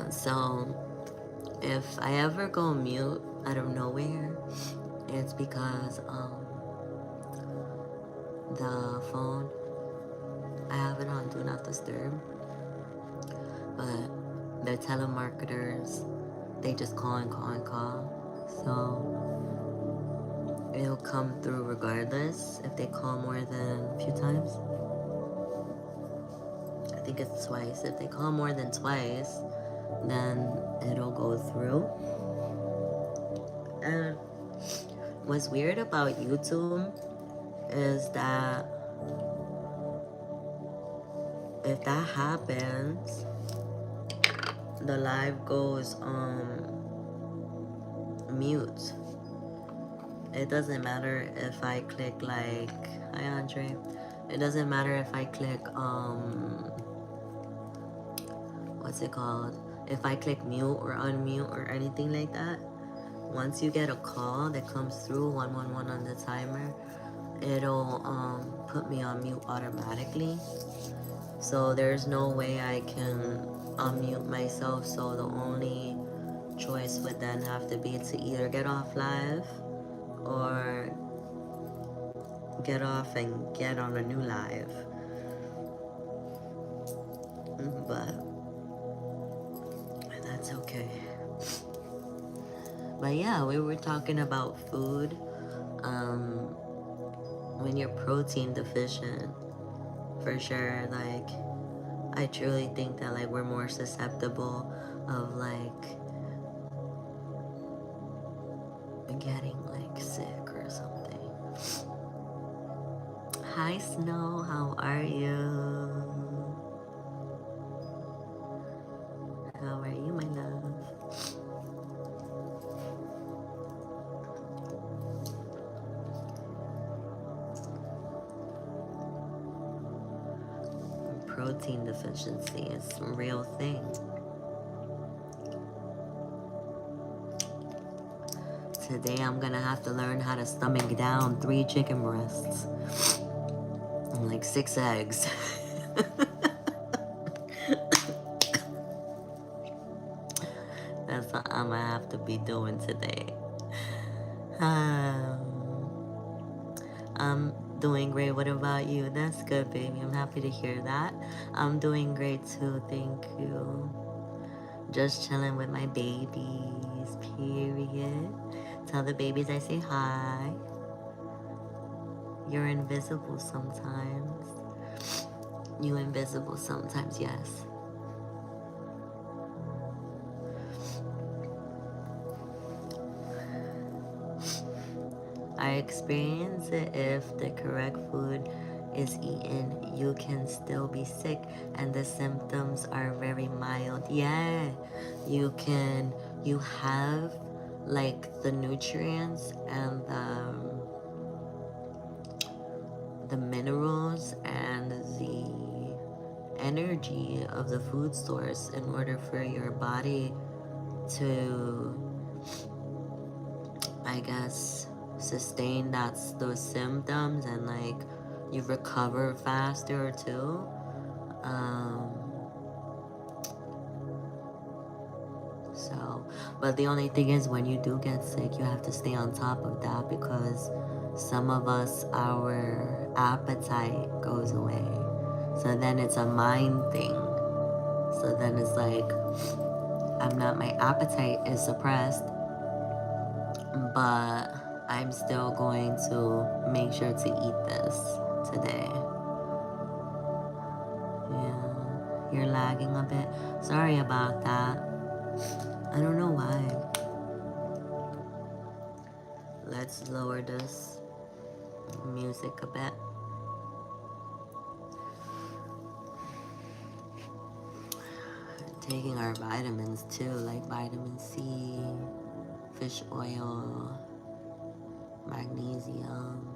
So if I ever go mute out of nowhere, it's because the phone, I have it on Do Not Disturb, but the telemarketers, they just call and call and call. So it'll come through regardless if they call more than a few times. I think it's twice. If they call more than twice, then it'll go through. And what's weird about YouTube is that if that happens, the live goes mute. It doesn't matter if I click like, hi Andre. It doesn't matter if I click what's it called? If I click mute or unmute or anything like that, once you get a call that comes through 111 on the timer, it'll put me on mute automatically. So there's no way I can unmute myself. So the only choice would then have to be to either get off live or get off and get on a new live. But that's okay. But yeah, we were talking about food. When you're protein deficient, for sure, like, I truly think that, like, we're more susceptible of, like, getting, like, sick or something. Hi, Snow. How are you? How are you, my love? Protein deficiency is a real thing. Today I'm gonna have to learn how to stomach down 3 chicken breasts and like 6 eggs. That's what I'm gonna have to be doing today. I'm doing great. What about you? That's good, baby. I'm happy to hear that. I'm doing great too. Thank you. Just chilling with my babies, period. Tell the babies I say hi. You're invisible sometimes. You invisible sometimes, yes. I experience it if the correct food is eaten, you can still be sick and the symptoms are very mild. Yeah, you have like the nutrients and the minerals and the energy of the food source in order for your body to, I guess, sustain those symptoms and like you recover faster too. But the only thing is when you do get sick, you have to stay on top of that because some of us, our appetite goes away. So then it's a mind thing. So then it's like, my appetite is suppressed, but I'm still going to make sure to eat this today. Yeah, you're lagging a bit. Sorry about that. I don't know why. Let's lower this music a bit. Taking our vitamins too, like vitamin C, fish oil, magnesium,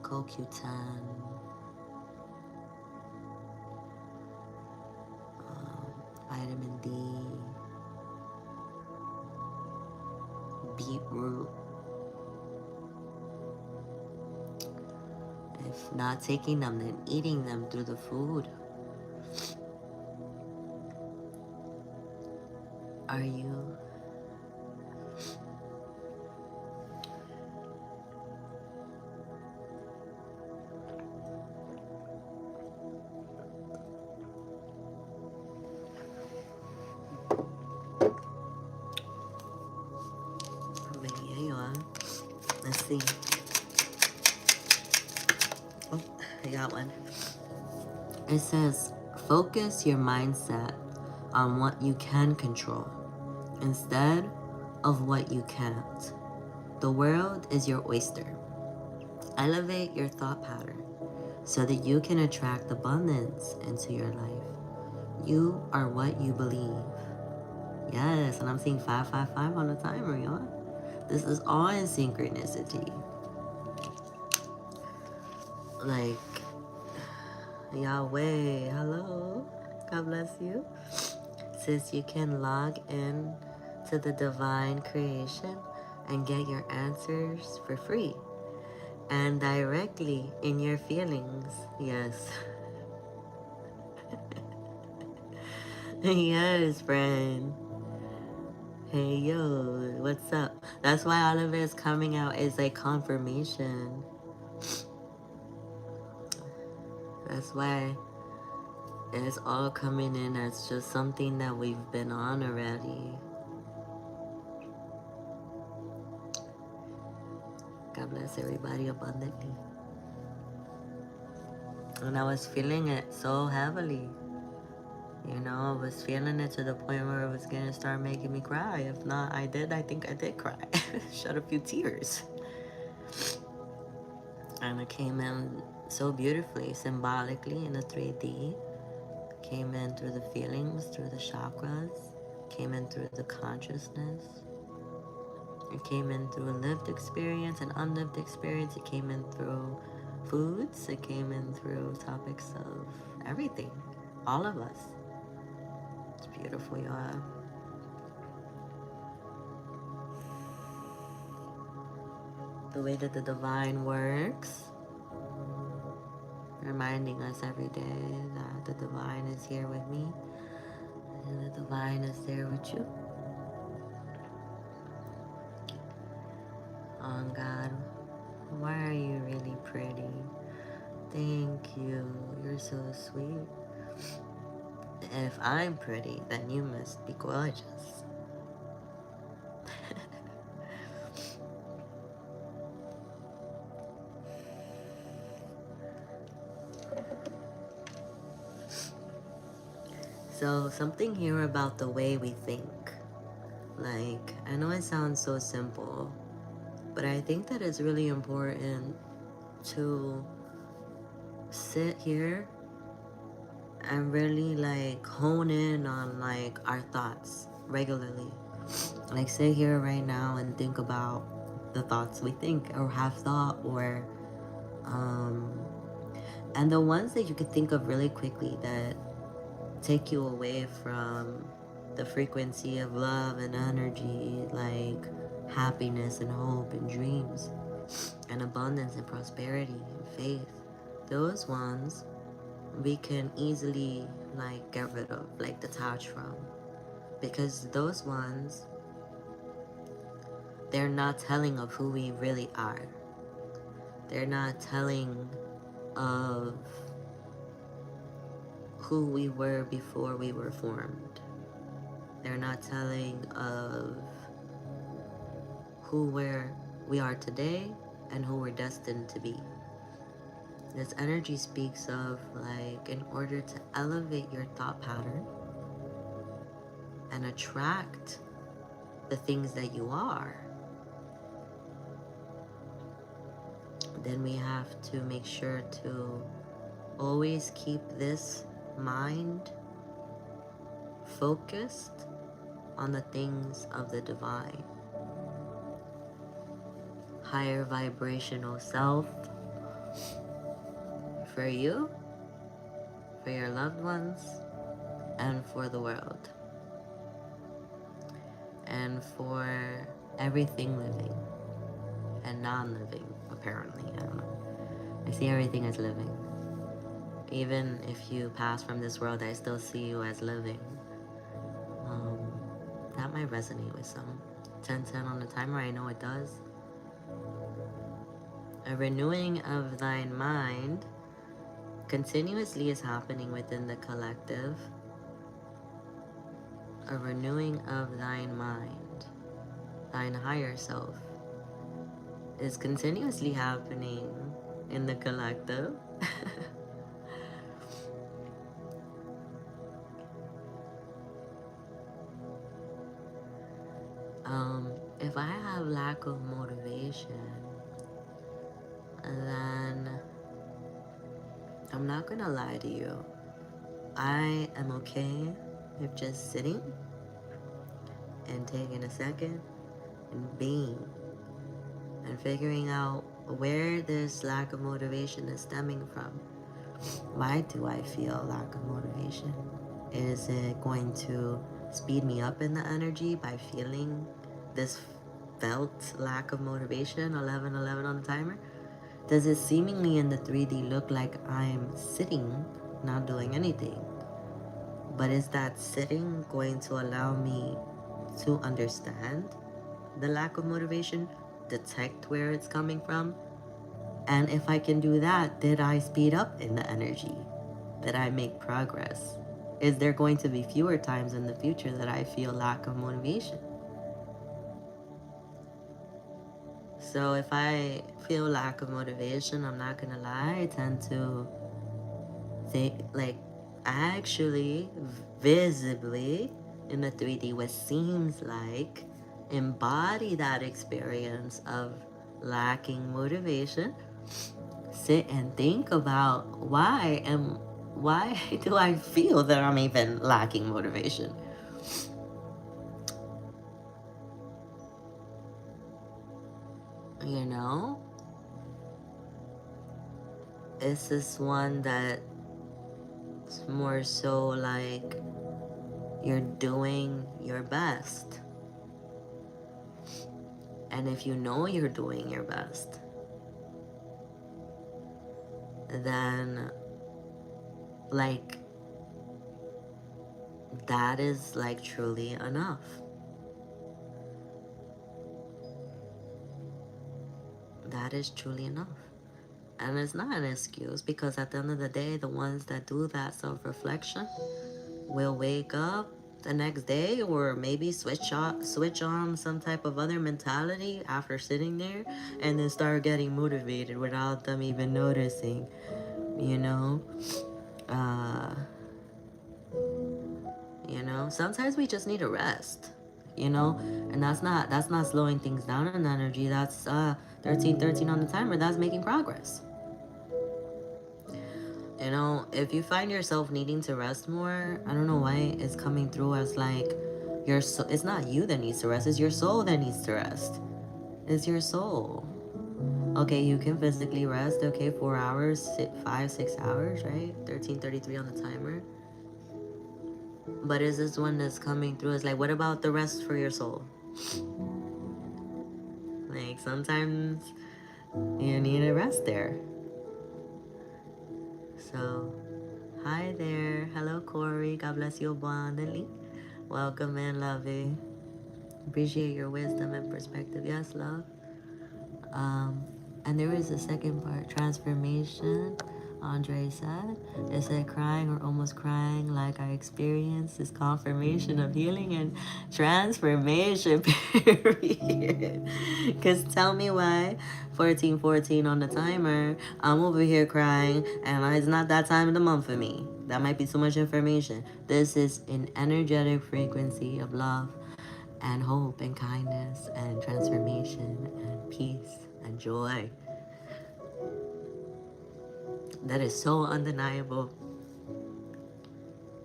CoQ10, vitamin D, beetroot. If not taking them, then eating them through the food. Are you but yeah, you are. Let's see. Oh, I got one. It says, focus your mindset on what you can control instead of what you can't. The world is your oyster. Elevate your thought pattern so that you can attract abundance into your life. You are what you believe. Yes, and I'm seeing 555 on the timer, y'all. This is all in synchronicity. Like, Yahweh, hello. God bless you. Sis, you can log in to the divine creation and get your answers for free and directly in your feelings. Yes. Yes, friend. Hey, yo, what's up? That's why all of it is coming out as a confirmation. That's why it's all coming in as just something that we've been on already. God bless everybody abundantly. And I was feeling it so heavily. You know, I was feeling it to the point where it was gonna start making me cry. If not, I think I did cry. Shed a few tears. And it came in so beautifully, symbolically in the 3D. Came in through the feelings, through the chakras. Came in through the consciousness. It came in through a lived experience and unlived experience. It came in through foods. It came in through topics of everything. All of us. It's beautiful, y'all. The way that the divine works. Reminding us every day that the divine is here with me. And the divine is there with you. Oh God, why are you really pretty? Thank you. You're so sweet. If I'm pretty, then you must be gorgeous. So something here about the way we think. Like, I know it sounds so simple, but I think that it's really important to sit here and really like hone in on like our thoughts regularly. Like sit here right now and think about the thoughts we think or have thought, or and the ones that you could think of really quickly that take you away from the frequency of love and energy, like happiness and hope and dreams and abundance and prosperity and faith. Those ones we can easily like get rid of, like detach from, because those ones, they're not telling of who we really are. They're not telling of who we were before we were formed. They're not telling of who we are today and who we're destined to be. This energy speaks of like, in order to elevate your thought pattern and attract the things that you are, then we have to make sure to always keep this mind focused on the things of the divine, higher vibrational self, for you, for your loved ones, and for the world, and for everything living and non-living, apparently. I don't know. I see everything as living. Even if you pass from this world, I still see you as living. Um, that might resonate with some. 1010 on the timer, I know it does. A renewing of thine mind continuously is happening within the collective. A renewing of thine mind, thine higher self, is continuously happening in the collective. If I have lack of motivation, then I'm not gonna lie to you. I am okay with just sitting and taking a second and being and figuring out where this lack of motivation is stemming from. Why do I feel lack of motivation? Is it going to speed me up in the energy by feeling this felt lack of motivation, 11:11 on the timer? Does it seemingly in the 3D look like I'm sitting, not doing anything? But is that sitting going to allow me to understand the lack of motivation, detect where it's coming from? And if I can do that, did I speed up in the energy? Did I make progress? Is there going to be fewer times in the future that I feel lack of motivation? So if I feel lack of motivation, I'm not gonna lie, I tend to think, like, actually visibly in the 3D, what seems like embody that experience of lacking motivation. Sit and think about why do I feel that I'm even lacking motivation? You know, is this one that's more so like you're doing your best? And if you know you're doing your best, then like that is like truly enough. That is truly enough. And it's not an excuse, because at the end of the day, the ones that do that self-reflection will wake up the next day, or maybe switch on some type of other mentality after sitting there, and then start getting motivated without them even noticing, you know. uh Sometimes we just need a rest, and that's not slowing things down in energy. That's 1313 on the timer. That's making progress. If you find yourself needing to rest more, I don't know why it's coming through as like it's not you that needs to rest, it's your soul that needs to rest. It's your soul. Okay, you can physically rest, okay, 4 hours, 5, 6 hours, right? 1333 on the timer. But is this one that's coming through? It's like, what about the rest for your soul? Like, sometimes you need a rest there. So, hi there. Hello, Corey. God bless you abundantly. Welcome in, lovey. Appreciate your wisdom and perspective. Yes, love. And there is a second part, transformation. Andre said, it said crying or almost crying like I experienced is confirmation of healing and transformation, period. Because tell me why 1414 on the timer, I'm over here crying and it's not that time of the month for me. That might be too much information. This is an energetic frequency of love and hope and kindness and transformation and peace and joy. That is so undeniable.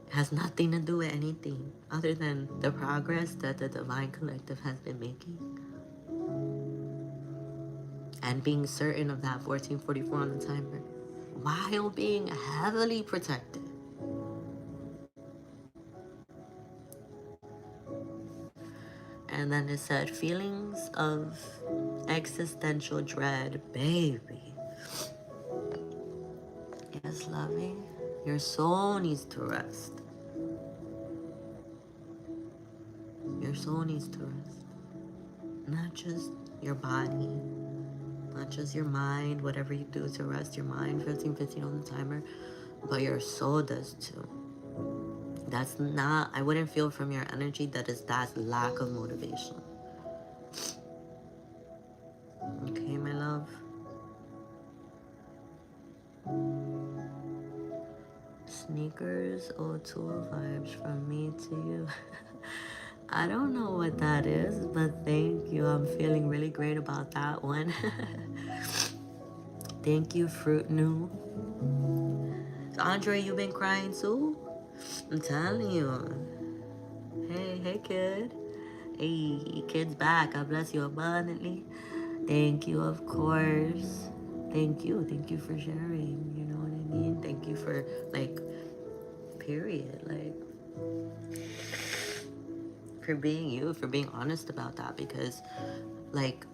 It has nothing to do with anything other than the progress that the Divine Collective has been making. And being certain of that 1444 on the timer while being heavily protected. And then it said feelings of existential dread, baby. Yes, loving. Your soul needs to rest. Your soul needs to rest. Not just your body, not just your mind, whatever you do to rest your mind, 15 on the timer, but your soul does too. That's not, I wouldn't feel from your energy that's lack of motivation. Okay, my love? Sneakers or tool vibes from me to you. I don't know what that is, but thank you. I'm feeling really great about that one. Thank you, Fruit New. Andre, you been crying too? I'm telling you. Hey, kid. Hey, kid's back. God bless you abundantly. Thank you, of course. Thank you for sharing. You know what I mean? Thank you for, like, period. Like, for being you, for being honest about that. Because, like,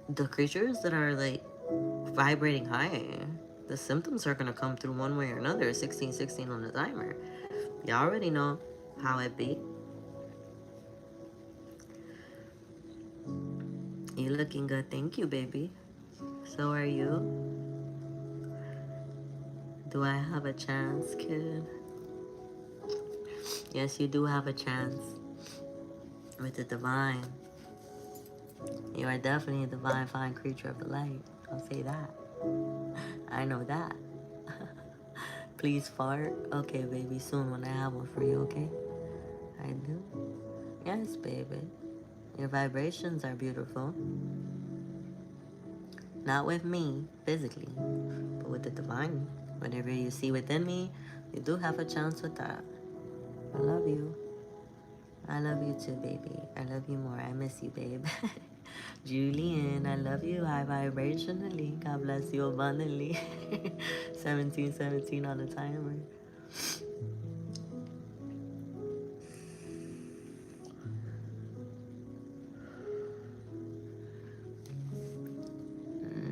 the creatures that are, like, vibrating high, the symptoms are gonna come through one way or another. 16 on the timer. Y'all already know how it be. You looking good. Thank you, baby. So are you. Do I have a chance, kid? Yes, you do have a chance with the divine. You are definitely a divine, fine creature of the light. I'll say that. I know that. Please fart. Okay, baby, soon when I have one for you, okay? I do. Yes, baby. Your vibrations are beautiful. Not with me, physically, but with the divine. Whatever you see within me, you do have a chance with that. I love you. I love you too, baby. I love you more. I miss you, babe. Julian, I love you high vibrationally. God bless you abundantly. 17 on the timer.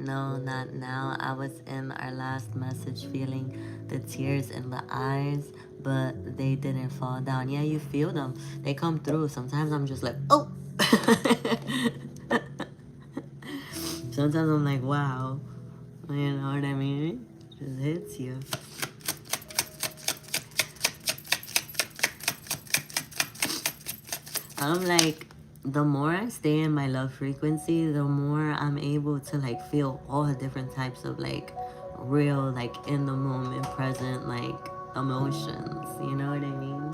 No, not now. I was in our last message feeling the tears in the eyes, but they didn't fall down. Yeah, you feel them. They come through. Sometimes I'm just like, oh. Sometimes I'm like, wow. You know what I mean? It just hits you. I'm like, the more I stay in my love frequency, the more I'm able to like feel all the different types of like real, like in the moment, present, like emotions. You know what I mean?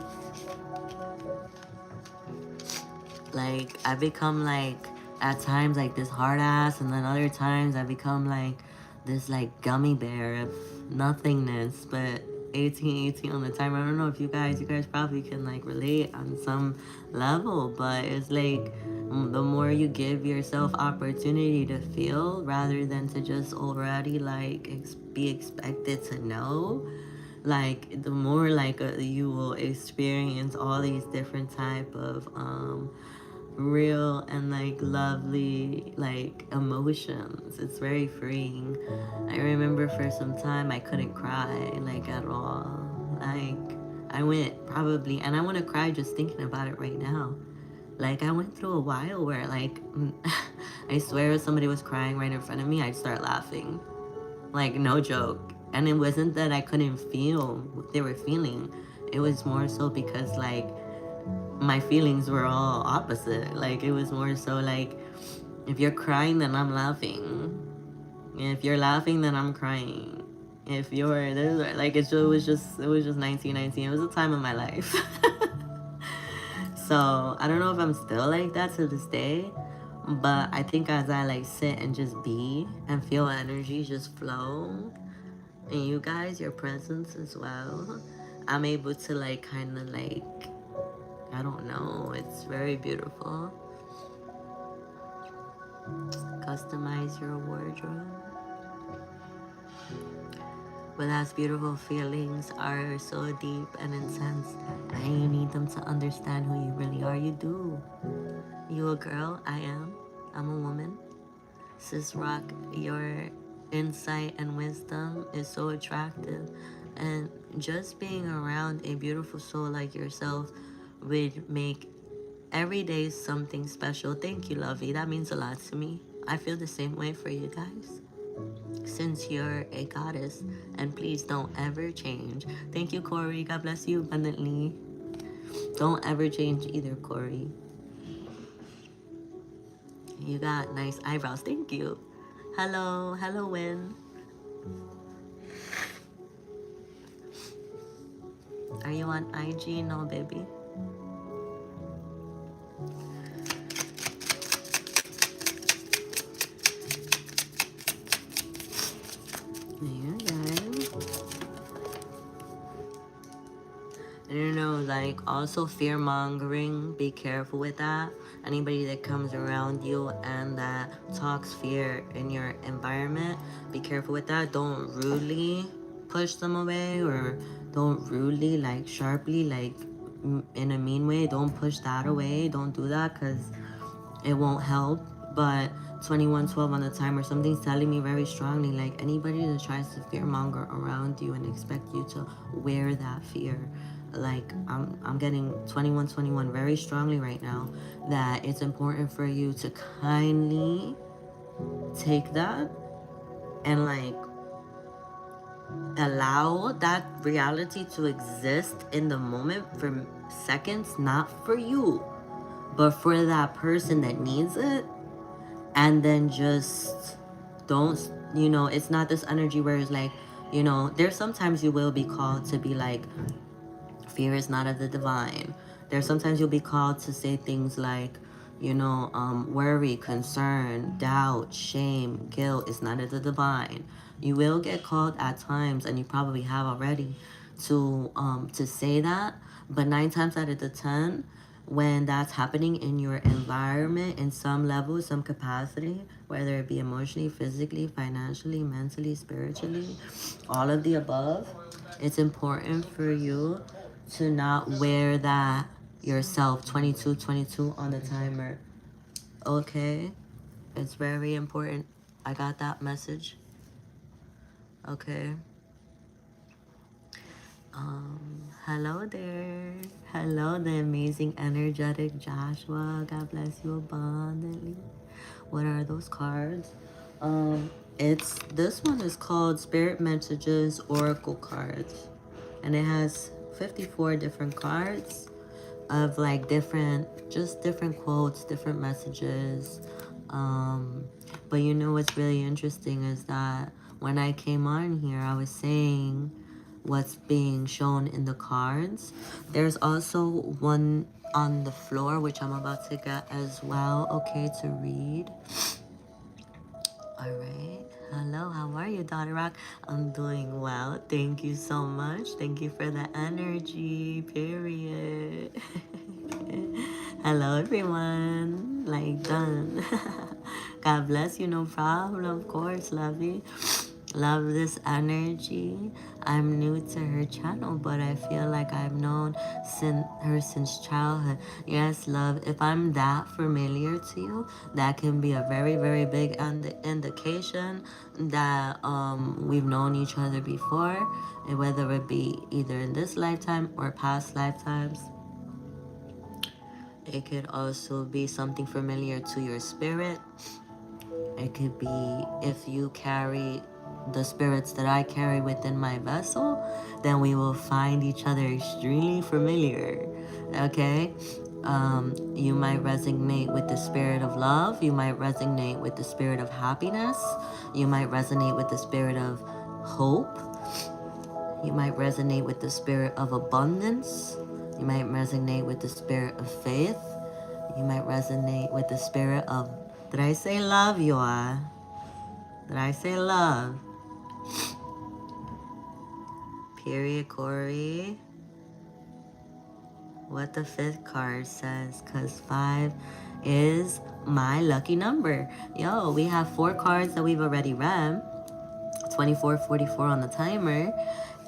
Like I become like at times like this hard ass, and then other times I become like this like gummy bear of nothingness. But 18 on the timer. I don't know if you guys probably can like relate on some level, but it's like the more you give yourself opportunity to feel rather than to just already like be expected to know, like the more like you will experience all these different type of real and like lovely like emotions. It's very freeing. I remember for some time I couldn't cry like at all. Like I went probably, and I want to cry just thinking about it right now. Like I went through a while where like I swear if somebody was crying right in front of me, I'd start laughing. Like no joke. And it wasn't that I couldn't feel what they were feeling. It was more so because like my feelings were all opposite. Like it was more so like if you're crying, then I'm laughing. If you're laughing, then I'm crying. If you're like it was just 1919. It was a time of my life. So I don't know if I'm still like that to this day, but I think as I like sit and just be and feel energy just flow, and you guys, your presence as well, I'm able to like kind of like, I don't know, it's very beautiful. Customize your wardrobe. But as beautiful feelings are so deep and intense, and you need them to understand who you really are. You do. You a girl, I am. I'm a woman. Sis Rock, you're insight and wisdom is so attractive. And just being around a beautiful soul like yourself would make every day something special. Thank you, Lovey. That means a lot to me. I feel the same way for you guys. Since you're a goddess, and please don't ever change. Thank you, Corey. God bless you abundantly. Don't ever change either, Corey. You got nice eyebrows. Thank you. Hello. Hello, Win. Are you on IG? No, baby. Yeah, guys. You know, like, also fear mongering. Be careful with that. Anybody that comes around you and that talks fear in your environment, be careful with that. Don't rudely push them away, or don't rudely, like, sharply, like, in a mean way. Don't push that away. Don't do that, because it won't help. But 2112 on the timer, something's telling me very strongly, like, anybody that tries to fearmonger around you and expect you to wear that fear, like, I'm getting 2121 very strongly right now, that it's important for you to kindly take that and, like, allow that reality to exist in the moment for seconds, not for you, but for that person that needs it. And then just don't, it's not this energy where it's like, there's sometimes you will be called to be like, fear is not of the divine. There's sometimes you'll be called to say things like, worry, concern, doubt, shame, guilt is not of the divine. You will get called at times, and you probably have already, to say that. But 9 times out of the 10, when that's happening in your environment in some level, some capacity, whether it be emotionally, physically, financially, mentally, spiritually, all of the above, it's important for you to not wear that yourself. 2222 on the timer. Okay? It's very important. I got that message. Okay? Hello there. Hello, the amazing, energetic Joshua. God bless you abundantly. What are those cards? This one is called Spirit Messages Oracle Cards, and it has 54 different cards of like different quotes, different messages. But what's really interesting is that when I came on here, I was saying what's being shown in the cards. There's also one on the floor, which I'm about to get as well, okay, to read. All right. Hello, how are you, Daughter Rock? I'm doing well. Thank you so much. Thank you for the energy, period. Hello, everyone. Like, done. God bless you, no problem. Of course, love you. Love this energy. I'm new to her channel, but I feel like I've known her since childhood. Yes, love, if I'm that familiar to you, that can be a very, very big indication that we've known each other before, and whether it be either in this lifetime or past lifetimes. It could also be something familiar to your spirit. It could be if you carry the spirits that I carry within my vessel, then we will find each other extremely familiar. Okay? You might resonate with the spirit of love. You might resonate with the spirit of happiness. You might resonate with the spirit of hope. You might resonate with the spirit of abundance. You might resonate with the spirit of faith. You might resonate with the spirit of, did I say love, you are? Did I say love? Period, Corey. What the 5th card says, because 5 is my lucky number. Yo, we have 4 cards that we've already read. 2444 on the timer.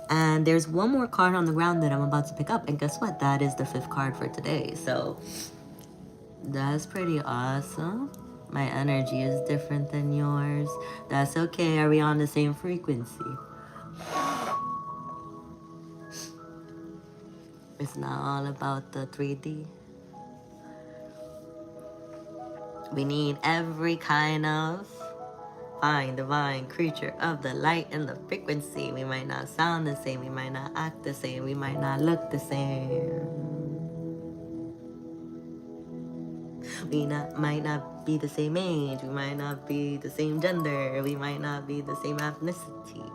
And there's one more card on the ground that I'm about to pick up. And guess what? That is the 5th card for today. So that's pretty awesome. My energy is different than yours. That's okay. Are we on the same frequency? It's not all about the 3D. We need every kind of fine, divine creature of the light and the frequency. We might not sound the same. We might not act the same. We might not look the same. Might not be the same age. We might not be the same gender. We might not be the same ethnicity.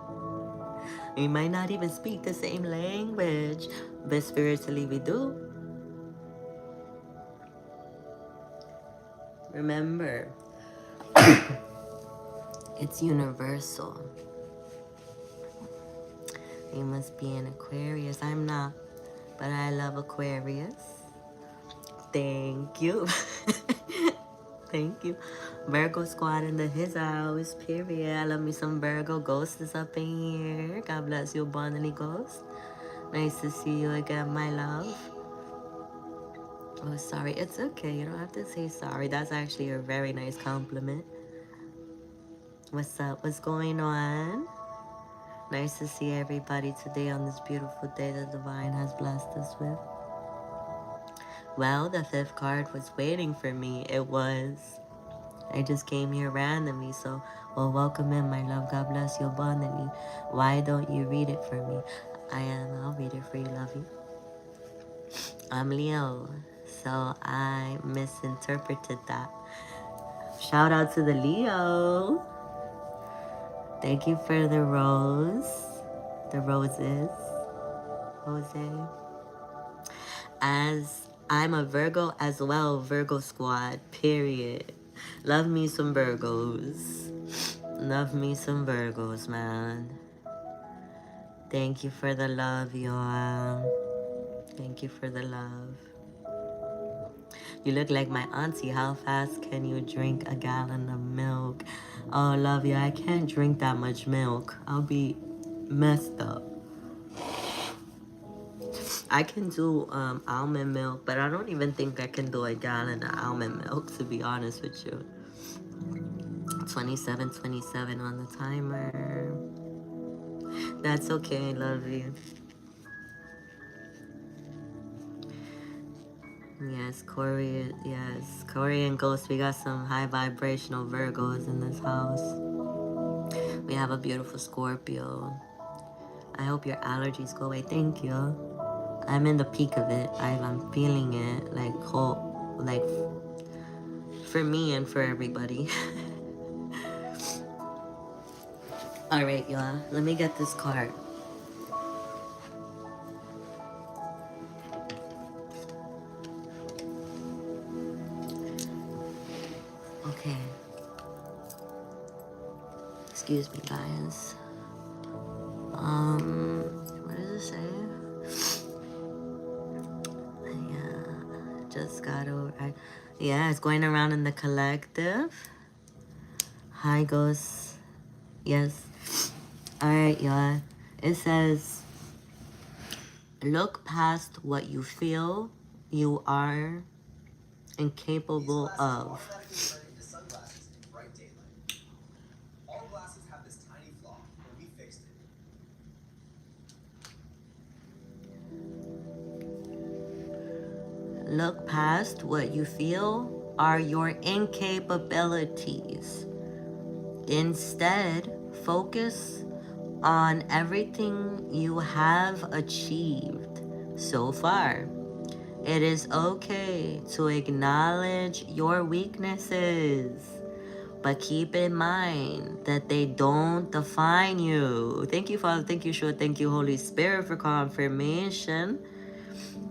We might not even speak the same language. But spiritually we do. Remember, it's universal. You must be an Aquarius. I'm not, but I love Aquarius. Thank you. Thank you. Virgo squad in the his house, period. I love me some Virgo. Ghost is up in here. God bless you, abundantly, Ghost. Nice to see you again, my love. Oh, sorry. It's okay. You don't have to say sorry. That's actually a very nice compliment. What's up? What's going on? Nice to see everybody today on this beautiful day that Divine has blessed us with. Well, the fifth card was waiting for me. It was. I just came here randomly, so, well, welcome in, my love. God bless you abundantly. Why don't you read it for me? I'll read it for you, lovey. I'm Leo, so I misinterpreted that. Shout out to the Leo. Thank you for the roses, Jose. As I'm a Virgo as well, Virgo squad, period. Love me some Virgos. Love me some Virgos, man. Thank you for the love, y'all. Thank you for the love. You look like my auntie. How fast can you drink a gallon of milk? Oh, love you. I can't drink that much milk. I'll be messed up. I can do almond milk, but I don't even think I can do a gallon of almond milk, to be honest with you. 27 on the timer. That's okay, love you. Yes, Corey and Ghost, we got some high vibrational Virgos in this house. We have a beautiful Scorpio. I hope your allergies go away. Thank you. I'm in the peak of it. I'm feeling it like for me and for everybody. All right, y'all. Let me get this card. Okay. Excuse me, guys. What does it say? Yeah, just got over. Yeah, it's going around in the collective. Hi, Ghost. Yes. All right, y'all. It says, look past what you feel you are incapable of. Look past what you feel are your incapabilities. Instead, focus on everything you have achieved so far. It is okay to acknowledge your weaknesses, but keep in mind that they don't define you. Thank you, Father. Thank you, Shua. Thank you, Holy Spirit, for confirmation.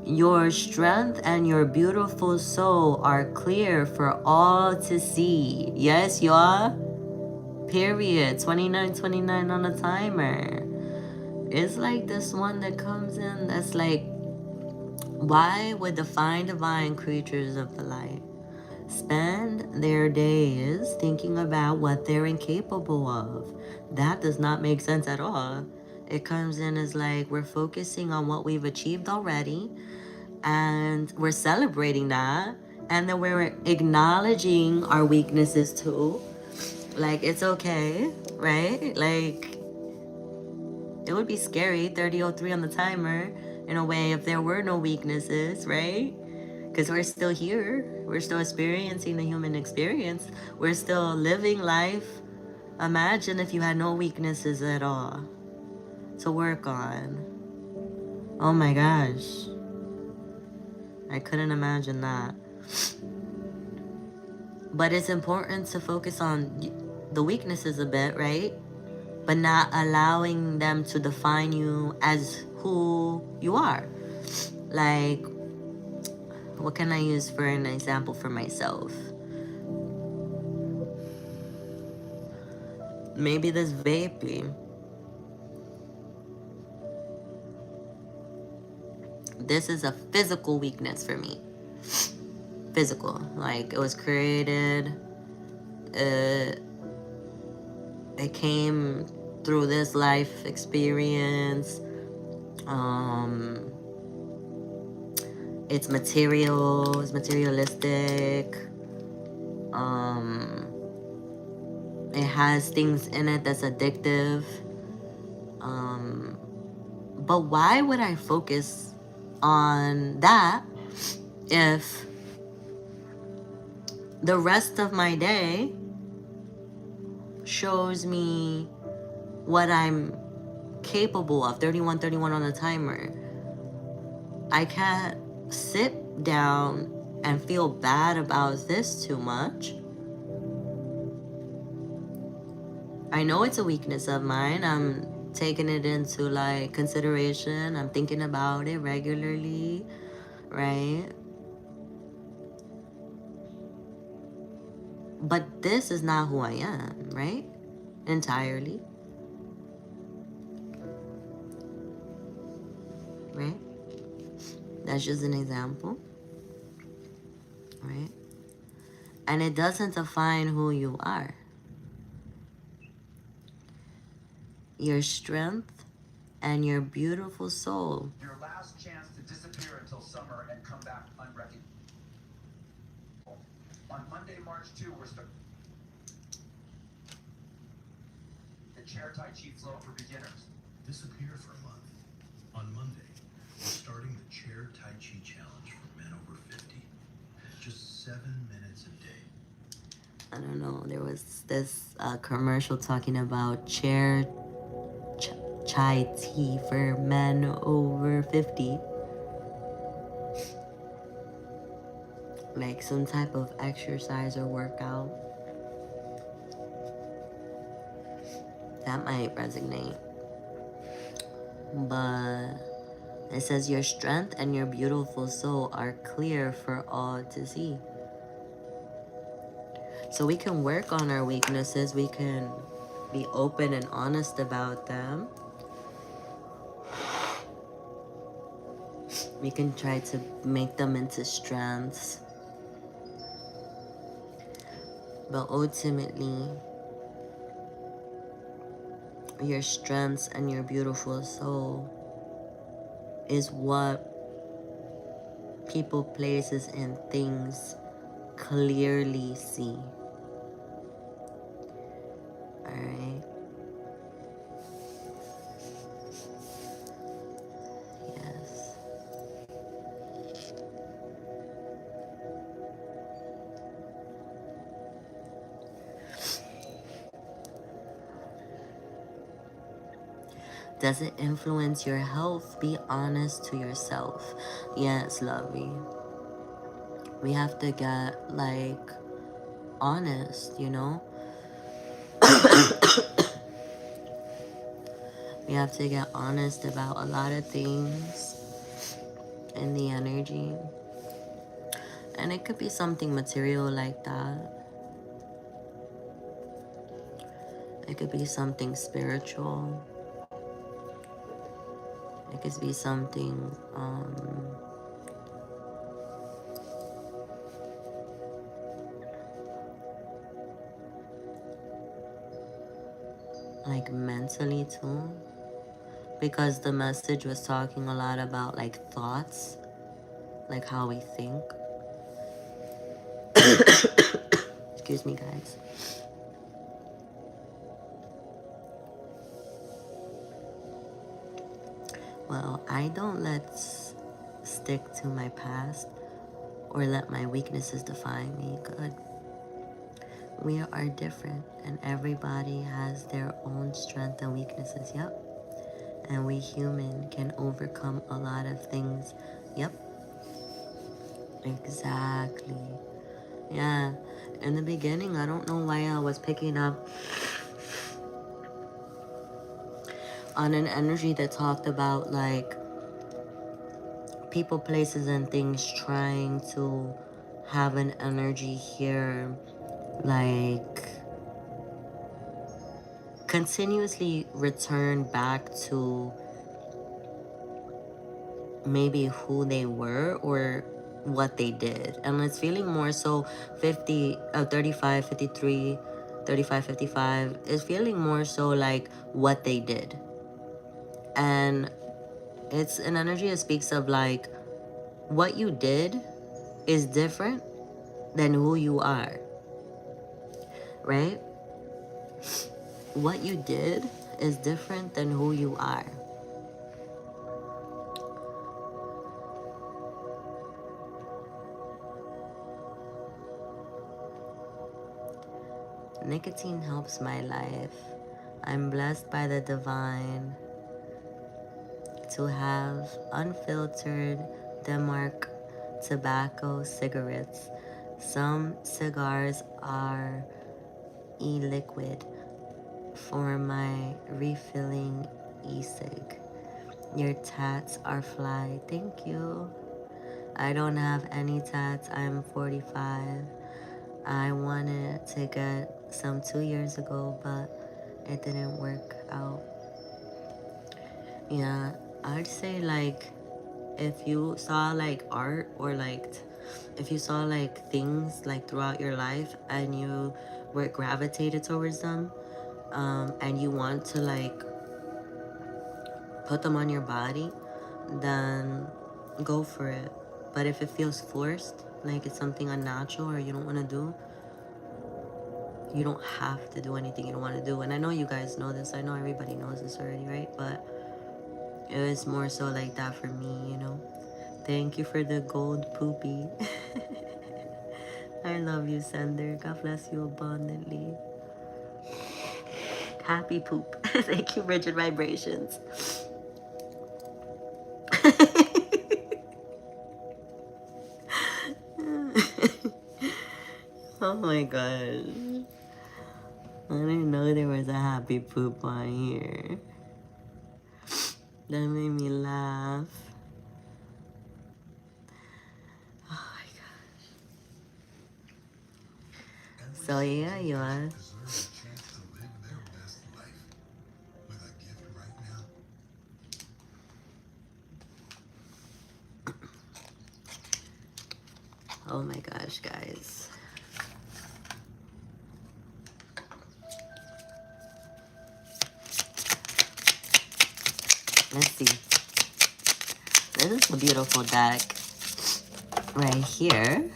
Your strength and your beautiful soul are clear for all to see. Yes, y'all? Period. 29 on the timer. It's like this one that comes in that's like, why would the fine divine creatures of the light spend their days thinking about what they're incapable of? That does not make sense at all. It comes in as like, we're focusing on what we've achieved already, and we're celebrating that, And then we're acknowledging our weaknesses too. Like, it's okay, right? Like, it would be scary, 30:03 on the timer, in a way, if there were no weaknesses, right? Because we're still here. We're still experiencing the human experience. We're still living life. Imagine if you had no weaknesses at all to work on. Oh my gosh. I couldn't imagine that. But it's important to focus on the weaknesses a bit, right? But not allowing them to define you as who you are. Like, what can I use for an example for myself? Maybe this vaping. This is a physical weakness for me. Physical. Like, it was created. It came through this life experience. It's material. It's materialistic. It has things in it that's addictive. But why would I focus on that if the rest of my day shows me what I'm capable of? 31:31 on the timer. I can't sit down and feel bad about this too much. I know it's a weakness of mine. I'm taking it into like consideration. I'm thinking about it regularly, right? But this is not who I am, right? Entirely. Right? That's just an example. Right? And it doesn't define who you are. Your strength and your beautiful soul. Your last chance to disappear until summer and come back unrecognized. On Monday, March 2, we're starting the chair Tai Chi flow for beginners. Disappear for a month. On Monday, we're starting the chair Tai Chi challenge for men over 50. Just 7 minutes a day. I don't know. There was this commercial talking about chair chai tea for men over 50. Like some type of exercise or workout. That might resonate. But it says your strength and your beautiful soul are clear for all to see. So we can work on our weaknesses. We can be open and honest about them. We can try to make them into strengths. But ultimately, your strengths and your beautiful soul is what people, places, and things clearly see. Alright? Yes. Does it influence your health? Be honest to yourself. Yes, lovey. We have to get, like, honest, you know? We have to get honest about a lot of things in the energy. And it could be something material like that. It could be something spiritual. It could be something like mentally too, because the message was talking a lot about like thoughts, like how we think. Excuse me, guys. Well, I don't stick to my past or let my weaknesses define me. Good. We are different, and everybody has their own strength and weaknesses. Yep. And we human can overcome a lot of things. Yep. Exactly. Yeah. In the beginning, I don't know why I was picking up on an energy that talked about like people, places, and things trying to have an energy here, like continuously return back to maybe who they were or what they did. And it's feeling more so 35, 53, 35, 55. It's feeling more so like what they did. And it's an energy that speaks of like what you did is different than who you are, right? What you did is different than who you are. Nicotine helps my life. I'm blessed by the divine to have unfiltered Denmark tobacco cigarettes. Some cigars are e-liquid for my refilling e-cig. Your tats are fly. Thank you. I don't have any tats. I'm 45. I wanted to get some 2 years ago, but it didn't work out. Yeah, I'd say like if you saw like art or like if you saw like things like throughout your life and you were gravitated towards them, and you want to like put them on your body, then go for it. But if it feels forced, like it's something unnatural or you don't want to do, you don't have to do anything you don't want to do. And I know you guys know this. I know everybody knows this already, right? But it was more so like that for me, you know. Thank you for the gold poopy. I love you, Sender. God bless you abundantly. Happy poop. Thank you, Rigid Vibrations. Oh my gosh. I didn't know there was a happy poop on here. That made me laugh. Oh my gosh. So yeah, you are. Oh my gosh, guys. Let's see. This is a beautiful deck right here.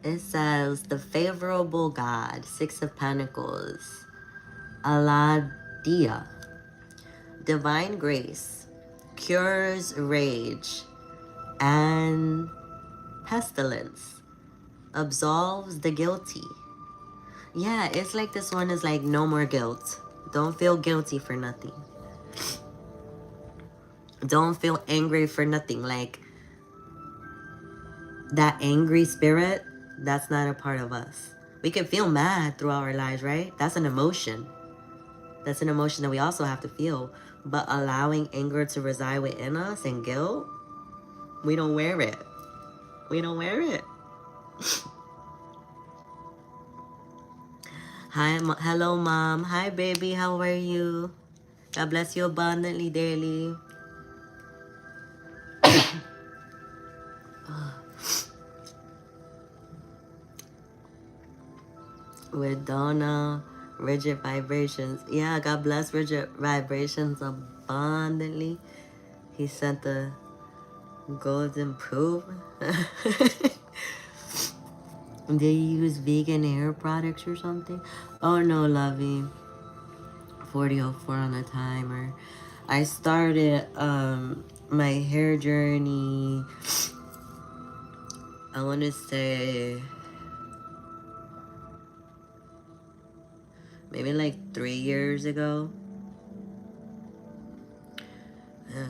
It says the favorable God, 6 of Pentacles, Aladia, divine grace, cures rage and pestilence, absolves the guilty. Yeah, it's like this one is like no more guilt. Don't feel guilty for nothing. Don't feel angry for nothing. Like that angry spirit, that's not a part of us. We can feel mad throughout our lives, right? That's an emotion. That's an emotion that we also have to feel. But allowing anger to reside within us and guilt, we don't wear it. We don't wear it. Hi, hello, Mom. Hi, baby. How are you? God bless you abundantly daily. With Donna, rigid vibrations. Yeah, God bless rigid vibrations abundantly. He sent the golden proof. Did you use vegan hair products or something? Oh no, lovey. 40:04 on the timer. I started my hair journey, I want to say maybe like 3 years ago.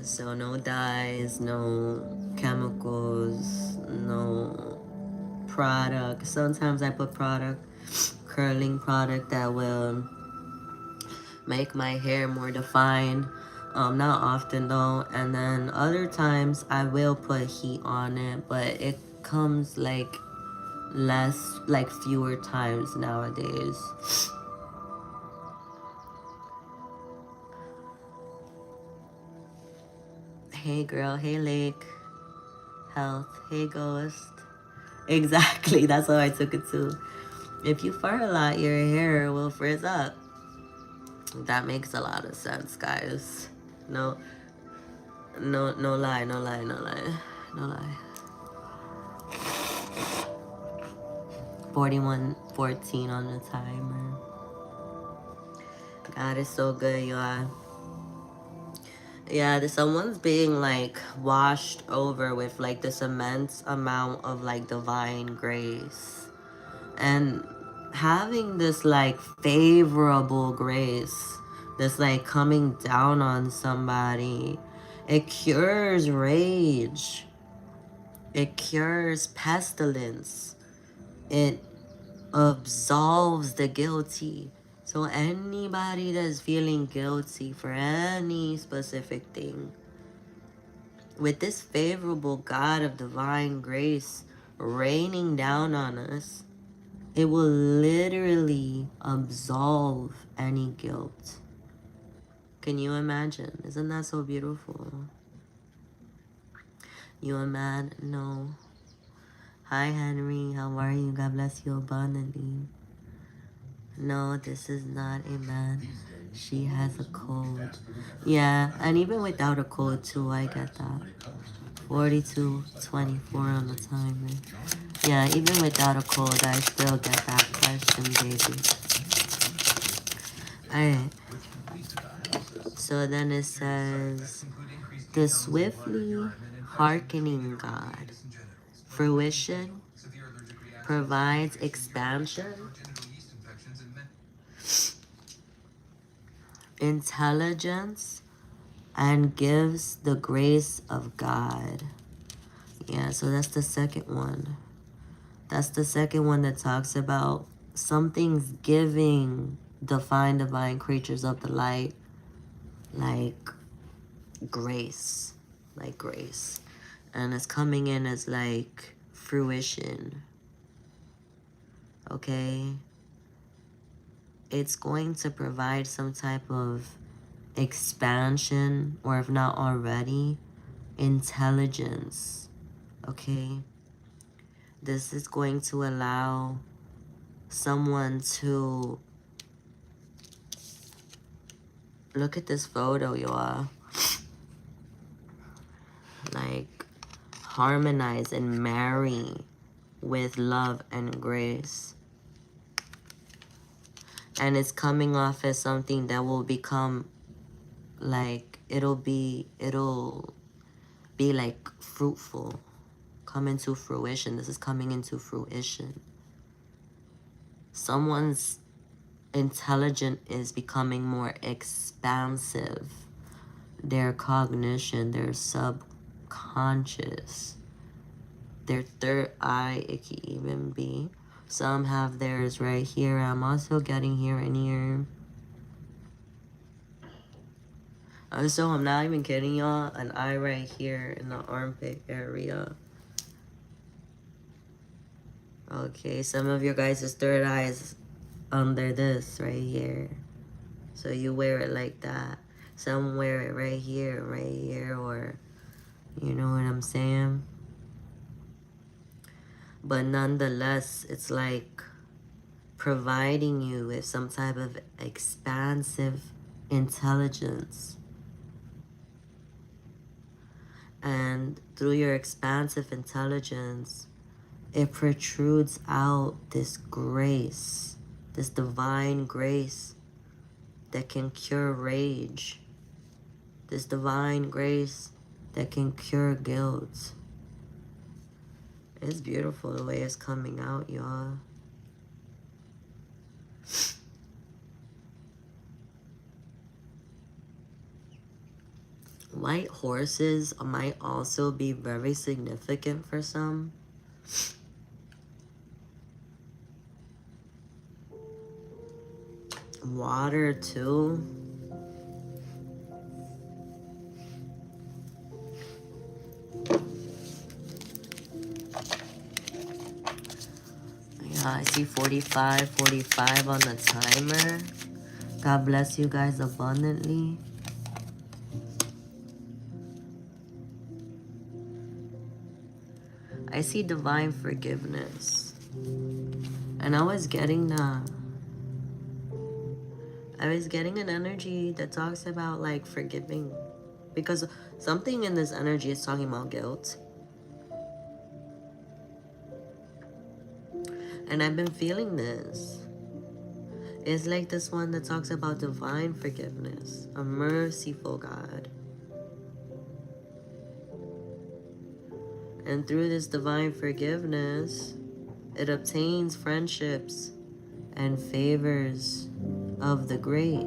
So no dyes, no chemicals, no product. Sometimes I put product, curling product that will make my hair more defined. Not often though. And then other times I will put heat on it, but it comes like less, like fewer times nowadays. Hey girl, hey Lake, Health, hey Ghost. Exactly, that's how I took it too. If you fart a lot, your hair will frizz up. That makes a lot of sense, guys. No, no lie, no lie, no lie, no lie. 41:14 on the timer. God is so good, y'all. Yeah, someone's being like washed over with like this immense amount of like divine grace. And having this like favorable grace, this like coming down on somebody, it cures rage. It cures pestilence. It absolves the guilty. So anybody that's feeling guilty for any specific thing, with this favorable God of divine grace raining down on us, it will literally absolve any guilt. Can you imagine? Isn't that so beautiful? You a man? No. Hi Henry, how are you? God bless you abundantly. No, this is not a man. She has a cold. Yeah, and even without a cold too, I get that. 42:24 on the timer. Yeah, even without a cold, I still get that question, baby. Alright. So then it says, the swiftly hearkening God, fruition, provides expansion, intelligence, and gives the grace of God. Yeah, so that's the second one. That's the second one that talks about something's giving divine creatures of the light like grace. Like grace. And it's coming in as like fruition. Okay? It's going to provide some type of expansion, or if not already, intelligence. Okay? This is going to allow someone to look at this photo, y'all. Like harmonize and marry with love and grace. And it's coming off as something that will become like, it'll be like fruitful, come into fruition. This is coming into fruition. Someone's intelligence is becoming more expansive. Their cognition, their subconscious, their third eye, it can even be. Some have theirs right here. I'm also getting here and here. So I'm not even kidding y'all. An eye right here in the armpit area. Okay, some of your guys' third eye is under this right here. So you wear it like that. Some wear it right here, or you know what I'm saying? But nonetheless, it's like providing you with some type of expansive intelligence. And through your expansive intelligence, it protrudes out this grace, this divine grace that can cure rage, this divine grace that can cure guilt. It's beautiful the way it's coming out, y'all. White horses might also be very significant for some. Water too. Yeah, I see 45 on the timer. God bless you guys abundantly. I see divine forgiveness. And I was getting an energy that talks about like forgiving. Because something in this energy is talking about guilt. And I've been feeling this. It's like this one that talks about divine forgiveness. A merciful God. And through this divine forgiveness, it obtains friendships and favors of the great.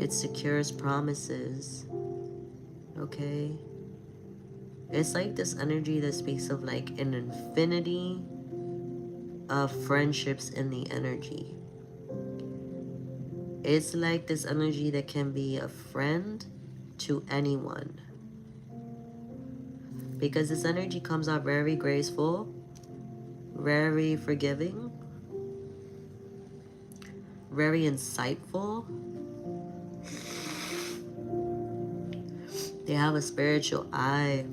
It secures promises. Okay? It's like this energy that speaks of like an infinity of friendships in the energy. It's like this energy that can be a friend to anyone. Because this energy comes out very graceful, very forgiving, very insightful. They have a spiritual eye.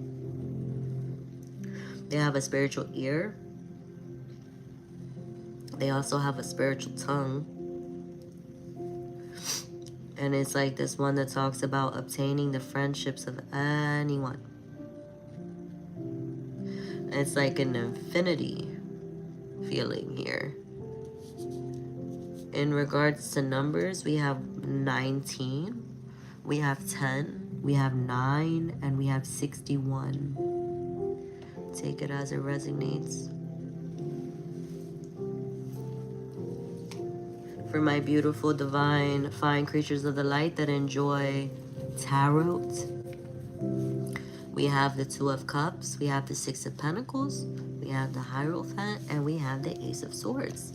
They have a spiritual ear. They also have a spiritual tongue. And it's like this one that talks about obtaining the friendships of anyone. It's like an infinity feeling here. In regards to numbers, we have 19, we have 10, we have 9, and we have 61. Take it as it resonates. For my beautiful, divine, fine creatures of the light that enjoy tarot, we have the Two of Cups, we have the Six of Pentacles, we have the Hierophant, and we have the Ace of Swords.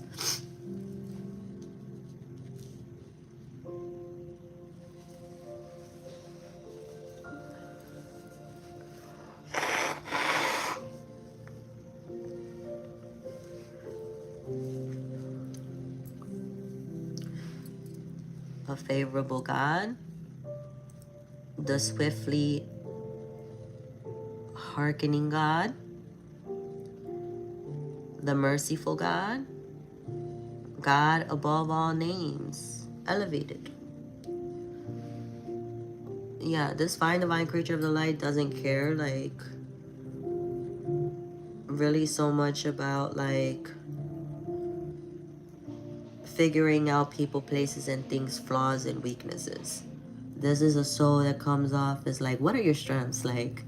A favorable God, the swiftly hearkening God, the merciful God, God above all names, elevated. Yeah, this fine divine creature of the light doesn't care like really so much about like figuring out people, places, and things, flaws and weaknesses. This is a soul that comes off as like, what are your strengths? Like,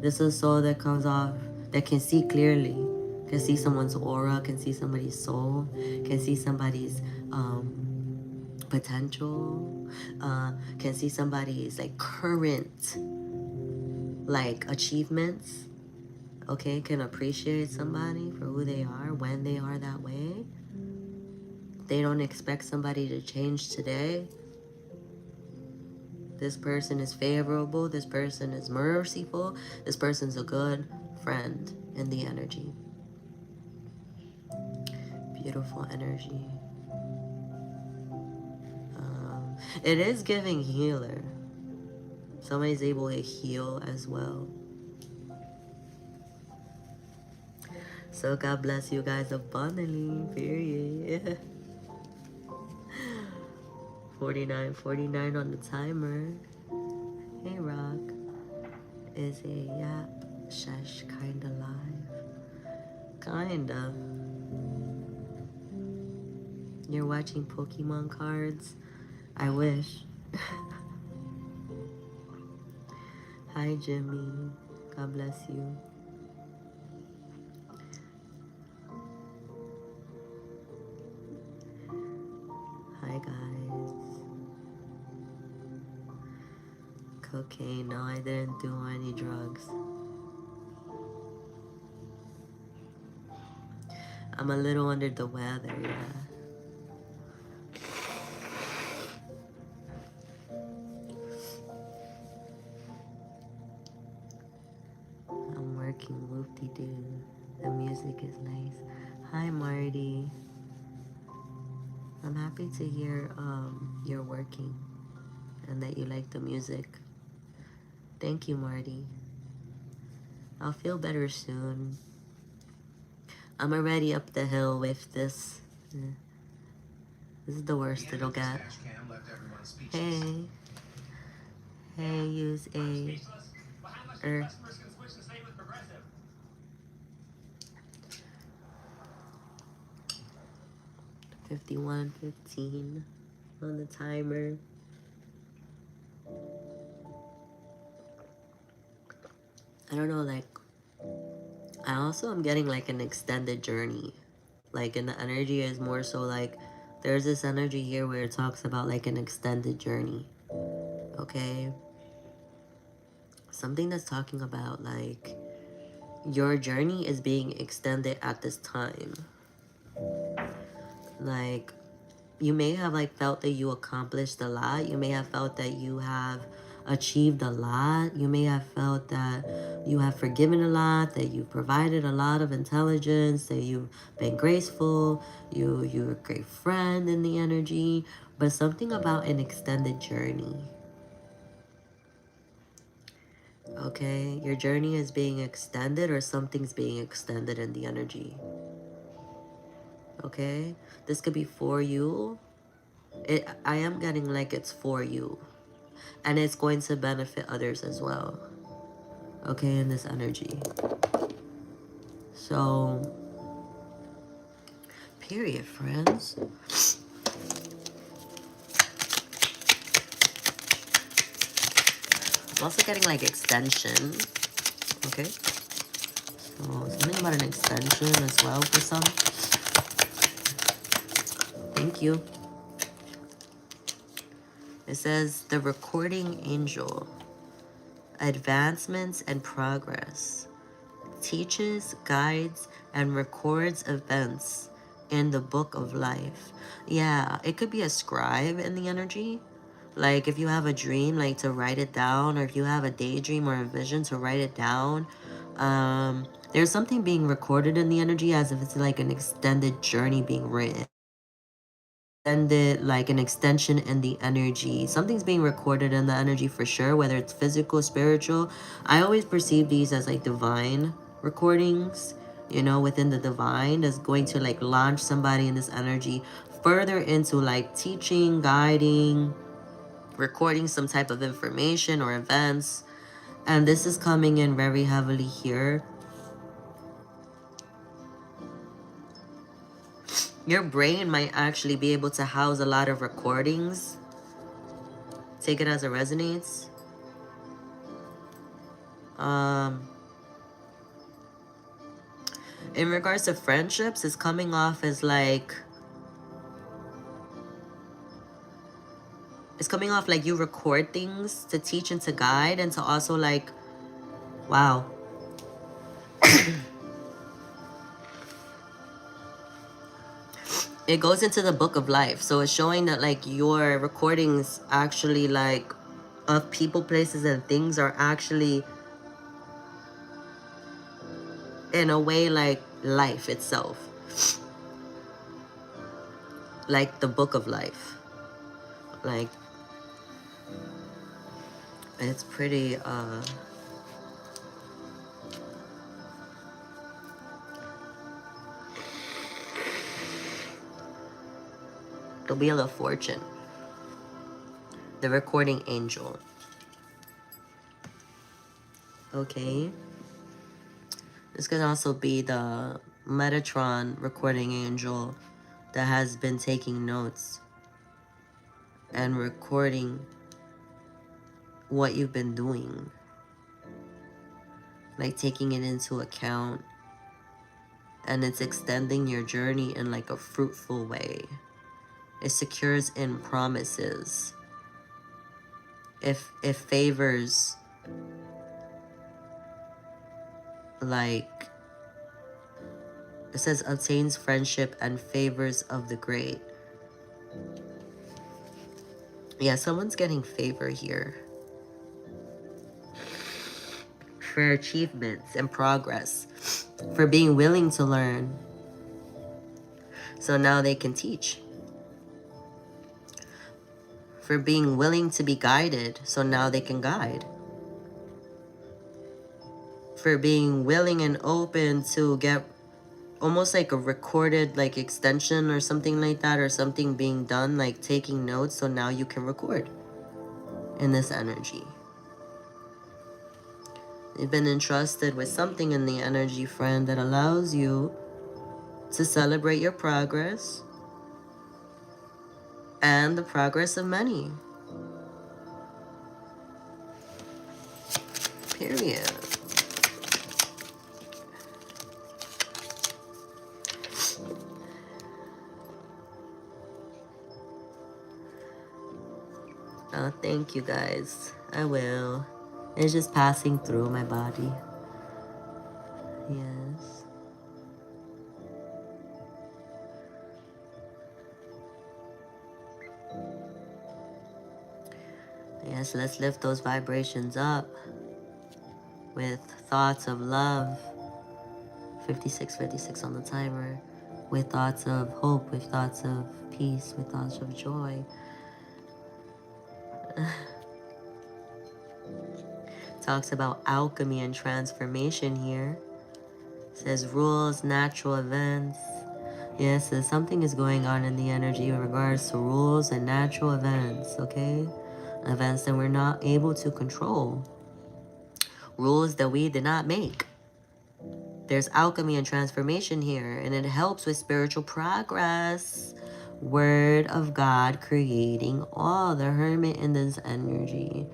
this is a soul that comes off that can see clearly, can see someone's aura, can see somebody's soul, can see somebody's potential, can see somebody's like current like achievements. Okay, can appreciate somebody for who they are when they are that way. They don't expect somebody to change today. This person is favorable. This person is merciful. This person's a good friend in the energy. Beautiful energy. It is giving healer. Somebody's able to heal as well. So God bless you guys abundantly. Period. 49 on the timer. Hey Rock. is a yap shesh kinda live. Kinda. You're watching Pokemon cards? I wish. Hi Jimmy. God bless you. Hi guys. Cocaine. No, I didn't do any drugs. I'm a little under the weather, yeah. I'm working whoop-de-doo. The music is nice. Hi Marty. I'm happy to hear you're working and that you like the music. Thank you, Marty. I'll feel better soon. I'm already up the hill with this. Yeah. This is the worst it'll get. Hey. Hey, use a... 51:15 on the timer. I don't know, like, I also am getting like an extended journey. Like, and the energy is more so like, there's this energy here where it talks about like an extended journey. Okay? Something that's talking about like, your journey is being extended at this time. Like, you may have like felt that you accomplished a lot. You may have felt that you have achieved a lot. You may have felt that you have forgiven a lot, that you provided a lot of intelligence, that you've been graceful, you're a great friend in the energy, but something about an extended journey. Okay, your journey is being extended, or something's being extended in the energy. Okay, this could be for you. I am getting like it's for you, and it's going to benefit others as well. Okay, in this energy. So, period, friends. I'm also getting like extension. Okay, so something about an extension as well for some. Thank you. It says the recording angel, advancements and progress, teaches, guides, and records events in the book of life. Yeah, it could be a scribe in the energy. Like if you have a dream, like to write it down, or if you have a daydream or a vision, to write it down. There's something being recorded in the energy as if it's like an extended journey being written. Extended, like an extension in the energy. Something's being recorded in the energy for sure, whether it's physical, spiritual. I always perceive these as like divine recordings, you know, within the divine, that's going to like launch somebody in this energy further into like teaching, guiding, recording some type of information or events. And this is coming in very heavily here. Your brain might actually be able to house a lot of recordings. Take it as it resonates. In regards to friendships, it's coming off as like, it's coming off like you record things to teach and to guide, and to also like, wow. It goes into the book of life. So it's showing that like your recordings actually like of people, places, and things are actually in a way like life itself. Like the book of life. Like it's pretty the Wheel of Fortune. The recording angel. Okay? This could also be the Metatron recording angel that has been taking notes and recording what you've been doing. Like taking it into account, and it's extending your journey in like a fruitful way. It secures in promises. If it favors, like it says, obtains friendship and favors of the great. Yeah, someone's getting favor here for achievements and progress, for being willing to learn. So now they can teach. For being willing to be guided, so now they can guide. For being willing and open to get almost like a recorded like extension or something like that, or something being done, like taking notes, so now you can record in this energy. You've been entrusted with something in the energy, friend, that allows you to celebrate your progress and the progress of many. Period. Oh, thank you guys. I will. It's just passing through my body. Yes. Yes, let's lift those vibrations up with thoughts of love. 56 on the timer. With thoughts of hope, with thoughts of peace, with thoughts of joy. Talks about alchemy and transformation here. Says rules, natural events. Yes, so something is going on in the energy in regards to rules and natural events, okay? Events that we're not able to control. Rules that we did not make. There's alchemy and transformation here, and it helps with spiritual progress. Word of God creating all. The Hermit in this energy.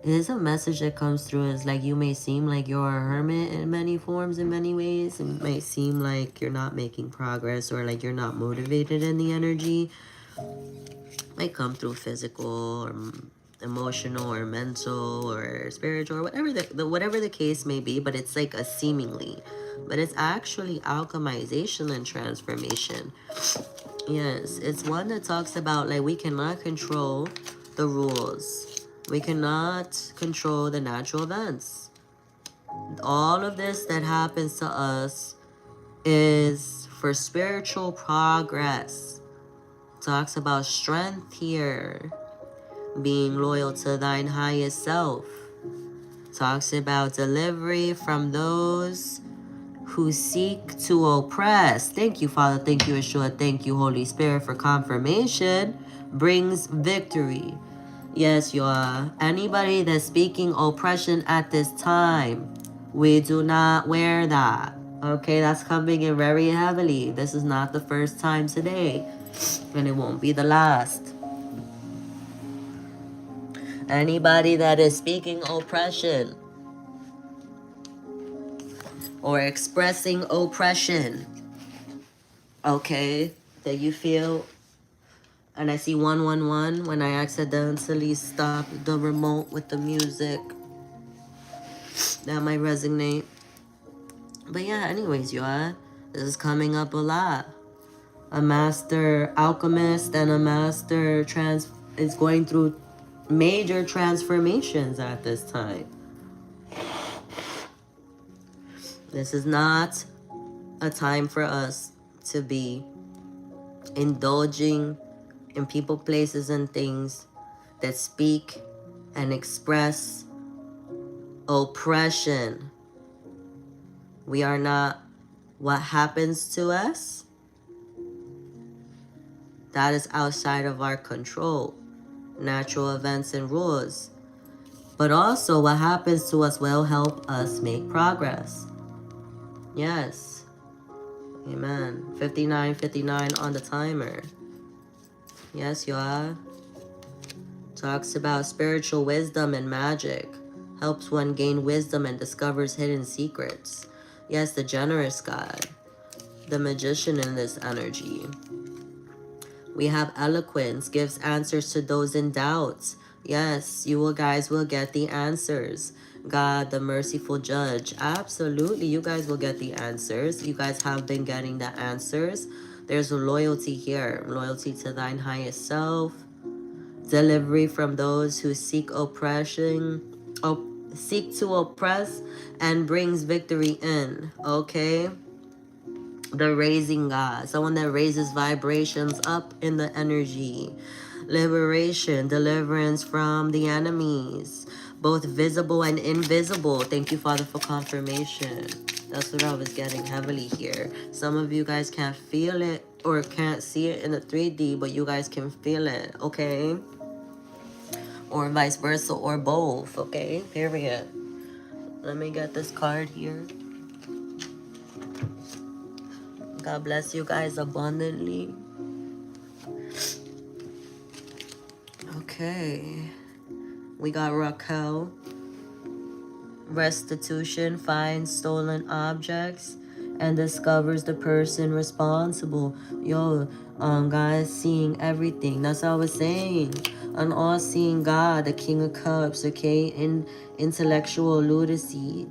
It is a message that comes through as like you may seem like you're a hermit in many forms, in many ways. It might seem like you're not making progress or like you're not motivated in the energy. It might come through physical or emotional or mental or spiritual or whatever the case may be, but it's like a seemingly. But it's actually alchemization and transformation. Yes, it's one that talks about like we cannot control the rules. We cannot control the natural events. All of this that happens to us is for spiritual progress. Talks about strength here. Being loyal to thine highest self. Talks about delivery from those who seek to oppress. Thank you, Father. Thank you, Yeshua. Thank you, Holy Spirit, for confirmation. Brings victory. Yes, you are. Anybody that's speaking oppression at this time, we do not wear that. Okay, that's coming in very heavily. This is not the first time today, and it won't be the last. Anybody that is speaking oppression or expressing oppression, okay, that you feel, and I see 111 when I accidentally stopped the remote with the music. That might resonate. But yeah, anyways, y'all, this is coming up a lot. A master alchemist and a master is going through major transformations at this time. This is not a time for us to be indulging in people, places, and things that speak and express oppression. We are not. What happens to us, that is outside of our control. Natural events and rules. But also what happens to us will help us make progress. Yes. Amen. 59:59 on the timer. Yes, y'all. Talks about spiritual wisdom and magic. Helps one gain wisdom and discovers hidden secrets. Yes, the generous God. The magician in this energy. We have eloquence, gives answers to those in doubt. Yes, you guys will get the answers. God, the merciful judge. Absolutely, you guys will get the answers. You guys have been getting the answers. There's a loyalty here. Loyalty to thine highest self. Delivery from those who seek oppression. Seek to oppress and brings victory in. Okay? The raising God, someone that raises vibrations up in the energy. Liberation, deliverance from the enemies, both visible and invisible. Thank you, Father, for confirmation. That's what I was getting heavily here. Some of you guys can't feel it or can't see it in the 3D, but you guys can feel it, okay? Or vice versa, or both, okay? Period. Let me get this card here. God bless you guys abundantly. Okay. We got Raquel. Restitution finds stolen objects and discovers the person responsible. Yo, guys, seeing everything. That's what I was saying. An all-seeing God, the King of Cups, okay? In intellectual lucidity,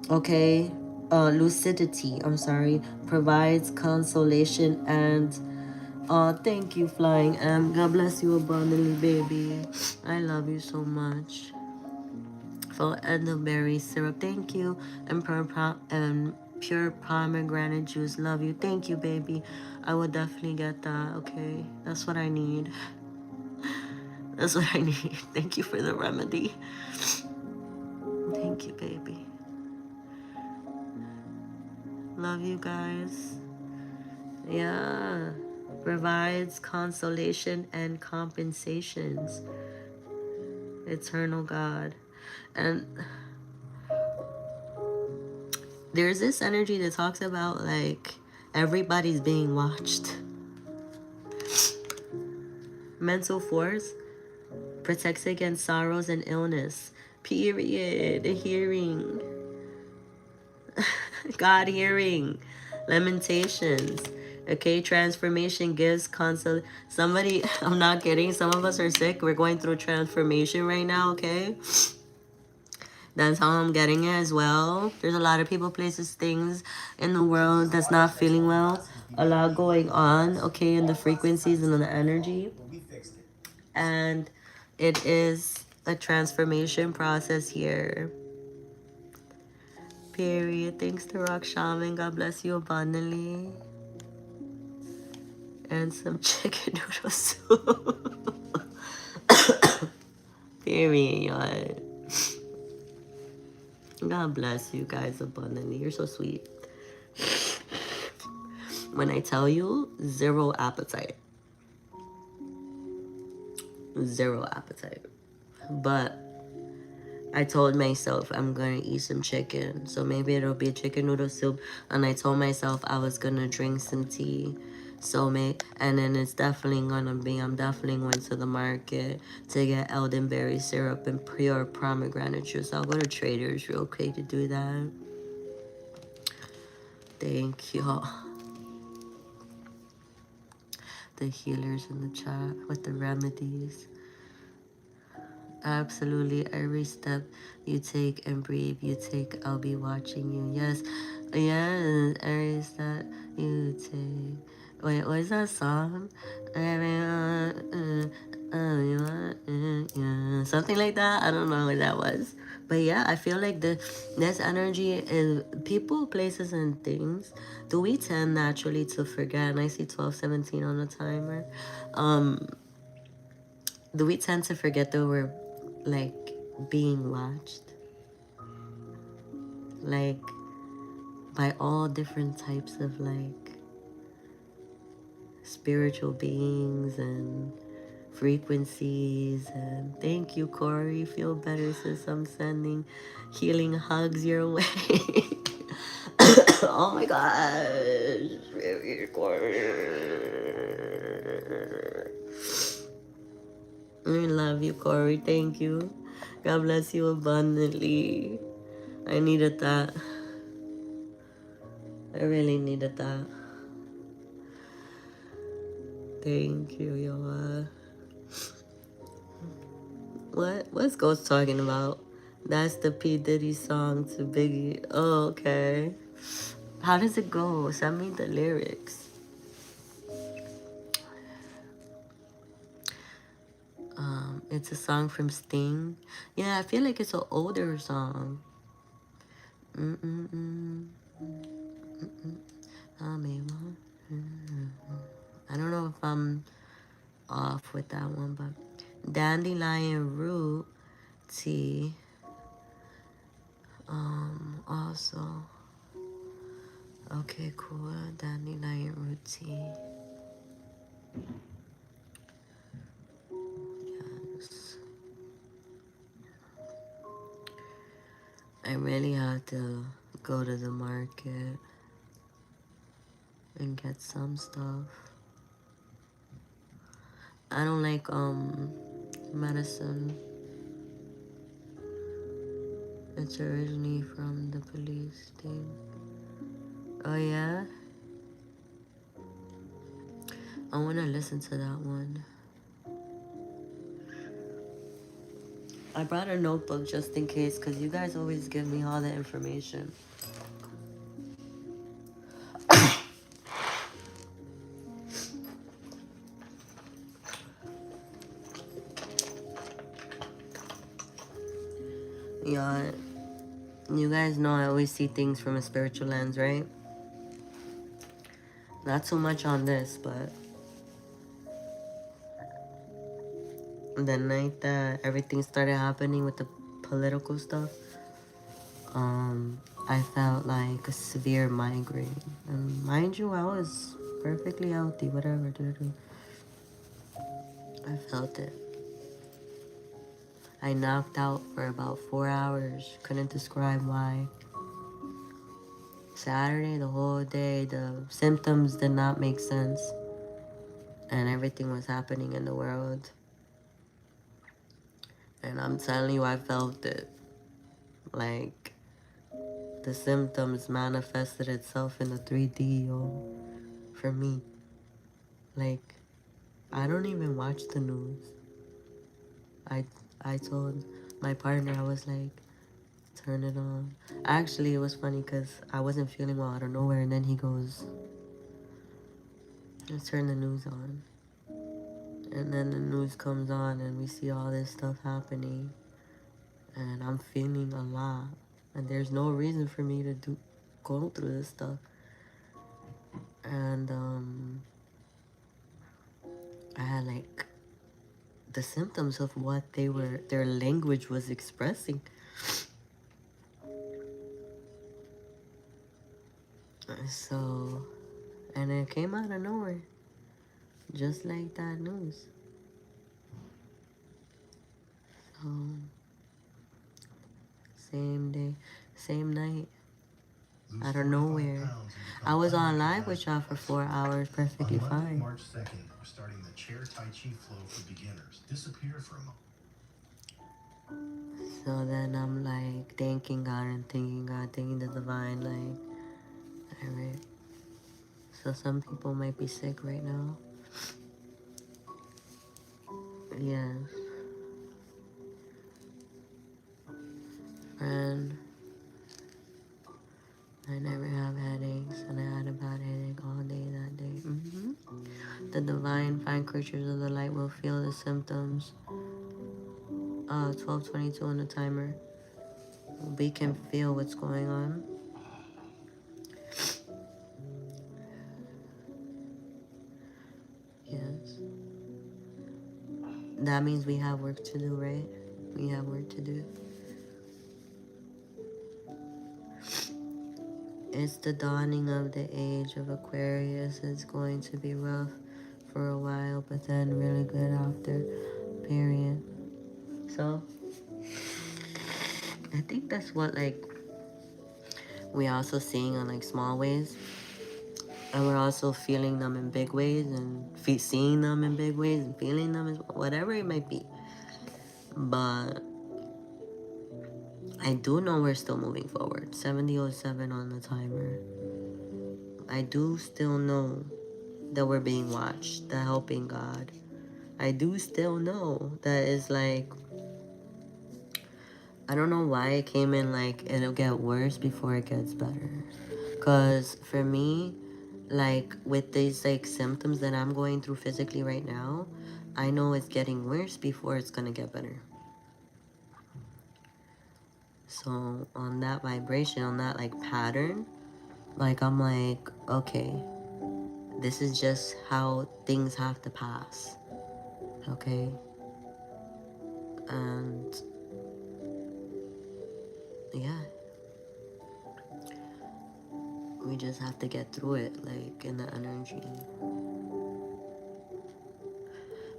okay? Lucidity, I'm sorry, provides consolation and thank you, Flying M. God bless you abundantly, baby. I love you so much. For elderberry syrup, thank you. And pure pomegranate juice, love you. Thank you, baby. I will definitely get that, okay? That's what I need. That's what I need. Thank you for the remedy. Thank you, baby. Love you guys. Yeah. Provides consolation and compensations. Eternal God. And there's this energy that talks about like everybody's being watched. Mental force protects against sorrows and illness. Period. Hearing. God hearing. Lamentations. Okay, transformation gives console. Somebody, I'm not kidding. Some of us are sick. We're going through transformation right now, okay? That's how I'm getting it as well. There's a lot of people, places, things in the world that's not feeling well. A lot going on, okay, in the frequencies and in the energy. And it is a transformation process here. Period. Thanks to Rock Shaman. God bless you abundantly. And some chicken noodle soup. Period, y'all. God bless you guys abundantly. You're so sweet. When I tell you, zero appetite. Zero appetite. But I told myself I'm gonna eat some chicken. So maybe it'll be chicken noodle soup. And I told myself I was gonna drink some tea. So and then it's definitely gonna be, I'm definitely going to the market to get elderberry syrup and pure pomegranate juice. I'll go to Trader's real quick to do that. Thank y'all. The healers in the chat with the remedies. Absolutely, every step you take and breathe, you take, I'll be watching you. Yes, yes, every step you take. Wait, what's that song? Something like that. I don't know what that was. But yeah, I feel like this energy is people, places, and things. Do we tend naturally to forget? And I see 12:17 on the timer. Do we tend to forget that we're like being watched? Like by all different types of like spiritual beings and frequencies. And thank you, Corey. Feel better, sis. I'm sending healing hugs your way. Oh my gosh. I love you, Corey. Thank you. God bless you abundantly. I needed that. I really needed that. Thank you, y'all. What's Ghost talking about? That's the P. Diddy song to Biggie. Oh, okay. How does it go? Send me the lyrics. It's a song from Sting. Yeah, I feel like it's an older song. Mm-mm-mm. I don't know if I'm off with that one, but Dandelion Root Tea. Also. Okay, cool. Dandelion Root Tea. Yes. I really have to go to the market and get some stuff. I don't like medicine. It's originally from the police thing. Oh yeah? I wanna listen to that one. I brought a notebook just in case, because you guys always give me all the information. Yeah, you guys know I always see things from a spiritual lens, right? Not so much on this, but the night that everything started happening with the political stuff, I felt like a severe migraine. And mind you, I was perfectly healthy, whatever, dude. I felt it. I knocked out for about 4 hours. Couldn't describe why. Saturday, the whole day, the symptoms did not make sense. And everything was happening in the world. And I'm telling you, I felt it. Like, the symptoms manifested itself in the 3D, yo. For me. Like, I don't even watch the news. I told my partner, I was like, turn it on. Actually, it was funny because I wasn't feeling well out of nowhere, and then he goes, let's turn the news on. And then the news comes on, and we see all this stuff happening, and I'm feeling a lot, and there's no reason for me to go through this stuff. And I had like the symptoms of what their language was expressing. So, and it came out of nowhere, just like that news. So, same day, same night, out of nowhere. I was on live with y'all for 4 hours, perfectly On Monday, fine. March 2nd, we're starting the chair Tai Chi flow for beginners. Disappear for a moment. So then I'm like thanking God and thanking God, thanking the divine, like, alright. So some people might be sick right now. Yes. And I never have headaches, and I had a bad headache all day that day. The divine fine creatures of the light will feel the symptoms. 12:22 on the timer. We can feel what's going on. Yes. That means we have work to do, right? We have work to do. It's the dawning of the age of Aquarius. It's going to be rough for a while, but then really good after. Period. So I think that's what like we're also seeing on like small ways, and we're also feeling them in big ways, and seeing them in big ways, and feeling them as whatever it might be. But I do know we're still moving forward. 7007 on the timer. I do still know that we're being watched, the helping God. I do still know that it's like, I don't know why it came in like it'll get worse before it gets better. Because for me, like with these like symptoms that I'm going through physically right now, I know it's getting worse before it's gonna get better. So on that vibration, on that like pattern, like I'm like, okay, this is just how things have to pass. Okay? And yeah, we just have to get through it, like in the energy.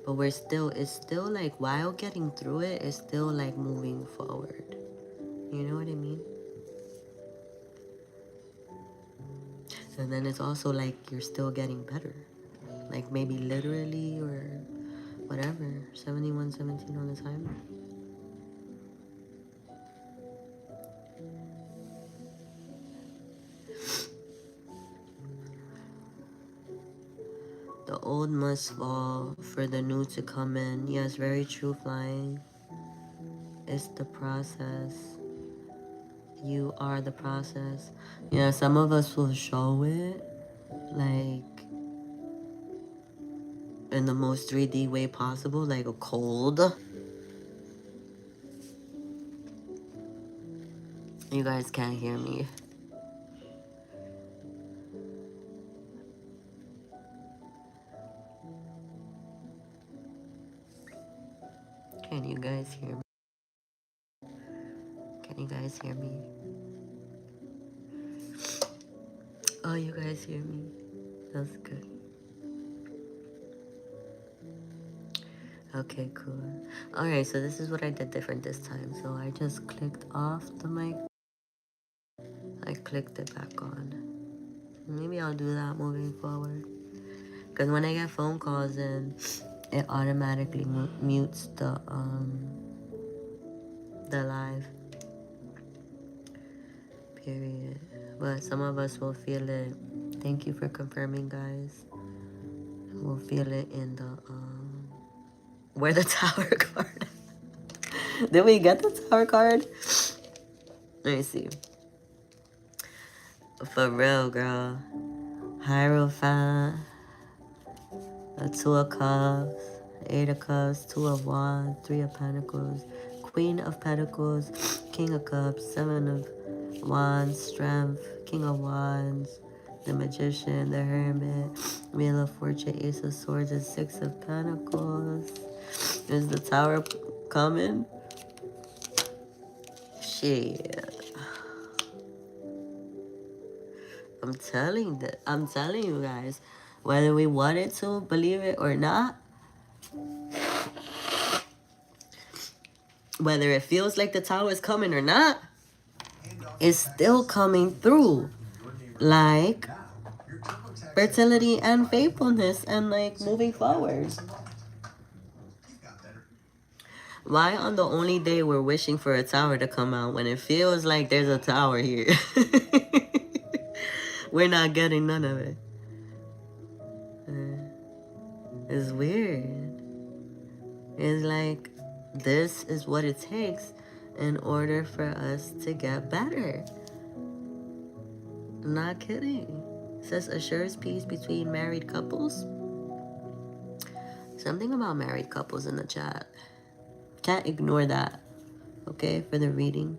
But it's still like while getting through it, it's still like moving forward. You know what I mean? And then it's also like you're still getting better. Like maybe literally or whatever. 7117 on the timer. The old must fall for the new to come in. Yes, very true, flying. It's the process. You are the process. Yeah, some of us will show it like in the most 3D way possible, like a cold. You guys can't hear me. Can you guys hear me? Can you guys hear me? Oh, you guys hear me? That's good. Okay, cool. Alright, so this is what I did different this time. So I just clicked off the mic. I clicked it back on. Maybe I'll do that moving forward. Because when I get phone calls in, it automatically mutes the live. Period. But some of us will feel it. Thank you for confirming, guys. We'll feel it in the where the tower card. Did we get the tower card? Let me see. For real, girl. Hierophant. A Two of Cups. Eight of Cups. Two of Wands. Three of Pentacles. Queen of Pentacles. King of Cups. Seven of Wands. Strength. King of Wands. The Magician. The Hermit. Wheel of Fortune. Ace of Swords. And Six of Pentacles. Is the tower coming? Shit. I'm telling you guys, whether we wanted to believe it or not, whether it feels like the tower is coming or not, it's still coming through. Like fertility and faithfulness and like moving forward. Why on the only day we're wishing for a tower to come out when it feels like there's a tower here? We're not getting none of it. It's weird. It's like this is what it takes in order for us to get better. I'm not kidding. It says assures peace between married couples. Something about married couples in the chat. Can't ignore that. Okay, for the reading.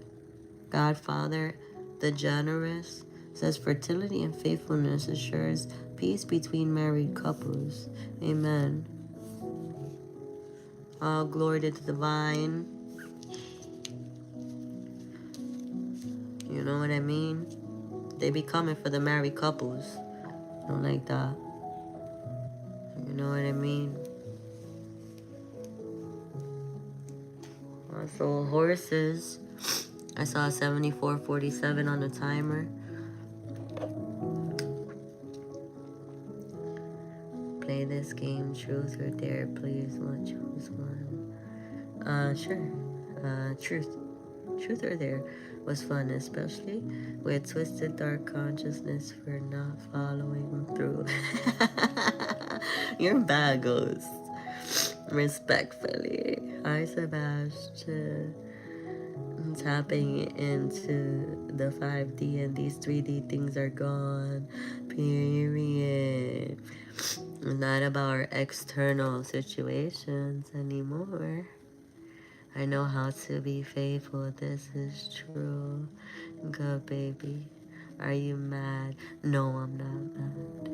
Godfather, the generous, says fertility and faithfulness assures peace between married couples. Amen. All glory to the divine. You know what I mean? They be coming for the married couples. Don't like that. You know what I mean? Also, horses. I saw 74:47 on the timer. Play this game, truth or dare, please. What choose one? Sure. Truth. Truth or dare was fun, especially with twisted dark consciousness for not following through. You're bad, ghost. Respectfully. Hi, Sebastian. Tapping into the 5D and these 3D things are gone. Period. Not about our external situations anymore. I know how to be faithful. This is true. Good baby. Are you mad? No, I'm not mad.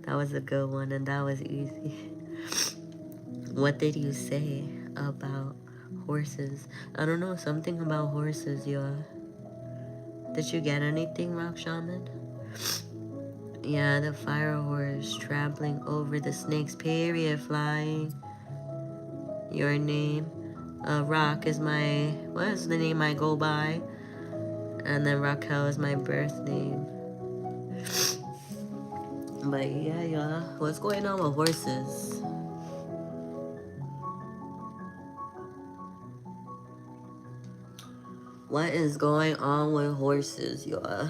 That was a good one and that was easy. What did you say about horses? I don't know, something about horses, yo. Did you get anything, Rock Shaman? Yeah, the fire horse trampling over the snakes, period, flying. Your name? Rock is my, what is the name I go by? And then Raquel is my birth name. But yeah, y'all, what's going on with horses? What is going on with horses, y'all?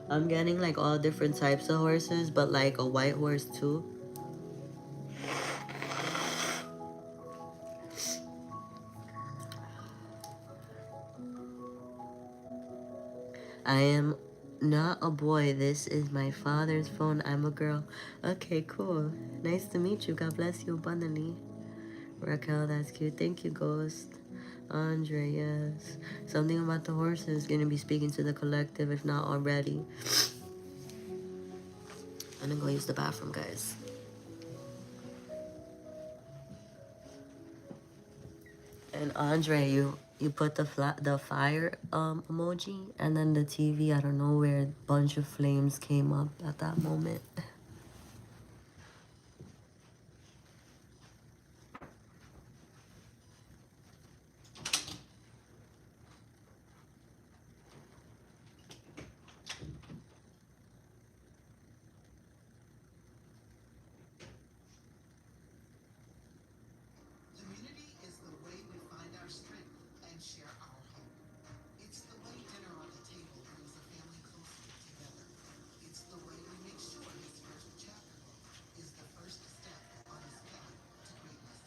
I'm getting like all different types of horses, but like a white horse too. I am not a boy. This is my father's phone. I'm a girl. Okay, cool. Nice to meet you. God bless you abundantly. Raquel, that's cute. Thank you, Ghost. Andre, yes. Something about the horses. Gonna be speaking to the collective, if not already. I'm gonna go use the bathroom, guys. And Andre, you put the fire emoji, and then the TV. I don't know where a bunch of flames came up at that moment. Community is the way we find our strength and share our hope. It's the way dinner on the table brings a family closer together. It's the way we make sure his first chapter book is the first step on his path to greatness.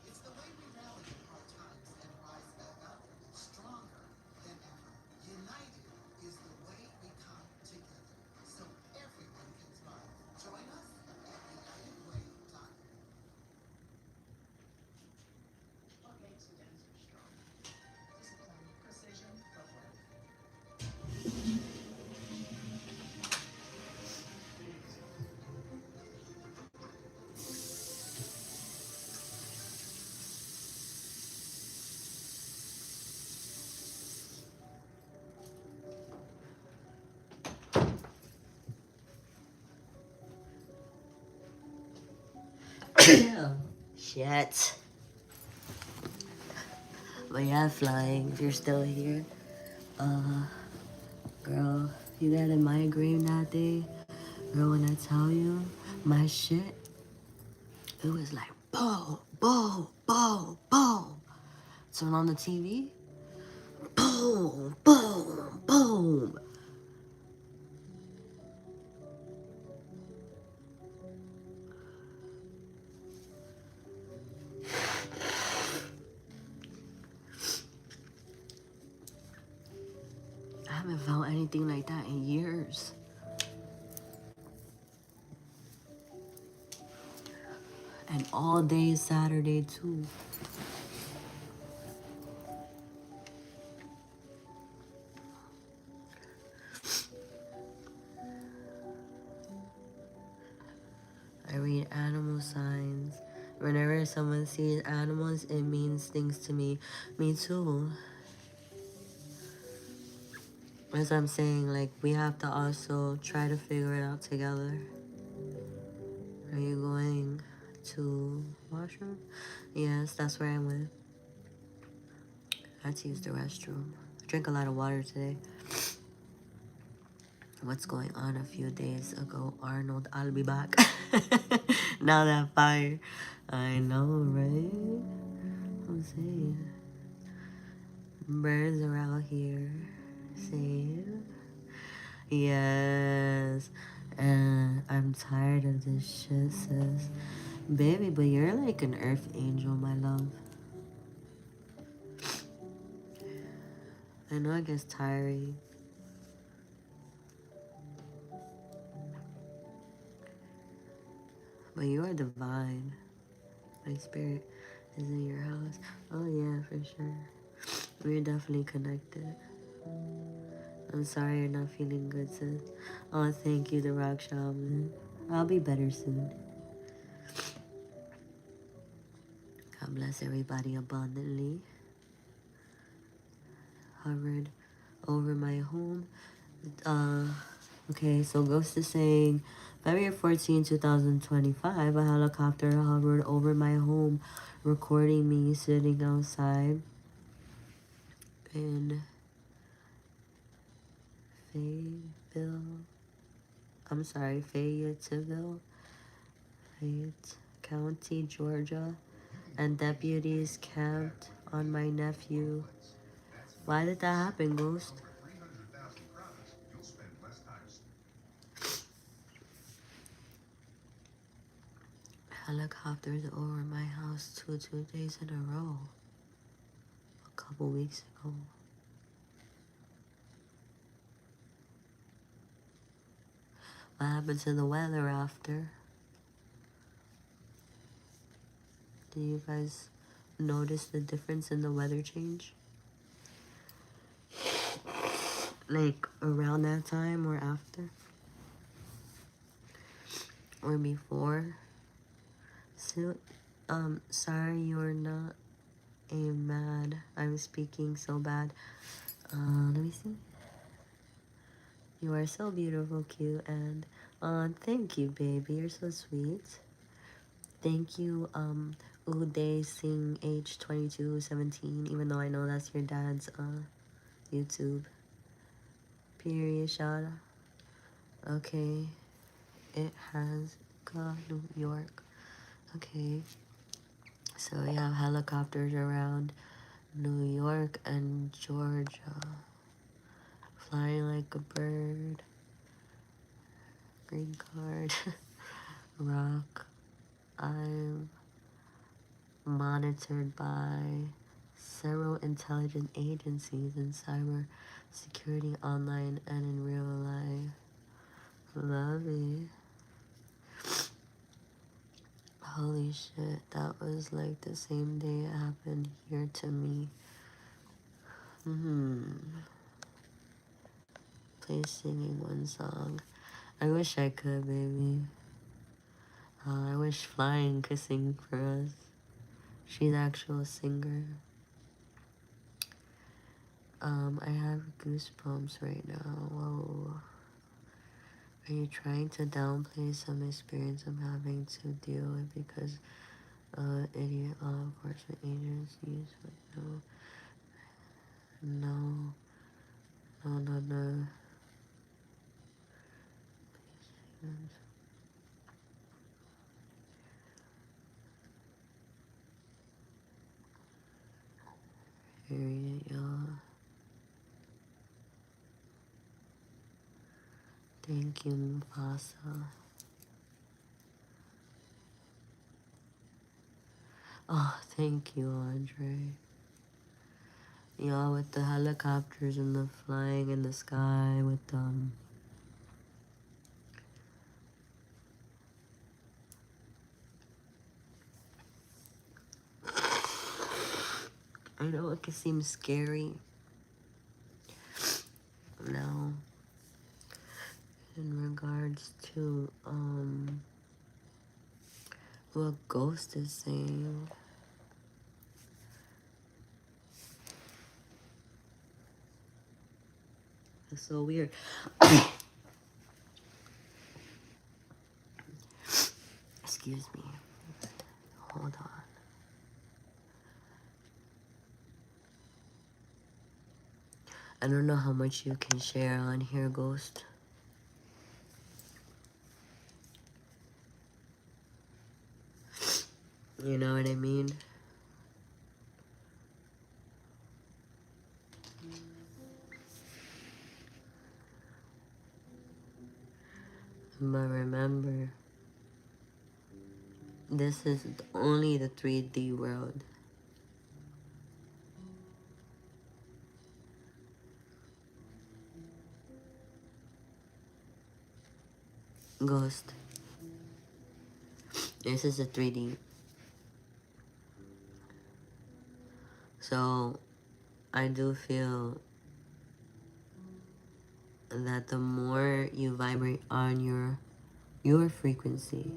It's the way we rally in hard times and rise back up stronger than ever. United is the way we come together so everyone can thrive. Join us at unitedway.com. What makes a dancer strong? Discipline, precision, footwork. Shit. But yeah, flying, if you're still here. Girl, you got a migraine that day? Girl, when I tell you, my shit, it was like, boom, boom, boom, boom. Turn on the TV, boom, boom, boom. I haven't felt anything like that in years. And all day Saturday too. I read animal signs. Whenever someone sees animals, it means things to me. Me too. As I'm saying, like, we have to also try to figure it out together. Are you going to washroom? Yes, that's where I went. I had to use the restroom. I drank a lot of water today. What's going on a few days ago, Arnold? I'll be back. Now that fire. I know, right? I'm saying. Birds are out here. See? Yes. And I'm tired of this shit, sis. Baby, but you're like an earth angel, my love. I know it gets tiring. But you are divine. My spirit is in your house. Oh yeah, for sure. We're definitely connected. I'm sorry you're not feeling good, sis. Oh, thank you, the Rock Shaman. I'll be better soon. God bless everybody abundantly. Hovered over my home. Uh, okay, so Ghost is saying, February 14, 2025, a helicopter hovered over my home, recording me sitting outside in Fayetteville, Fayette County, Georgia, and deputies camped on my nephew. Why did that happen, Ghost? Helicopters over my house two days in a row. A couple weeks ago. What happened to the weather after? Do you guys notice the difference in the weather change? Like around that time or after? Or before? So, sorry you're not a mad. I'm speaking so bad. Let me see. You are so beautiful, cute, and thank you, baby. You're so sweet. Thank you, Uday Singh H2217, even though I know that's your dad's YouTube. Period, shout out. Okay. It has got New York. Okay. So we have helicopters around New York and Georgia. Flying like a bird. Green card. Rock. I'm monitored by several intelligence agencies in cyber security online and in real life. Love it. Holy shit, that was like the same day it happened here to me. Play singing one song. I wish I could, baby. I wish Flying could sing for us. She's actual a singer. I have goosebumps right now. Whoa. Are you trying to downplay some experience I'm having to deal with because idiot law enforcement agencies? No. Period, y'all. Thank you, Mufasa. Oh, thank you, Andre. Y'all, with the helicopters and the flying in the sky with I know it can seem scary. Now, in regards to what Ghost is saying. That's so weird. Excuse me. Hold on. I don't know how much you can share on here, Ghost. You know what I mean? But remember, this is only the 3D world. Ghost. This is a 3D. So, I do feel that the more you vibrate on your frequency,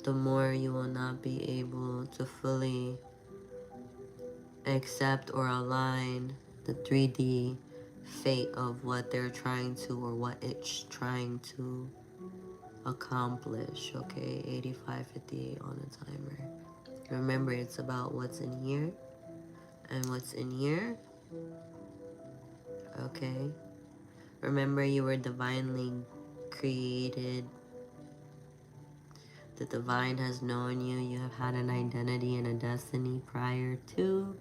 the more you will not be able to fully accept or align the 3D fate of what they're trying to, or what it's trying to accomplish. Okay, 85:58 on the timer. Remember, it's about what's in here and what's in here. Okay, remember, you were divinely created. The divine has known you. You have had an identity and a destiny prior to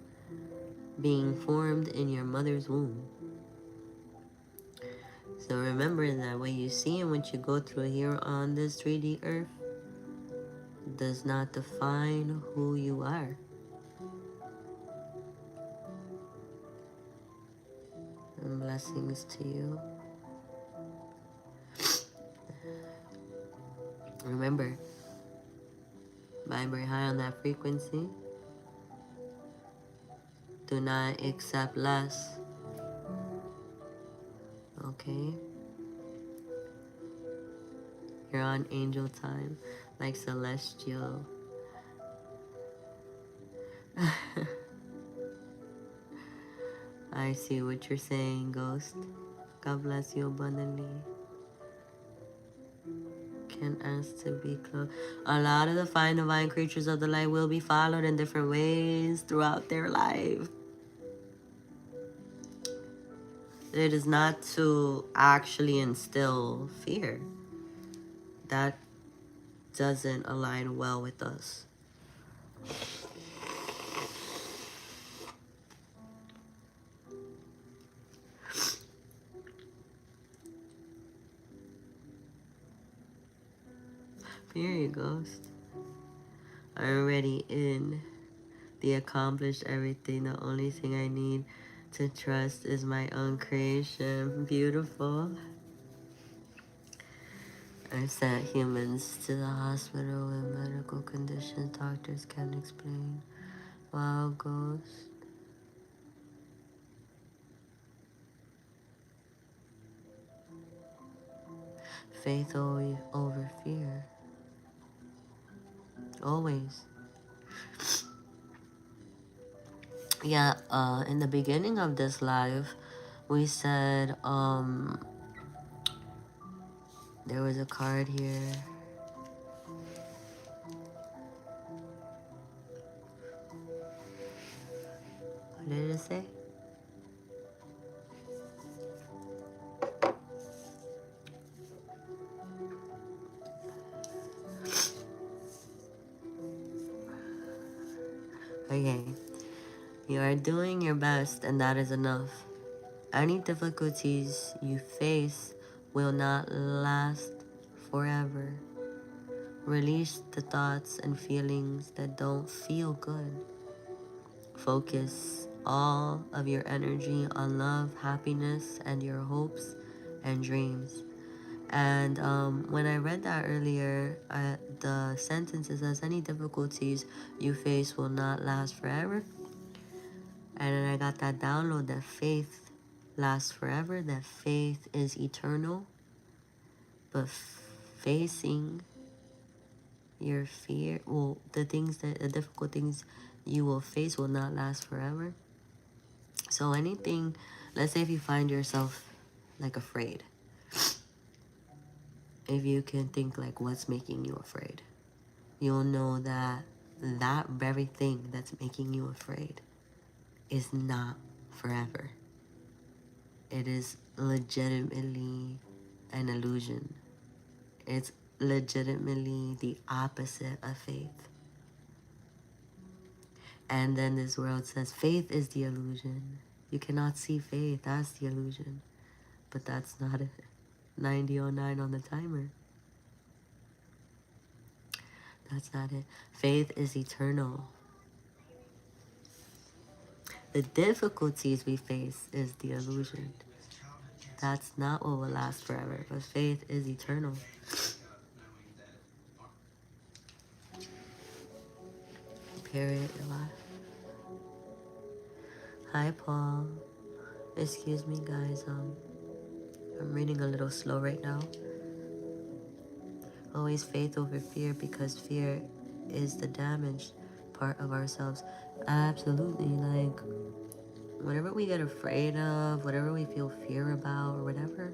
being formed in your mother's womb. So remember that what you see and what you go through here on this 3D earth does not define who you are. And blessings to you. Remember, vibrate high on that frequency. Do not accept less. Okay? You're on angel time, like celestial. I see what you're saying, Ghost. God bless you abundantly. Can ask to be close. A lot of the fine divine creatures of the light will be followed in different ways throughout their life. It is not to actually instill fear. That doesn't align well with us. Period, Ghost. I'm already in the accomplished everything. The only thing I need to trust is my own creation. Beautiful. I sent humans to the hospital with medical conditions doctors can't explain. Wow, Ghost. Faith always over fear. Always. Yeah, in the beginning of this live, we said, there was a card here. What did it say? Okay. You are doing your best, and that is enough. Any difficulties you face will not last forever. Release the thoughts and feelings that don't feel good. Focus all of your energy on love, happiness, and your hopes and dreams. And when I read that earlier, the sentence says, any difficulties you face will not last forever. And then I got that download that faith lasts forever, that faith is eternal. But facing your fear, well, the difficult things you will face will not last forever. So anything let's say if you find yourself like afraid, if you can think like what's making you afraid, you'll know that that very thing that's making you afraid is not forever. It is legitimately an illusion. It's legitimately the opposite of faith. And then this world says faith is the illusion. You cannot see faith, that's the illusion. But that's not it. 90:09 on the timer. That's not it. Faith is eternal. The difficulties we face is the illusion. That's not what will last forever, but faith is eternal. Period. Hi, Paul. Excuse me, guys. I'm reading a little slow right now. Always faith over fear, because fear is the damaged part of ourselves. Absolutely. Like, whatever we get afraid of, whatever we feel fear about, or whatever,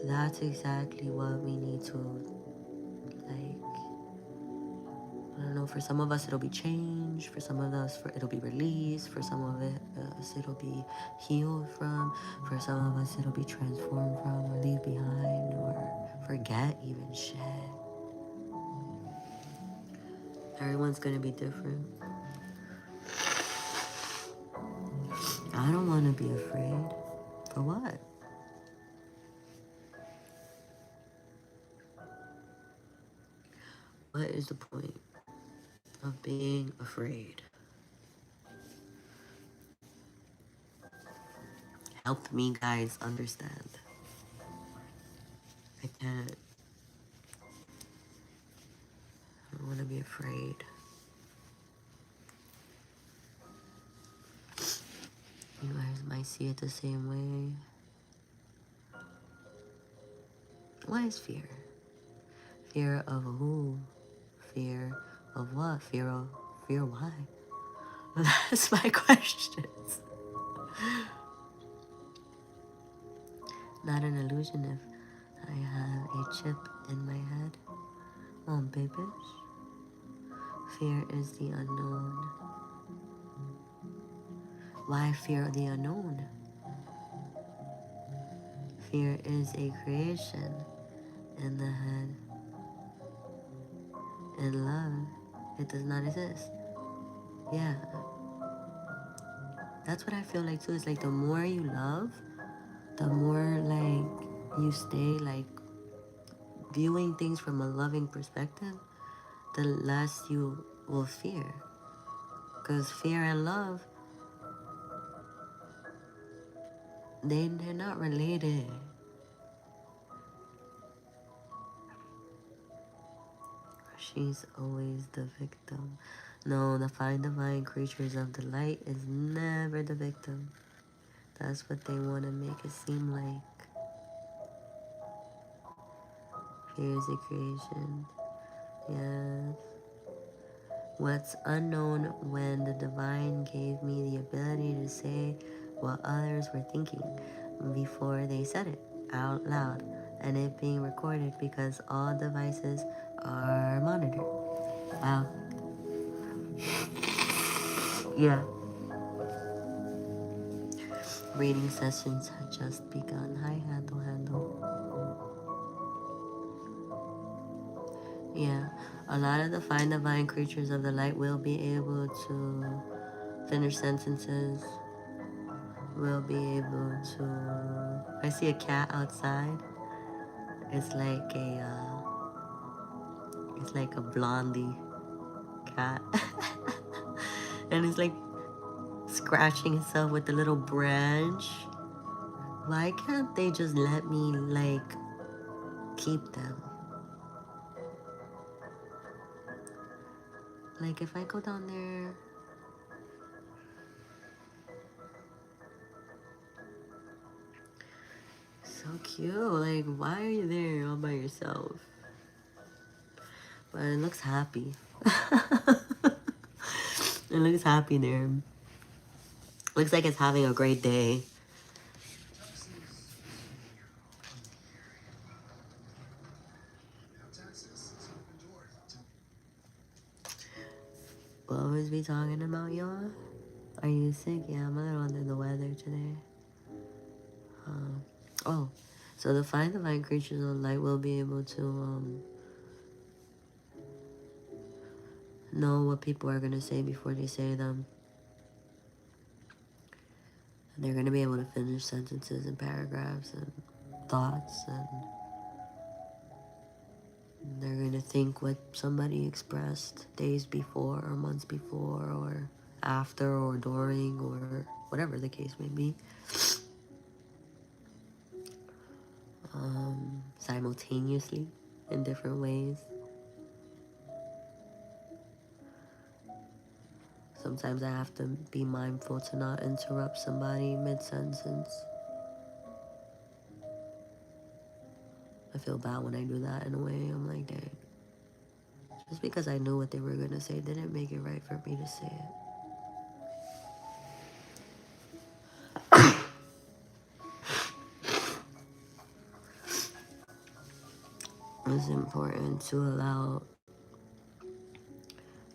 that's exactly what we need to, like, I don't know, for some of us it'll be change, for some of us it'll be release, for some of us it'll be healed from, for some of us it'll be transformed from, or leave behind, or forget even shit. Everyone's gonna be different. I don't want to be afraid. For what? What is the point of being afraid? Help me, guys, understand. I can't. I don't want to be afraid. You guys might see it the same way. What is fear? Fear of who? Fear of what? Fear why? That's my questions. Not an illusion if I have a chip in my head. Oh, babies. Fear is the unknown. Why fear the unknown? Fear is a creation in the head. In love, it does not exist. Yeah. That's what I feel like too. It's like the more you love, the more like you stay like viewing things from a loving perspective, the less you will fear. Because fear and love, they're not related. She's always the victim. No, the fine divine creatures of the light is never the victim. That's what they want to make it seem like. Fear is a creation. Yes. What's unknown when the divine gave me the ability to say what others were thinking before they said it out loud, and it being recorded because all devices are monitored. Wow. Yeah. Reading sessions had just begun. Hi, Handle. Yeah. A lot of the fine divine creatures of the light will be able to finish sentences. Will be able to. I see a cat outside. It's like a blondie cat, and it's like scratching itself with the little branch. Why can't they just let me like keep them? Like if I go down there, so cute. Like why are you there all by yourself? But it looks happy. It looks happy there. Looks like it's having a great day. We'll always be talking about y'all. Are you sick? Yeah, I'm a little under the weather today. Oh, so the 5 divine creatures of light will be able to know what people are gonna say before they say them. And they're gonna be able to finish sentences and paragraphs and thoughts, and they're gonna think what somebody expressed days before or months before or after or during or whatever the case may be. Simultaneously in different ways. Sometimes I have to be mindful to not interrupt somebody mid-sentence. I feel bad when I do that in a way. I'm like, dang. Just because I knew what they were going to say didn't make it right for me to say it. It's important to allow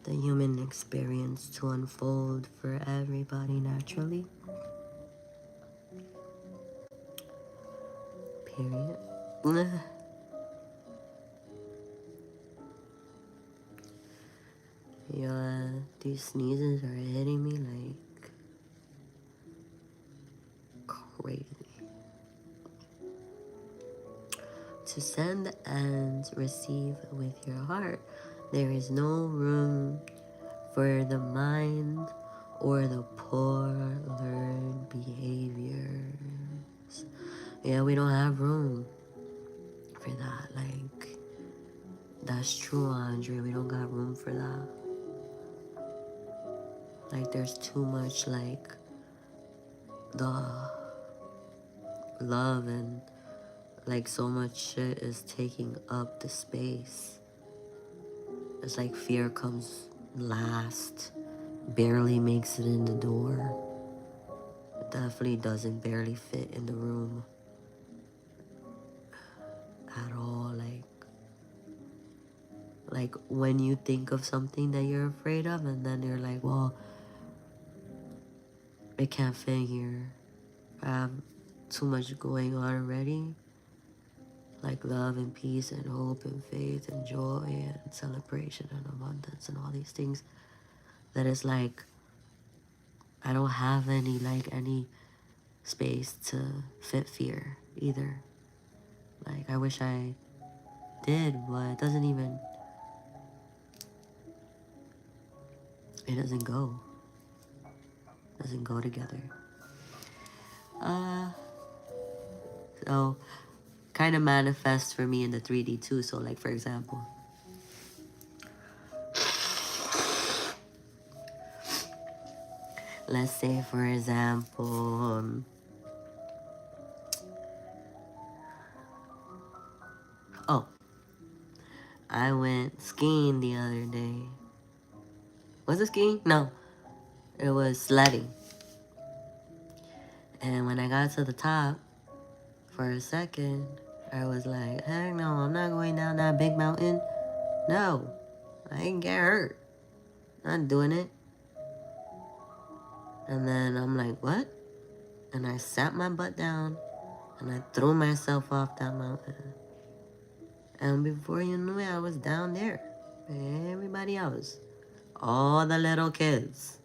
the human experience to unfold for everybody naturally. Period. Yeah, these sneezes are hitting me like crazy. To send and receive with your heart, there is no room for the mind or the poor learned behaviors. Yeah, we don't have room for that. Like, that's true, Andre. We don't got room for that. Like, there's too much, like, the love and, like, so much shit is taking up the space. It's like fear comes last, barely makes it in the door. It definitely doesn't barely fit in the room at all. Like when you think of something that you're afraid of, and then you're like, well, it can't fit here. I have too much going on already. Like love and peace and hope and faith and joy and celebration and abundance and all these things. That is like, I don't have any space to fit fear either. Like, I wish I did, but it doesn't go. It doesn't go together. So kind of manifests for me in the 3D too. So like, for example, let's say for example, I went skiing the other day. Was it skiing? No, it was sledding. And when I got to the top, for a second, I was like, heck no, I'm not going down that big mountain. No, I ain't get hurt. Not doing it. And then I'm like, what? And I sat my butt down and I threw myself off that mountain. And before you knew it, I was down there. Everybody else. All the little kids.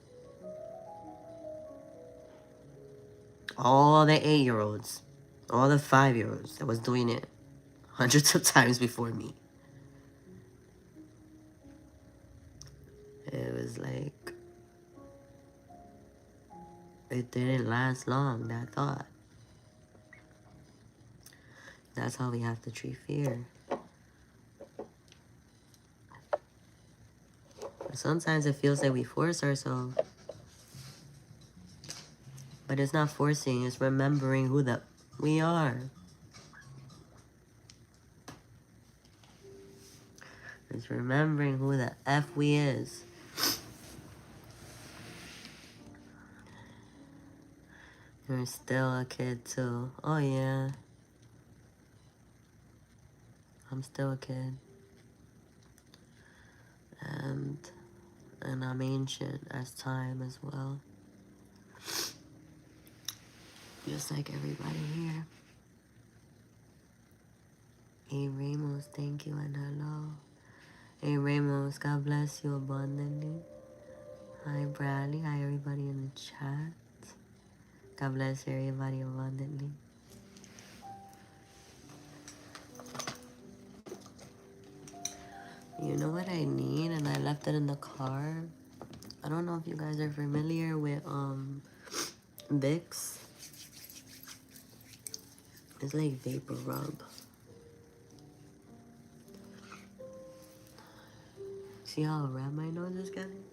All the 8-year-olds. All the 5-year-olds that was doing it hundreds of times before me. It was like, it didn't last long, that thought. That's how we have to treat fear. Sometimes it feels like we force ourselves. But it's not forcing, it's remembering who we are. It's remembering who the F we is. You're still a kid too. Oh yeah. I'm still a kid. And And I'm ancient as time as well. Just like everybody here. Hey Ramos, thank you and hello. Hey Ramos, God bless you abundantly. Hi Bradley, hi everybody in the chat. God bless everybody abundantly. You know what I need, and I left it in the car. I don't know if you guys are familiar with Vicks. It's like vapor rub. See how red my nose is getting?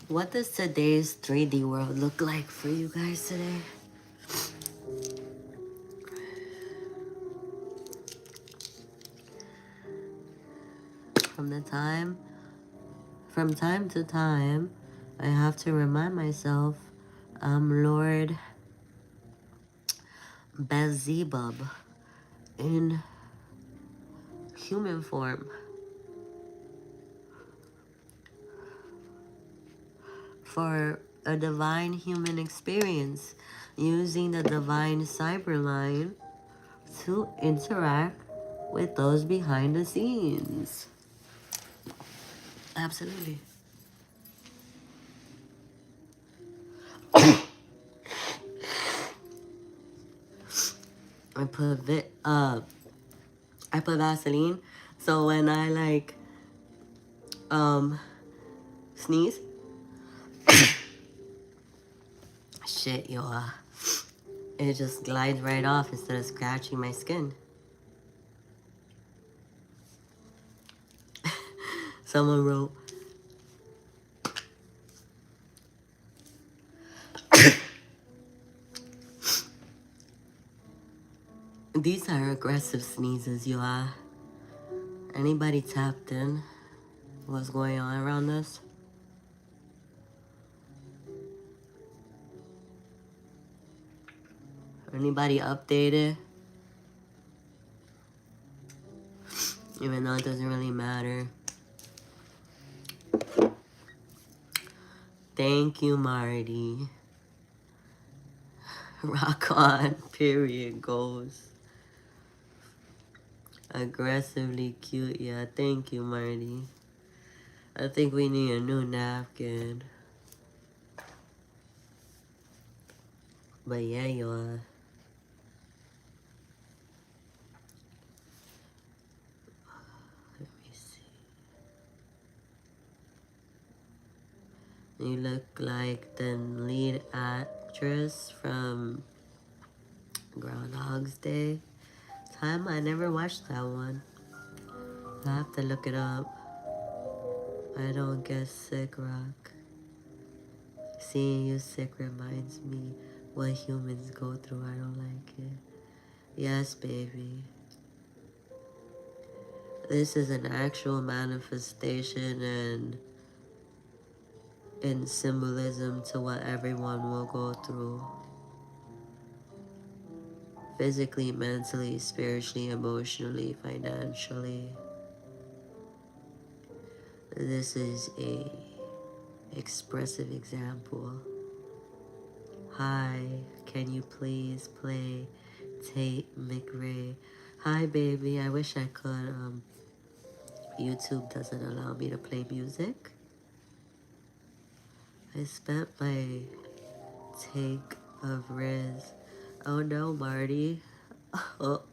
What does today's 3D world look like for you guys today? From time to time, I have to remind myself I'm Lord Beelzebub in human form. For a divine human experience, using the divine cyberline to interact with those behind the scenes. Absolutely. I put Vaseline, so when I like sneeze, shit, yo, it just glides right off instead of scratching my skin. Someone wrote, these are aggressive sneezes, you are. Anybody tapped in? What's going on around us? Anybody updated? Even though it doesn't really matter. Thank you, Marty. Rock on, period, goes. Aggressively cute, yeah. Thank you, Marty. I think we need a new napkin. But yeah, you are. Let me see. You look like the lead actress from Groundhog's Day. I never watched that one. I have to look it up. I don't get sick, Rock. Seeing you sick reminds me what humans go through. I don't like it. Yes, baby. This is an actual manifestation and in symbolism to what everyone will go through. Physically, mentally, spiritually, emotionally, financially. This is a expressive example. Hi, can you please play Tate McRae? Hi, baby. I wish I could. YouTube doesn't allow me to play music. I spent my take of Riz. Oh no, Marty. Oh.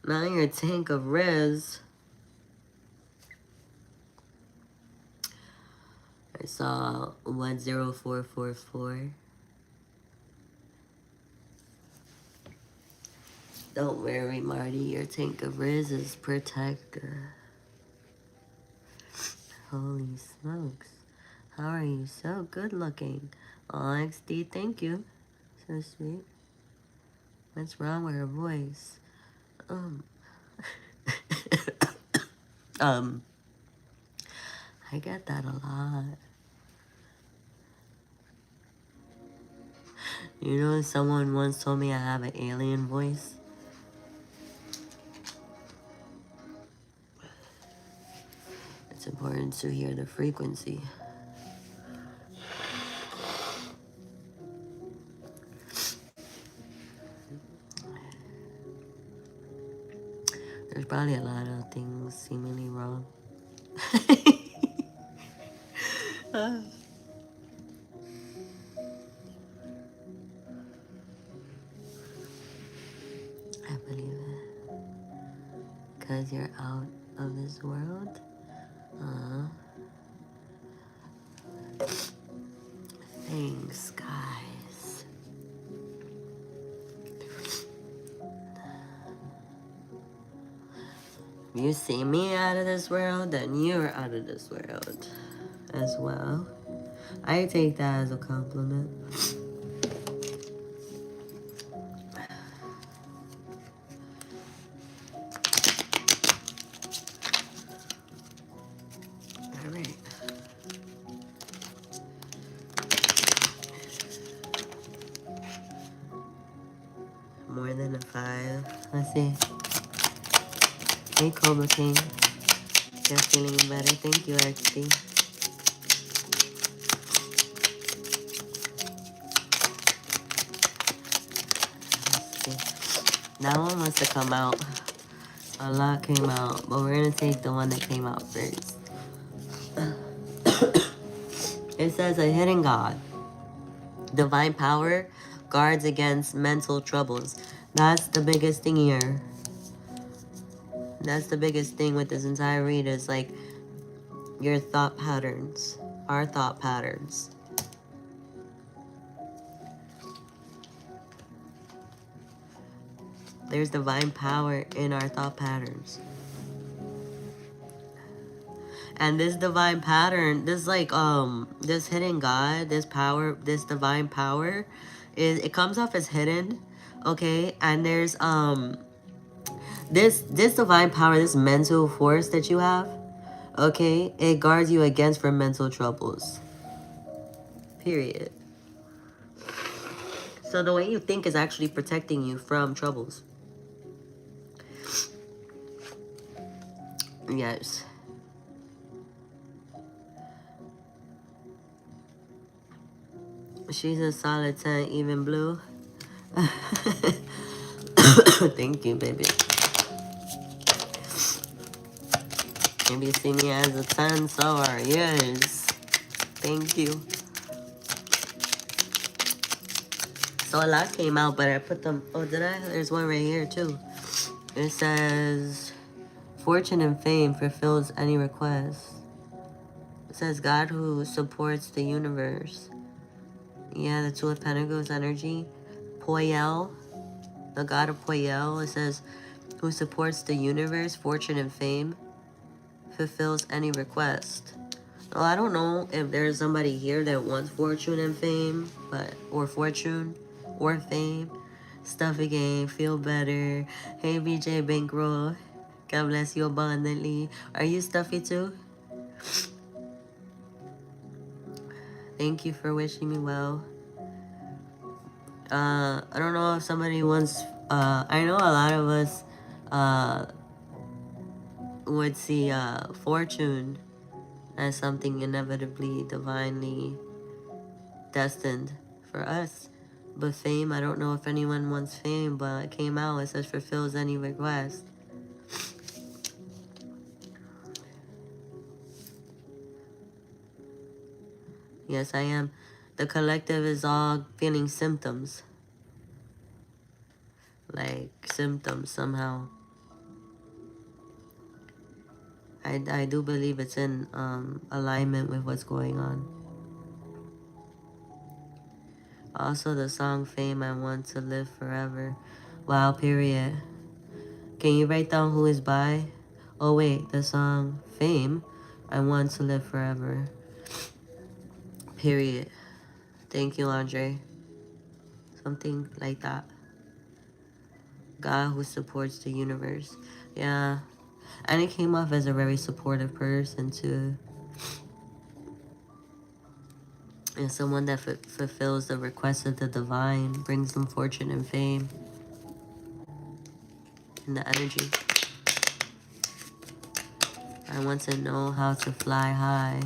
Now your tank of Riz. I saw 10444. Don't worry, Marty. Your tank of Riz is protected. Holy smokes. How are you so good looking? Oh, XD, thank you. So sweet. What's wrong with her voice? Um, um, I get that a lot. You know, someone once told me I have an alien voice. It's important to hear the frequency. There's probably a lot of things seemingly wrong. I believe it. Because you're out of this world. Thanks, guys. If you see me out of this world, then you're out of this world as well. I take that as a compliment. Alright. More than a 5. Let's see. Hey, Cobra King. You're feeling better. Thank you, XD. That one must have come out. A lot came out, but we're gonna take the one that came out first. It says a hidden god. Divine power guards against mental troubles. That's the biggest thing here. That's the biggest thing with this entire read is like your thought patterns. Our thought patterns. There's divine power in our thought patterns. And this divine pattern, this like this hidden God, this power, this divine power, it comes off as hidden, okay? And there's this divine power, this mental force that you have, okay? It guards you against from mental troubles. Period. So the way you think is actually protecting you from troubles. Yes. She's a solid 10, even blue. Thank you, baby. If you see me as a 10, so are yours. Thank you. So a lot came out, but I put them... Oh, did I? There's one right here, too. It says... Fortune and fame fulfills any request. It says God who supports the universe. Yeah, the Two of Pentacles energy. Poyel. The God of Poyel. It says... Who supports the universe, fortune and fame. Fulfills any request. Well, I don't know if there's somebody here that wants fortune and fame, but or fortune or fame. Stuffy game, feel better. Hey BJ Bankroll. God bless you abundantly. Are you stuffy too? Thank you for wishing me well. I don't know if somebody wants I know a lot of us would see fortune as something inevitably, divinely destined for us. But fame, I don't know if anyone wants fame, but it came out, it says fulfills any request. Yes, I am. The collective is all feeling symptoms. Like symptoms somehow. I I do believe it's in alignment with what's going on. Also, the song Fame, I Want to Live Forever. Wow, period. Can you write down who is by? Oh, wait, the song Fame, I Want to Live Forever. Period. Thank you, Andre. Something like that. God who supports the universe. Yeah. And it came off as a very supportive person, too. And someone that fulfills the requests of the divine, brings them fortune and fame. And the energy. I want to know how to fly high.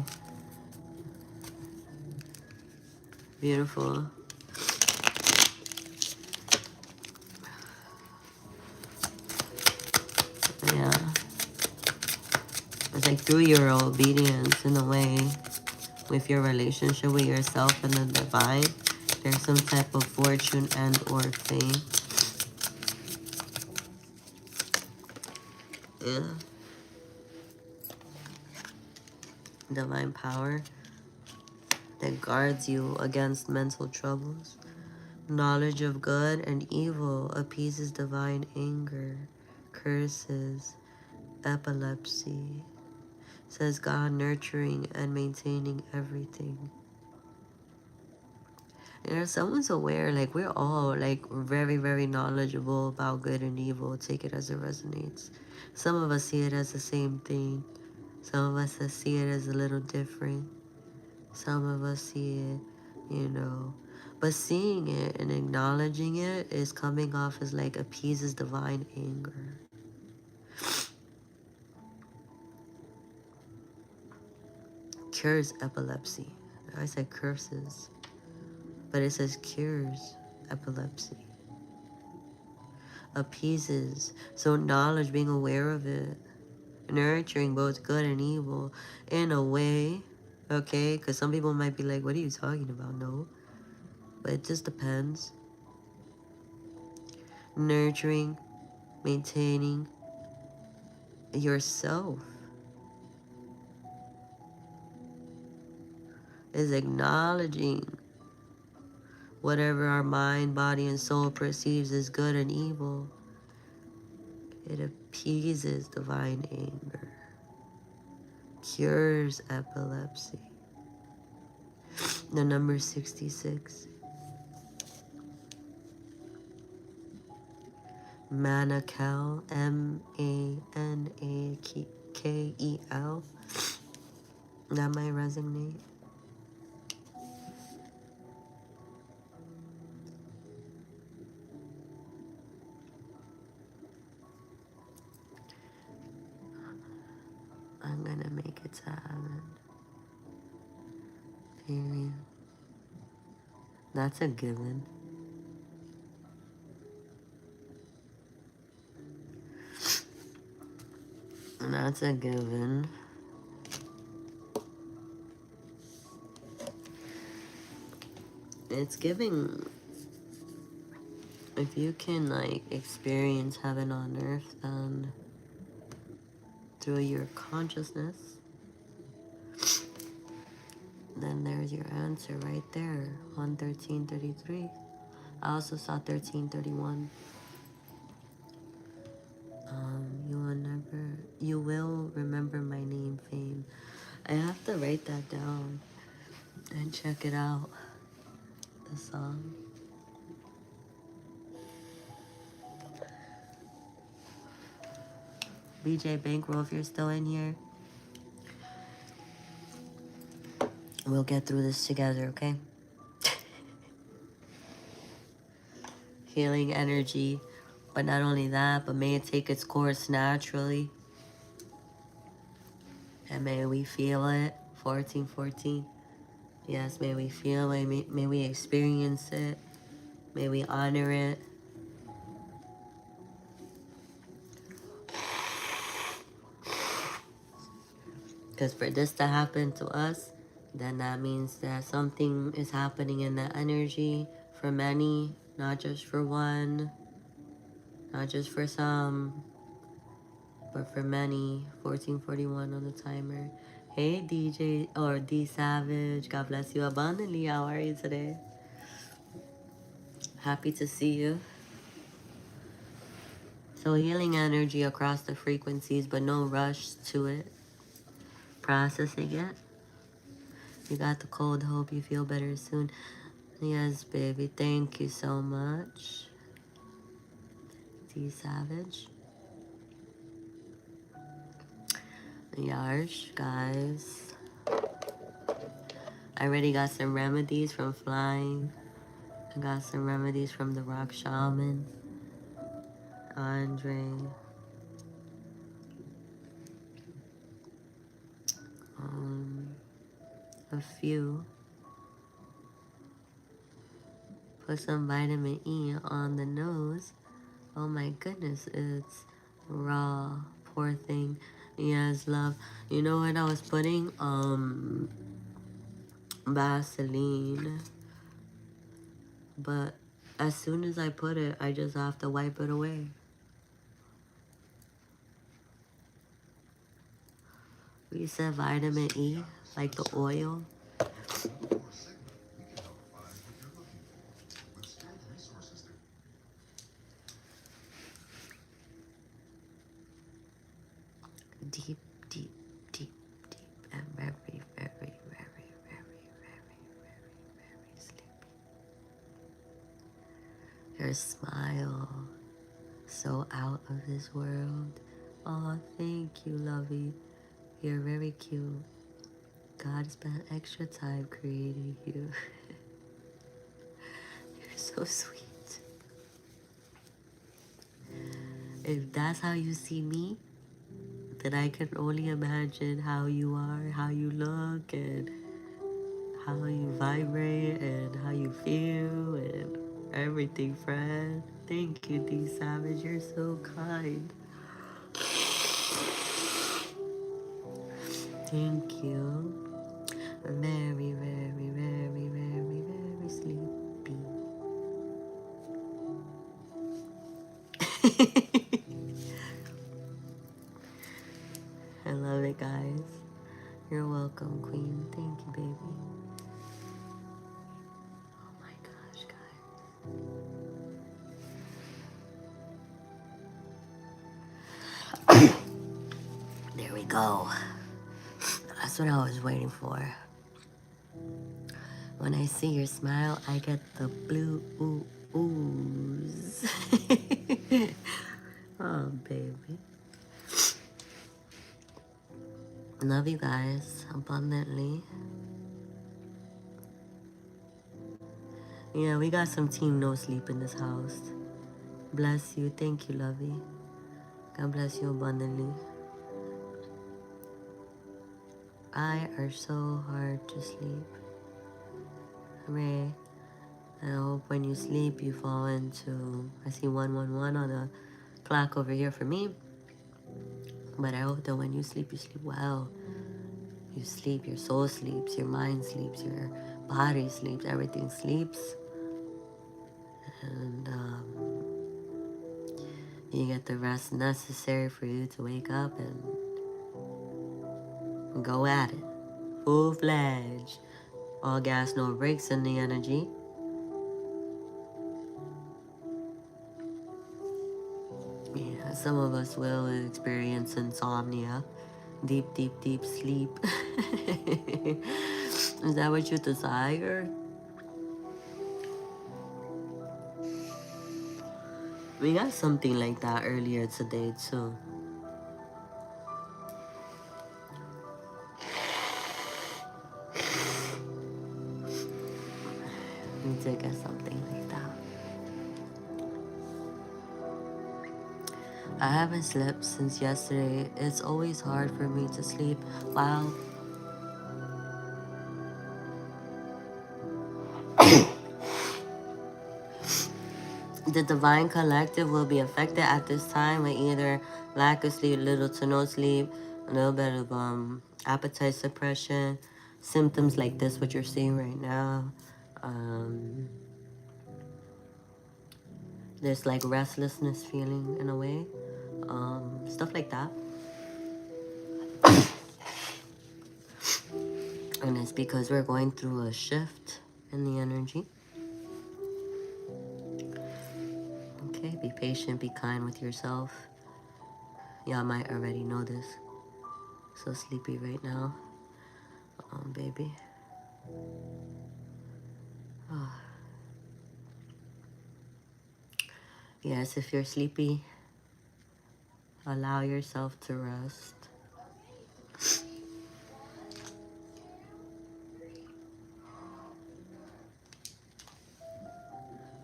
Beautiful. Yeah. It's like through your obedience in a way with your relationship with yourself and the divine, there's some type of fortune and or fame. Yeah. Divine power that guards you against mental troubles. Knowledge of good and evil appeases divine anger, curses, epilepsy. Says God nurturing and maintaining everything. You know, someone's aware, like we're all like very, very knowledgeable about good and evil. Take it as it resonates. Some of us see it as the same thing. Some of us see it as a little different. Some of us see it, you know. But seeing it and acknowledging it is coming off as like appeases divine anger. Cures epilepsy. I said curses, but it says cures epilepsy. Appeases. So knowledge, being aware of it, nurturing both good and evil in a way, okay? Because some people might be like, what are you talking about? No. But it just depends. Nurturing, maintaining yourself is acknowledging whatever our mind, body, and soul perceives as good and evil. It appeases divine anger, cures epilepsy. The number 66. Manakel, Manakel. That might resonate. I'm gonna make it to heaven. Period. That's a given. That's a given. It's giving. If you can like experience heaven on earth, then through your consciousness, then there's your answer right there on 1333. I also saw 1331. You will remember my name, Fame. I have to write that down and check it out. The song. BJ Bankroll, if you're still in here, we'll get through this together, okay? Healing energy, but not only that, but may it take its course naturally. And may we feel it. 1414. Yes, may we feel it. May we experience it. May we honor it. Because for this to happen to us, then that means that something is happening in that energy for many, not just for one, not just for some, but for many, 1441 on the timer. Hey DJ or D Savage, God bless you abundantly. How are you today? Happy to see you. So healing energy across the frequencies, but no rush to it. Processing it. You got the cold, hope you feel better soon. Yes, baby, thank you so much. D Savage. Yarsh, guys. I already got some remedies from flying. I got some remedies from the rock shaman, Andre. Um, a few. Put some vitamin E on the nose. Oh my goodness, it's raw. Poor thing. Yes, love. You know what I was putting? Vaseline. But as soon as I put it, I just have to wipe it away. We said vitamin E, like the oil. Deep, deep, deep, deep, and very, very, very, very, very, very sleepy. Your smile, so out of this world. Oh, thank you, lovey. You're very cute. God spent extra time creating you. You're so sweet. If that's how you see me, then I can only imagine how you are, how you look, and how you vibrate, and how you feel, and everything, friend. Thank you, D Savage. You're so kind. Thank you. Very, very, very, very, very sleepy. I love it, guys. You're welcome, Queen. Thank you, baby. Oh my gosh, guys. There we go. That's what I was waiting for. When I see your smile, I get the blue ooze. Oh, baby. Love you guys abundantly. Yeah, we got some team no sleep in this house. Bless you. Thank you, lovey. God bless you abundantly. I are so hard to sleep. Ray, I hope when you sleep you fall into, I see 111 on the clock over here for me. But I hope that when you sleep well. You sleep, your soul sleeps, your mind sleeps, your body sleeps, everything sleeps. And you get the rest necessary for you to wake up and go at it. Full-fledged. All gas, no brakes in the energy. Yeah, some of us will experience insomnia. Deep, deep, deep sleep. Is that what you desire? We got something like that earlier today, too. We did get something like that. I haven't slept since yesterday. It's always hard for me to sleep. Wow. The Divine Collective will be affected at this time with either lack of sleep, little to no sleep, a little bit of appetite suppression, symptoms like this, what you're seeing right now. There's like restlessness feeling in a way, stuff like that. And it's because we're going through a shift in the energy. Okay, be patient, be kind with yourself. Y'all might already know this. So sleepy right now. Baby. Oh. Yes, if you're sleepy, allow yourself to rest.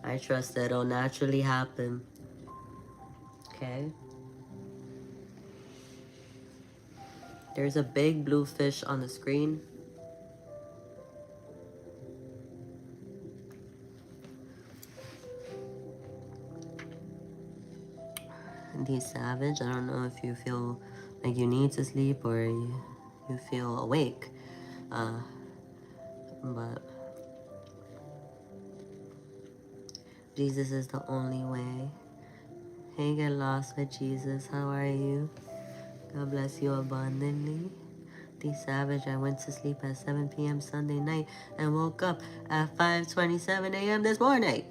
I trust that it'll naturally happen. Okay? There's a big blue fish on the screen. D Savage, I don't know if you feel like you need to sleep or you feel awake. But Jesus is the only way. Hey, get lost with Jesus. How are you? God bless you abundantly. D Savage, I went to sleep at 7 p.m. Sunday night and woke up at 5:27 a.m. this morning.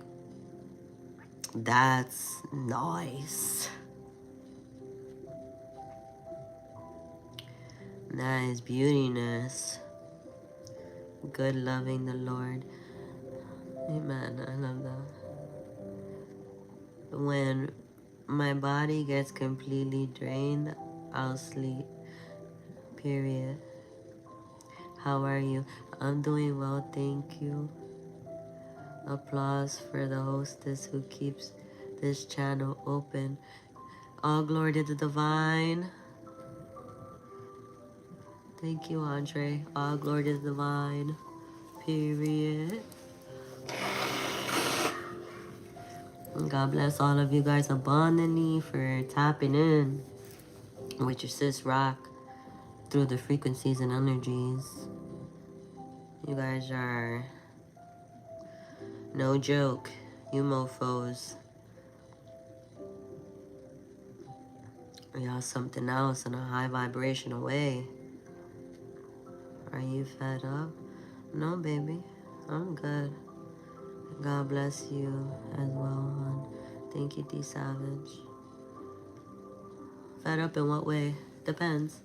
That's nice. That is beautiness. Good loving the Lord. Amen. I love that. When my body gets completely drained, I'll sleep. Period. How are you? I'm doing well, thank you. Applause for the hostess who keeps this channel open. All glory to the divine. Thank you, Andre. All glory to the divine. Period. God bless all of you guys abundantly for tapping in with your Sis Rock through the frequencies and energies. You guys are no joke. You mofos. Y'all something else in a high vibrational way. Are you fed up? No, baby. I'm good. God bless you as well, hon. Thank you, D Savage. Fed up in what way? Depends.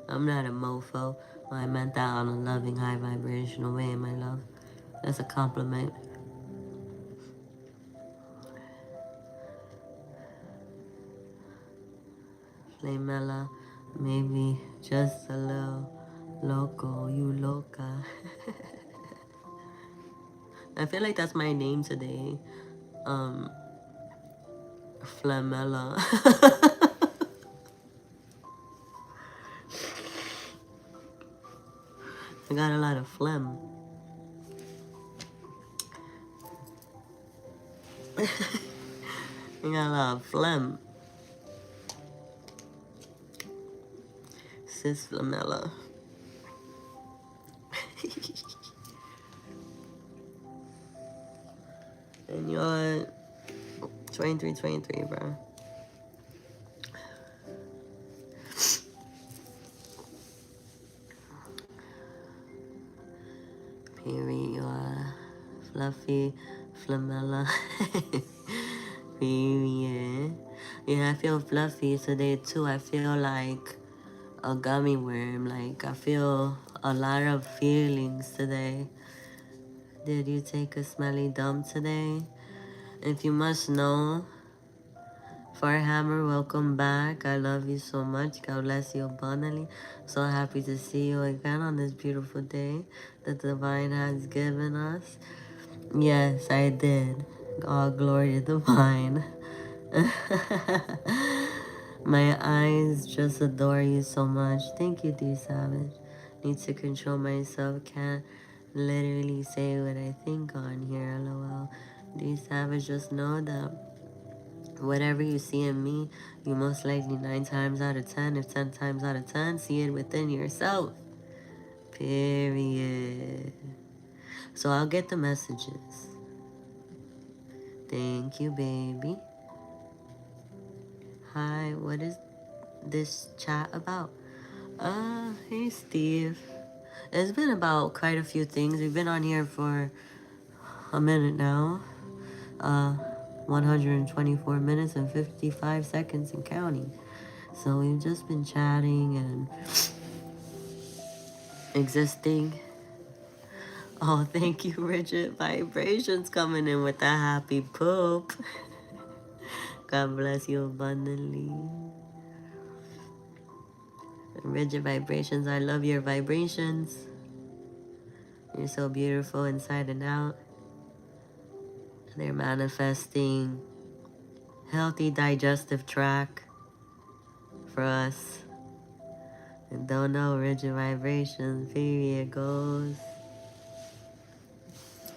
I'm not a mofo. Well, I meant that on a loving, high vibrational way, my love. That's a compliment. Flamella, maybe just a little loco, you loca. I feel like that's my name today. Flamella. I got a lot of phlegm. I got a lot of phlegm. Sis Flamella. And you're 23, bro. Period, you're fluffy Flamella. Period. Yeah, I feel fluffy today too. I feel like a gummy worm. Like, I feel a lot of feelings today. Did you take a smelly dump today? If you must know, Farhammer, welcome back. I love you so much. God bless you abundantly. So happy to see you again on this beautiful day that the divine has given us. Yes, I did. All glory to divine. My eyes just adore you so much. Thank you, D Savage. Need to control myself. Can't literally say what I think on here, lol. D Savage, just know that whatever you see in me, you most likely 9 times out of 10, if 10 times out of 10, see it within yourself. Period. So I'll get the messages. Thank you, baby. Hi, what is this chat about? Hey Steve. It's been about quite a few things. We've been on here for a minute now. 124 minutes and 55 seconds and counting. So we've just been chatting and existing. Oh, thank you, Richard. Vibrations coming in with that happy poop. God bless you abundantly. Rigid vibrations, I love your vibrations. You're so beautiful inside and out. They're manifesting healthy digestive tract for us. And don't know rigid vibrations, period goes.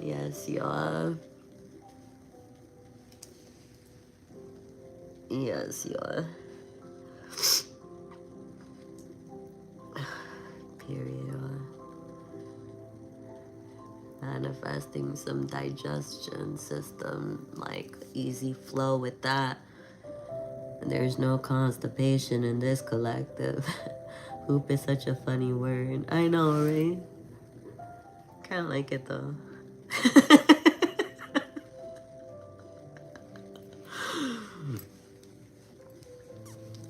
Yes, y'all. Yes, y'all. Period, y'all. Manifesting some digestion system, like easy flow with that. There's no constipation in this collective. Poop is such a funny word. I know, right? Kinda like it though.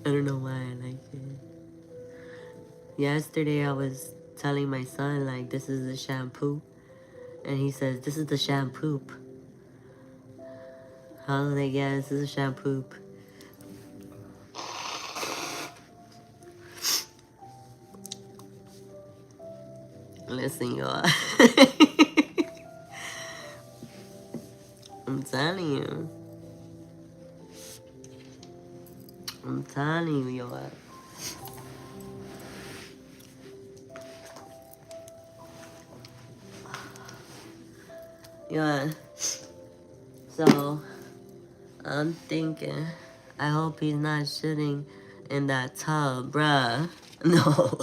I don't know why I like it. Yesterday I was telling my son, like, this is the shampoo. And he says, this is the shampoo. I was like, yeah, this is a shampoo. Listen, y'all. I'm telling you. I'm telling you, y'all. Yeah. So, I'm thinking, I hope he's not shitting in that tub, bruh. No.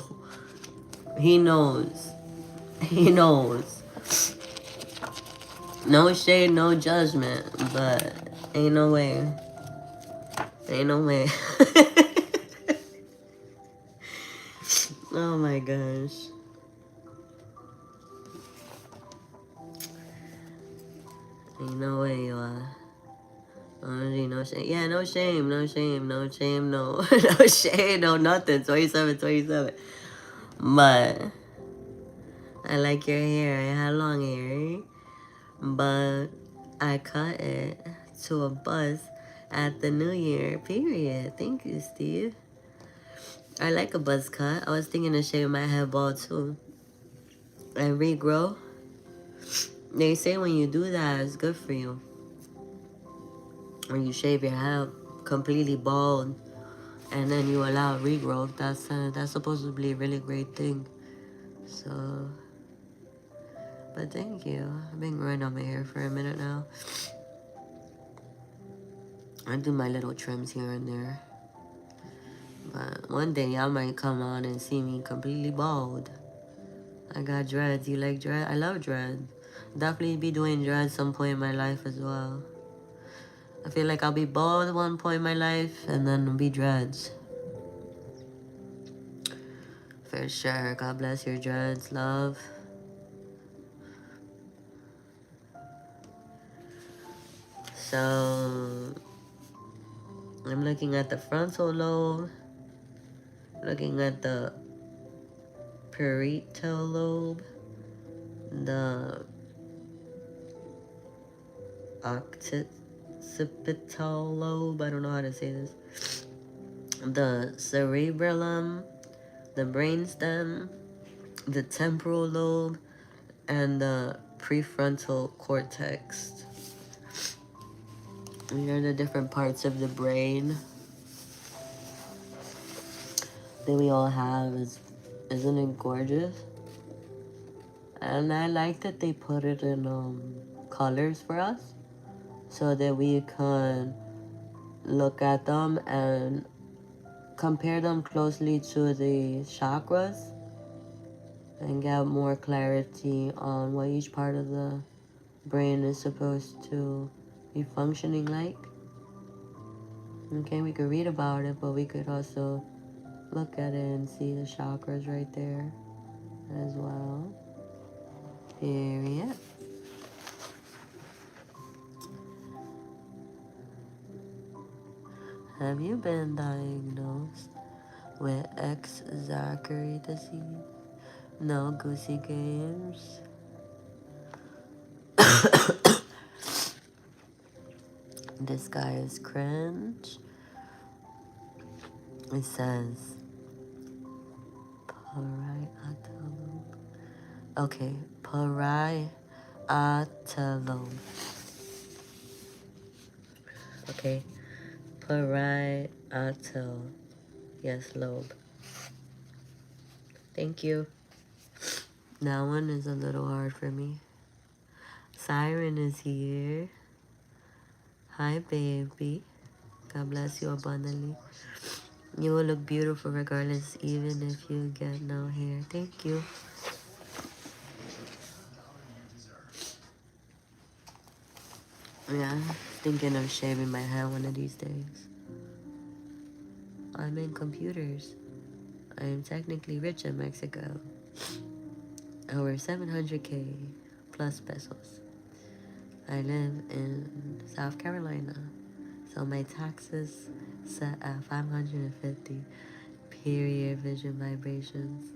He knows. He knows. No shade, no judgment, but ain't no way. Ain't no way. Oh my gosh. Ain't no way, y'all. Honestly, no shame. Yeah, no shame, no shame, no shame, no. No shame, no nothing. 27, 27. But I like your hair. I had long hair. But I cut it to a buzz at the new year, period. Thank you, Steve. I like a buzz cut. I was thinking of shaving my head bald too. And regrow. They say when you do that, it's good for you. When you shave your head completely bald and then you allow regrowth, that's supposed to be a really great thing. So, but thank you. I've been growing on my hair for a minute now. I do my little trims here and there. But one day y'all might come on and see me completely bald. I got dreads. You like dreads? I love dreads. Definitely be doing dreads some point in my life as well. I feel like I'll be bald at one point in my life and then be dreads. For sure. God bless your dreads, love. So, I'm looking at the frontal lobe. Looking at the parietal lobe. The occipital lobe. I don't know how to say this. The cerebellum. The brainstem. The temporal lobe. And the prefrontal cortex. These are the different parts of the brain that we all have. Isn't it gorgeous? And I like that they put it in colors for us so that we can look at them and compare them closely to the chakras and get more clarity on what each part of the brain is supposed to be functioning like. Okay, we could read about it, but we could also look at it and see the chakras right there as well. Period. Have you been diagnosed with X-Zachary disease? No goosey games. This guy is cringe. It says parietalum. Okay, parietalum. Okay, parietal. Yes, lobe. Thank you. That one is a little hard for me. Siren is here. Hi, baby. God bless you abundantly. You will look beautiful regardless, even if you get no hair. Thank you. Yeah, thinking of shaving my head one of these days. I'm in computers. I am technically rich in Mexico. Over 700K plus pesos. I live in South Carolina, so my taxes set at 550. Period. Vision vibrations.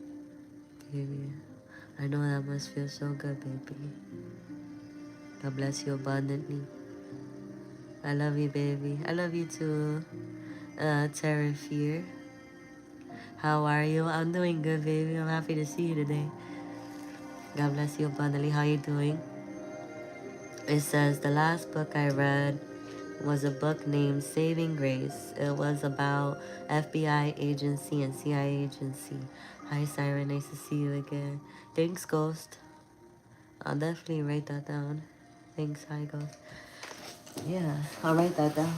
Period. I know that must feel so good, baby. God bless you abundantly. I love you, baby. I love you too, Terra Fear. How are you? I'm doing good, baby. I'm happy to see you today. God bless you abundantly. How you doing? It says the last book I read was a book named Saving Grace. It was about FBI agency and CIA agency. Hi, Siren. Nice to see you again. Thanks, Ghost. I'll definitely write that down. Thanks, hi, Ghost. Yeah, I'll write that down.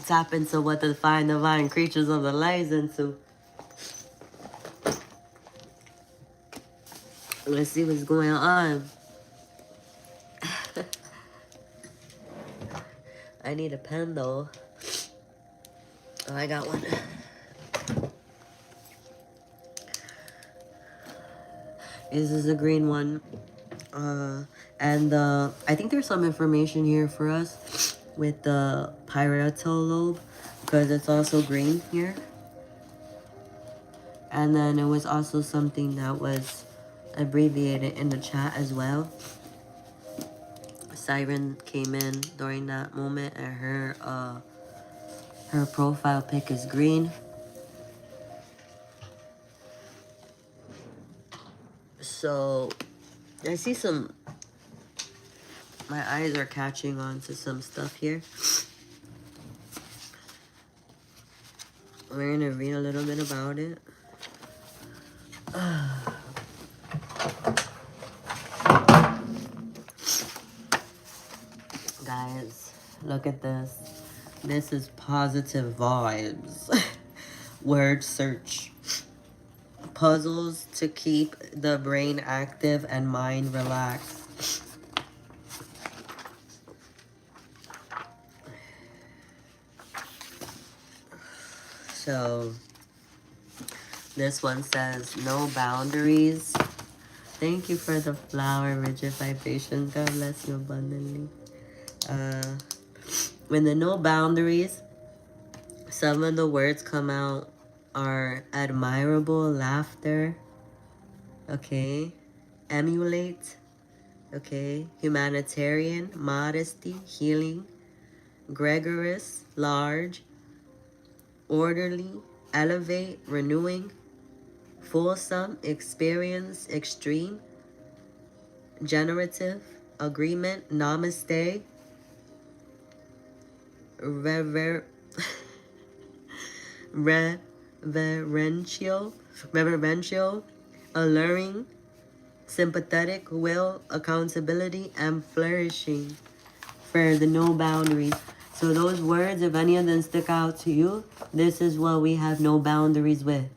Tap into what the fine divine creatures of the lights into. Let's see what's going on. I need a pen though. Oh, I got one. This is a green one. And I think there's some information here for us with the parietal lobe because it's also green here. And then it was also something that was abbreviated in the chat as well. Siren came in during that moment and her profile pic is green. So I see some, my eyes are catching on to some stuff here. We're gonna read a little bit about it. Guys, look at this. This is positive vibes. Word search. Puzzles to keep the brain active and mind relaxed. So, this one says, no boundaries. Thank you for the flower, rigid vibrations. God bless you abundantly. When the no boundaries, some of the words come out are admirable, laughter, okay, emulate, okay, humanitarian, modesty, healing, gregarious, large, orderly, elevate, renewing, fulsome, experience, extreme, generative, agreement, namaste, reverential, alluring, sympathetic, will, accountability, and flourishing for the no boundaries. So those words, if any of them stick out to you, this is what we have no boundaries with.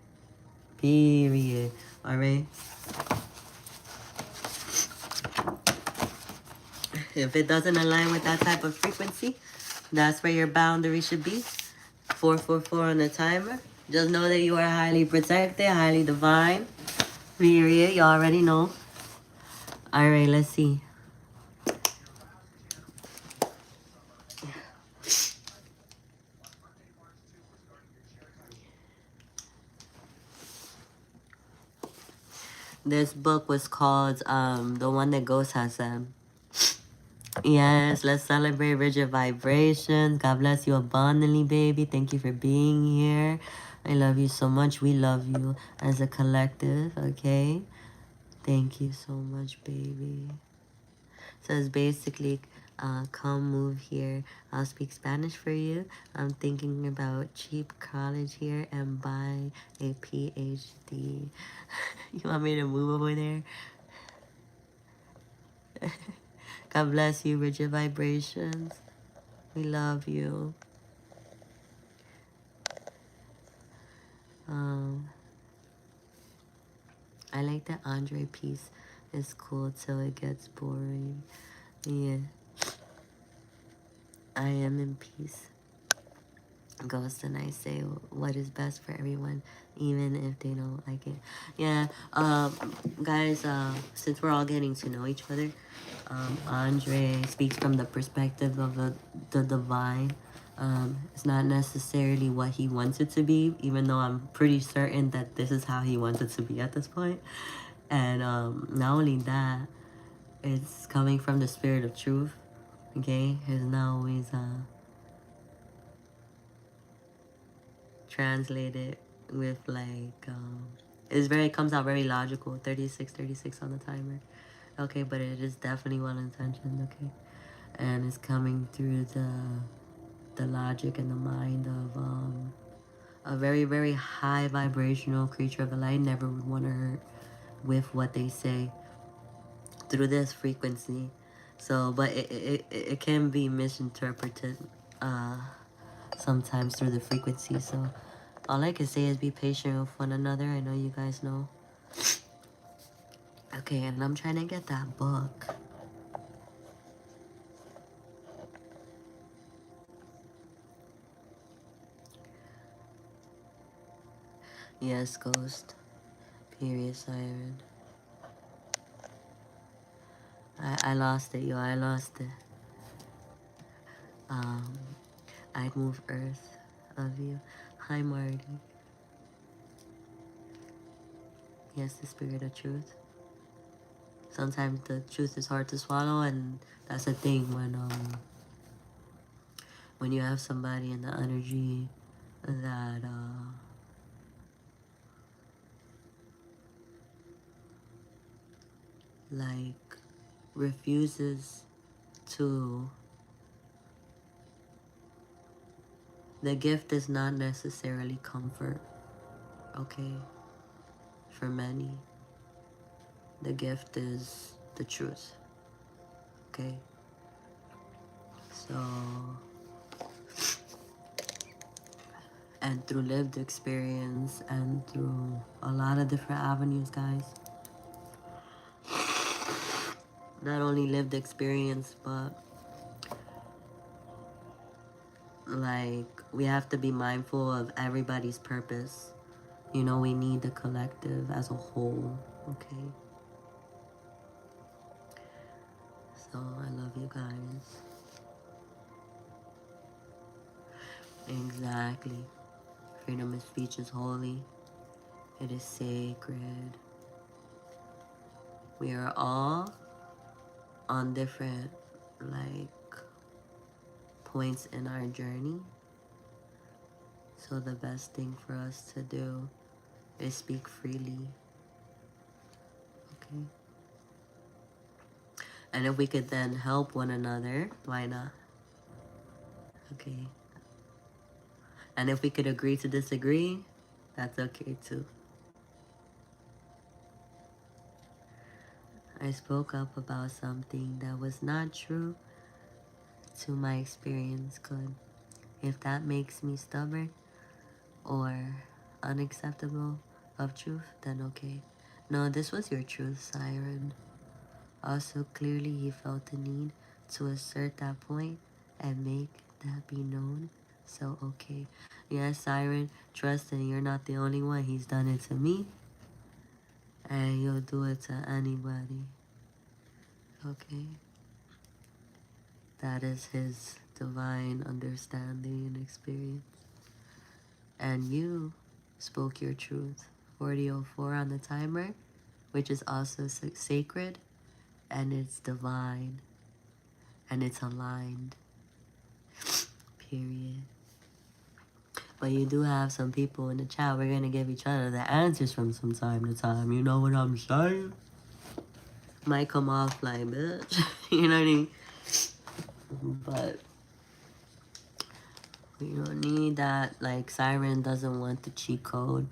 Period. All right. If it doesn't align with that type of frequency, that's where your boundary should be. 444 on the timer. Just know that you are highly protected, highly divine. Period. You already know. Alright, let's see. This book was called The One That Ghost Has Said. Yes, let's celebrate rigid vibration. God bless you abundantly, baby. Thank you for being here. I love you so much. We love you as a collective, okay? Thank you so much, baby. So it's basically, come move here. I'll speak Spanish for you. I'm thinking about cheap college here and buy a PhD. You want me to move over there? God bless you, rigid vibrations. We love you. I like the Andre piece. It's cool till it gets boring. Yeah. I am in peace. Ghost and I say what is best for everyone, even if they don't like it. Yeah, guys, since we're all getting to know each other, Andre speaks from the perspective of the divine. It's not necessarily what he wants it to be, even though I'm pretty certain that this is how he wants it to be at this point. And not only that, it's coming from the spirit of truth. Okay, it's not always translated with like it comes out very logical. 36 on the timer. Okay, but it is definitely well intentioned. Okay, and it's coming through the logic and the mind of a very, very high vibrational creature of the light. Never would want to hurt with what they say through this frequency. So, but it can be misinterpreted sometimes through the frequency. So all I can say is be patient with one another. I know you guys know. Okay, and I'm trying to get that book. Yes, Ghost. Period, Siren. I lost it, yo. I lost it. I'd move Earth of you. Hi, Marty. Yes, the spirit of truth. Sometimes the truth is hard to swallow, and that's the thing when you have somebody in the energy that like refuses to. The gift is not necessarily comfort, okay? For many, the gift is the truth, okay? So, and through lived experience and through a lot of different avenues, guys. Not only lived experience, but like we have to be mindful of everybody's purpose. You know, we need the collective as a whole, okay? So I love you guys. Exactly. Freedom of speech is holy. It is sacred. We are all on different, like, points in our journey. So the best thing for us to do is speak freely. Okay? And if we could then help one another, why not? Okay. And if we could agree to disagree, that's okay too. I spoke up about something that was not true to my experience. Good. If that makes me stubborn or unacceptable of truth, then okay. No, this was your truth, Siren. Also, clearly he felt the need to assert that point and make that be known. So, okay. Yes, Siren, trust that you're not the only one. He's done it to me. And you'll do it to anybody. Okay? That is his divine understanding and experience. And you spoke your truth. 40:04 on the timer, which is also sacred, and it's divine, and it's aligned. Period. But you do have some people in the chat. We're gonna give each other the answers from time to time. You know what I'm saying? Might come off like, bitch. You know what I mean? But we don't need that. Like, Siren doesn't want the cheat code.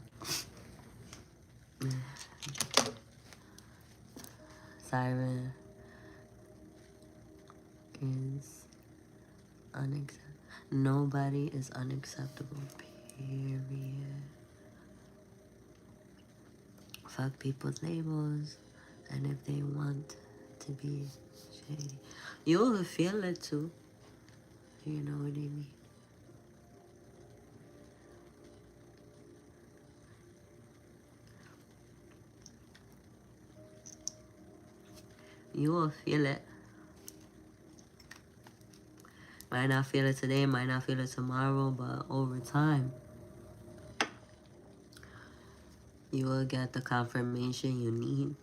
Siren is unacceptable. Nobody is unacceptable. Period. Fuck people's labels. And if they want to be shady, you'll feel it too. You know what I mean? You will feel it. Might not feel it today, might not feel it tomorrow, but over time, you will get the confirmation you need.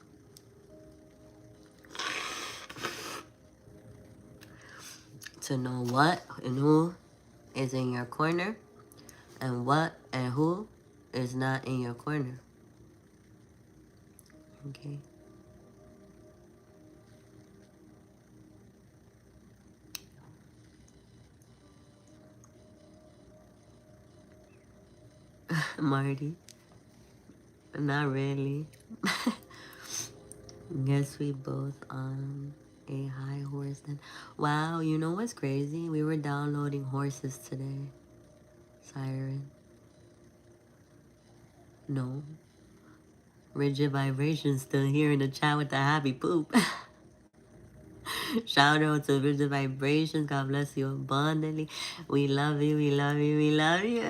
To know what and who is in your corner, and what and who is not in your corner. Okay? Marty. Not really. Guess we both on a high horse then. Wow, you know what's crazy? We were downloading horses today. Siren. No. Rigid Vibrations still here in the chat with the happy poop. Shout out to Rigid Vibrations. God bless you abundantly. We love you, we love you, we love you.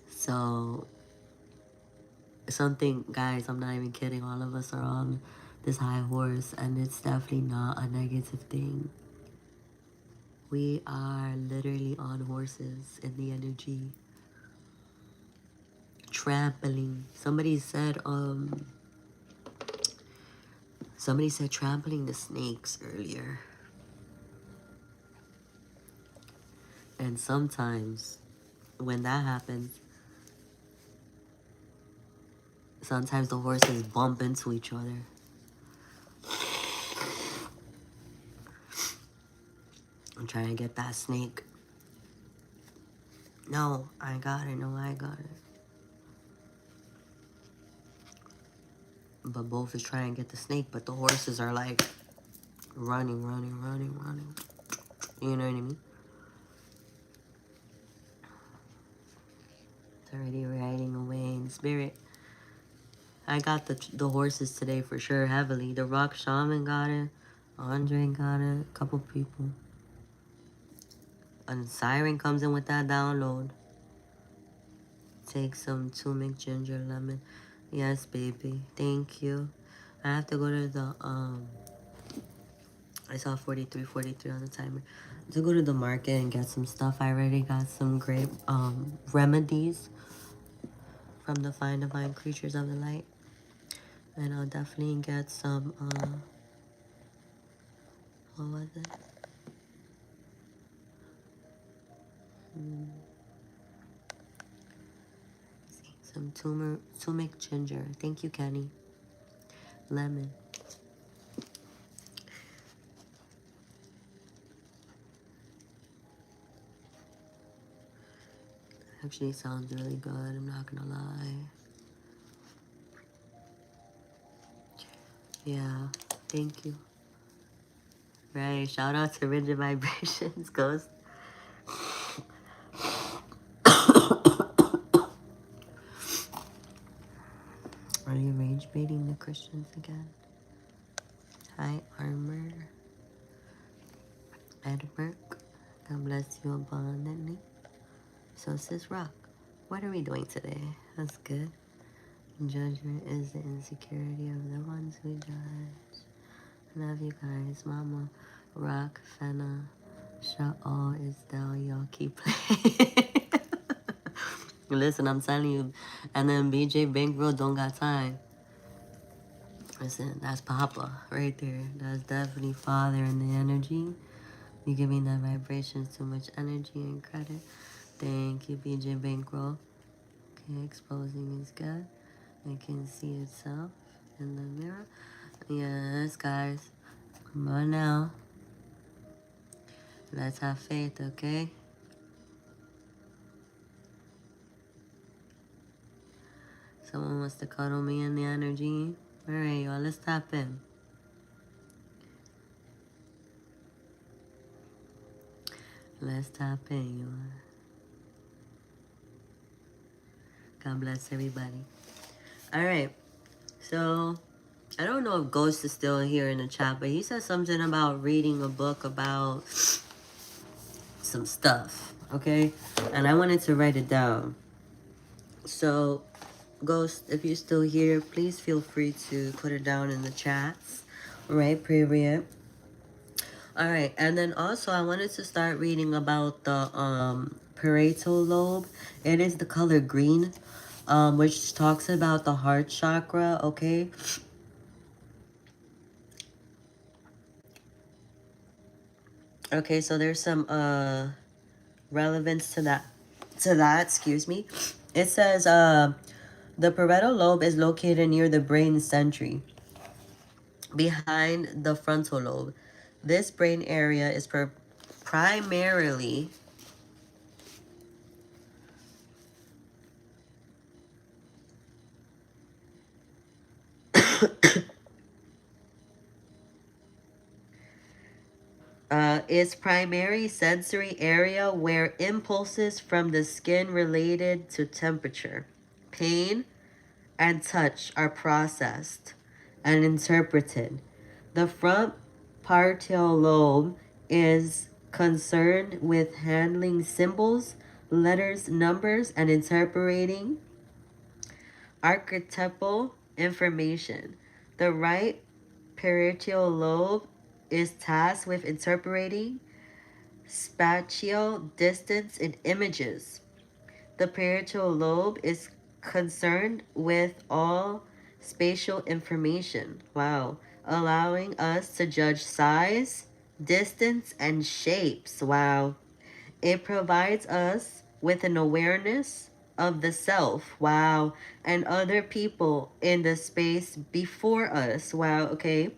So, something, guys, I'm not even kidding. All of us are on this high horse, and it's definitely not a negative thing. We are literally on horses in the energy. Trampling. Somebody said trampling the snakes earlier. And sometimes when that happens, sometimes the horses bump into each other. I'm trying to get that snake. No, I got it. No, I got it. But both is trying to get the snake, but the horses are like running. You know what I mean? It's already riding away in spirit. I got the horses today for sure, heavily. The Rock Shaman got it. Andre got it. A couple people. And Siren comes in with that download. Take some turmeric, ginger, lemon. Yes, baby. Thank you. I have to go to the, I saw 43 on the timer. To go to the market and get some stuff. I already got some great, remedies from the fine divine creatures of the light. And I'll definitely get some, what was it? Some turmeric ginger. Thank you, Kenny. Lemon. Actually sounds really good, I'm not gonna lie. Yeah, thank you. Right, shout out to Rigid Vibrations, Ghost. Are you rage baiting the Christians again? Hi, Armor. Edward. God bless you abundantly. So, Sis Rock, what are we doing today? That's good. Judgment is the insecurity of the ones who judge. Love you guys. Mama, Rock, Fenna, Sha'al, Isdell. Y'all keep playing. Listen, I'm telling you. And then BJ Bankroll don't got time. Listen, that's Papa right there. That's definitely Father in the energy. You giving that vibration too much energy and credit. Thank you, BJ Bankroll. Okay, exposing is good. It can see itself in the mirror. Yes, guys. Come on now. Let's have faith, okay? Someone wants to cuddle me in the energy. Alright, y'all, let's tap in. Let's tap in, y'all. God bless everybody. Alright, so I don't know if Ghost is still here in the chat, but he said something about reading a book about some stuff, okay? And I wanted to write it down. So, Ghost, if you're still here, please feel free to put it down in the chats, right? Period. All right, and then also I wanted to start reading about the parietal lobe. It is the color green, which talks about the heart chakra. Okay. Okay, so there's some relevance to that. Excuse me. It says the parietal lobe is located near the brain century, behind the frontal lobe. This brain area is primarily its primary sensory area where impulses from the skin related to temperature, pain, and touch are processed and interpreted. The front parietal lobe is concerned with handling symbols, letters, numbers, and interpreting archetypal information. The right parietal lobe is tasked with interpreting spatial distance in images. The parietal lobe is concerned with all spatial information. Wow. Allowing us to judge size, distance, and shapes. Wow. It provides us with an awareness of the self. Wow. And other people in the space before us. Wow. Okay.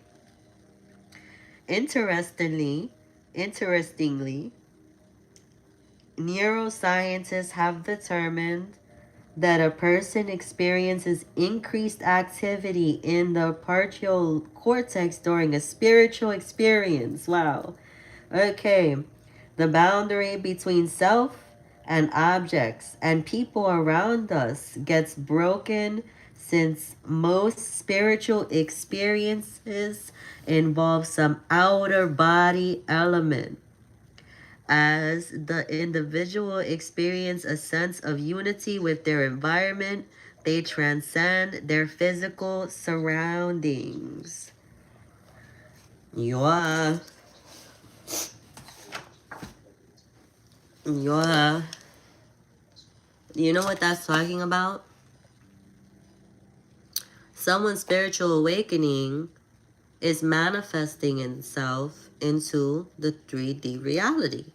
Interestingly, neuroscientists have determined that a person experiences increased activity in the parietal cortex during a spiritual experience. Wow. Okay. The boundary between self and objects and people around us gets broken since most spiritual experiences involve some outer body element. As the individual experience a sense of unity with their environment, they transcend their physical surroundings. Yeah. Yeah. You know what that's talking about? Someone's spiritual awakening is manifesting itself into the 3D reality.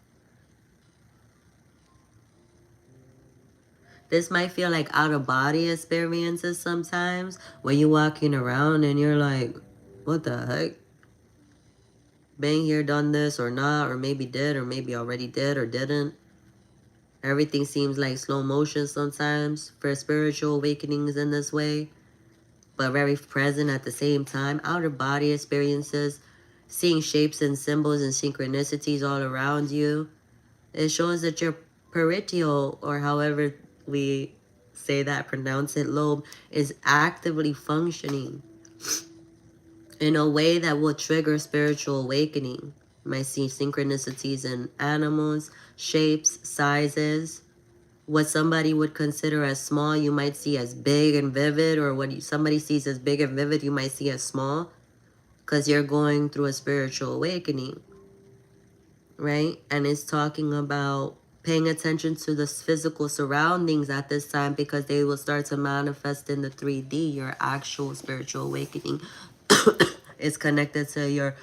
This might feel like out-of-body experiences sometimes, when you're walking around and you're like, what the heck? Been here, done this, or not, or maybe did, or maybe already did, or didn't. Everything seems like slow motion sometimes for spiritual awakenings in this way, but very present at the same time. Out-of-body experiences, seeing shapes and symbols and synchronicities all around you. It shows that your parietal, or however we say that, pronounce it, lobe, is actively functioning. in a way that will trigger spiritual awakening. You might see synchronicities in animals, shapes, sizes. What somebody would consider as small, you might see as big and vivid, or what somebody sees as big and vivid, you might see as small, because you're going through a spiritual awakening, right? And it's talking about paying attention to the physical surroundings at this time, because they will start to manifest in the 3D. Your actual spiritual awakening is connected to your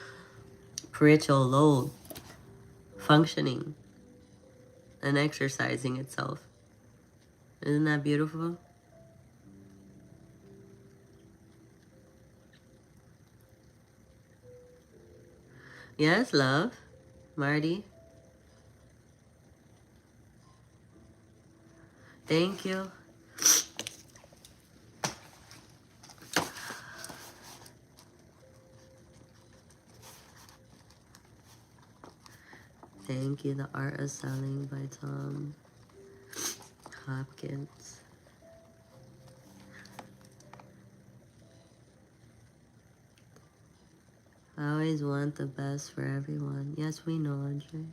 parietal lobe functioning and exercising itself. Isn't that beautiful? Yes, love. Marty. Thank you. Thank you. The Art of Selling by Tom Hopkins. I always want the best for everyone. Yes, we know, Andre.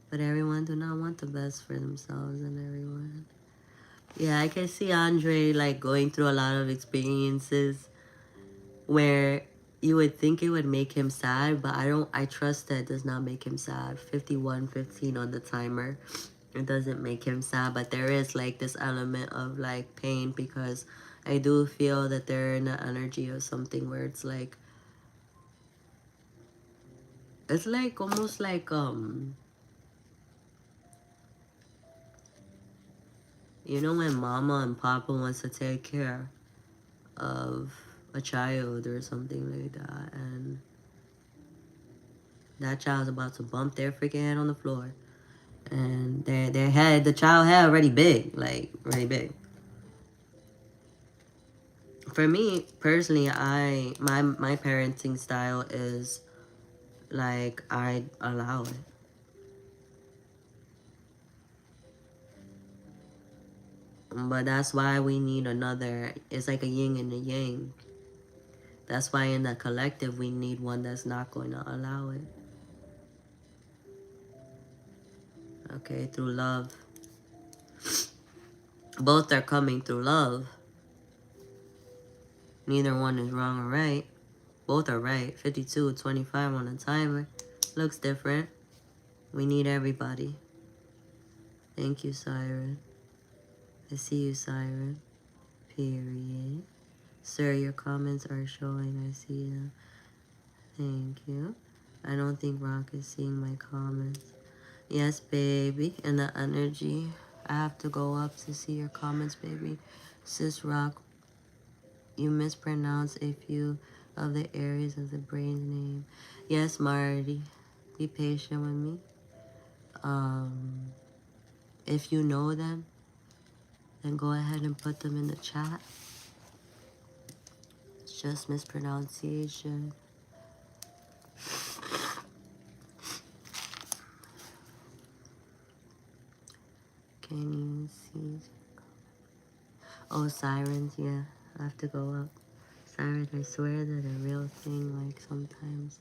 But everyone do not want the best for themselves and everyone. Yeah, I can see Andre like going through a lot of experiences where you would think it would make him sad, but I trust that it does not make him sad. 51:15 on the timer. It doesn't make him sad, but there is like this element of like pain, because I do feel that they're in the energy of something where it's like almost like you know when mama and papa wants to take care of a child or something like that, and that child's about to bump their freaking head on the floor, and their head, the child head already big, like really big. For me personally, my parenting style is like I allow it. But that's why we need another. It's like a yin and a yang. That's why in the collective we need one that's not going to allow it. Okay, through love. Both are coming through love. Neither one is wrong or right. Both are right. 52:25 on the timer. Looks different. We need everybody. Thank you, Siren. I see you, Siren. Period. Sir, your comments are showing. I see them. Thank you. I don't think Rock is seeing my comments. Yes, baby. And the energy. I have to go up to see your comments, baby. Sis Rock, you mispronounce a few of the areas of the brain's name. Yes, Marty. Be patient with me. If you know them, then go ahead and put them in the chat. It's just mispronunciation. Can you see? Oh, sirens, yeah. I have to go up. Sirens, I swear they're the real thing. Like sometimes,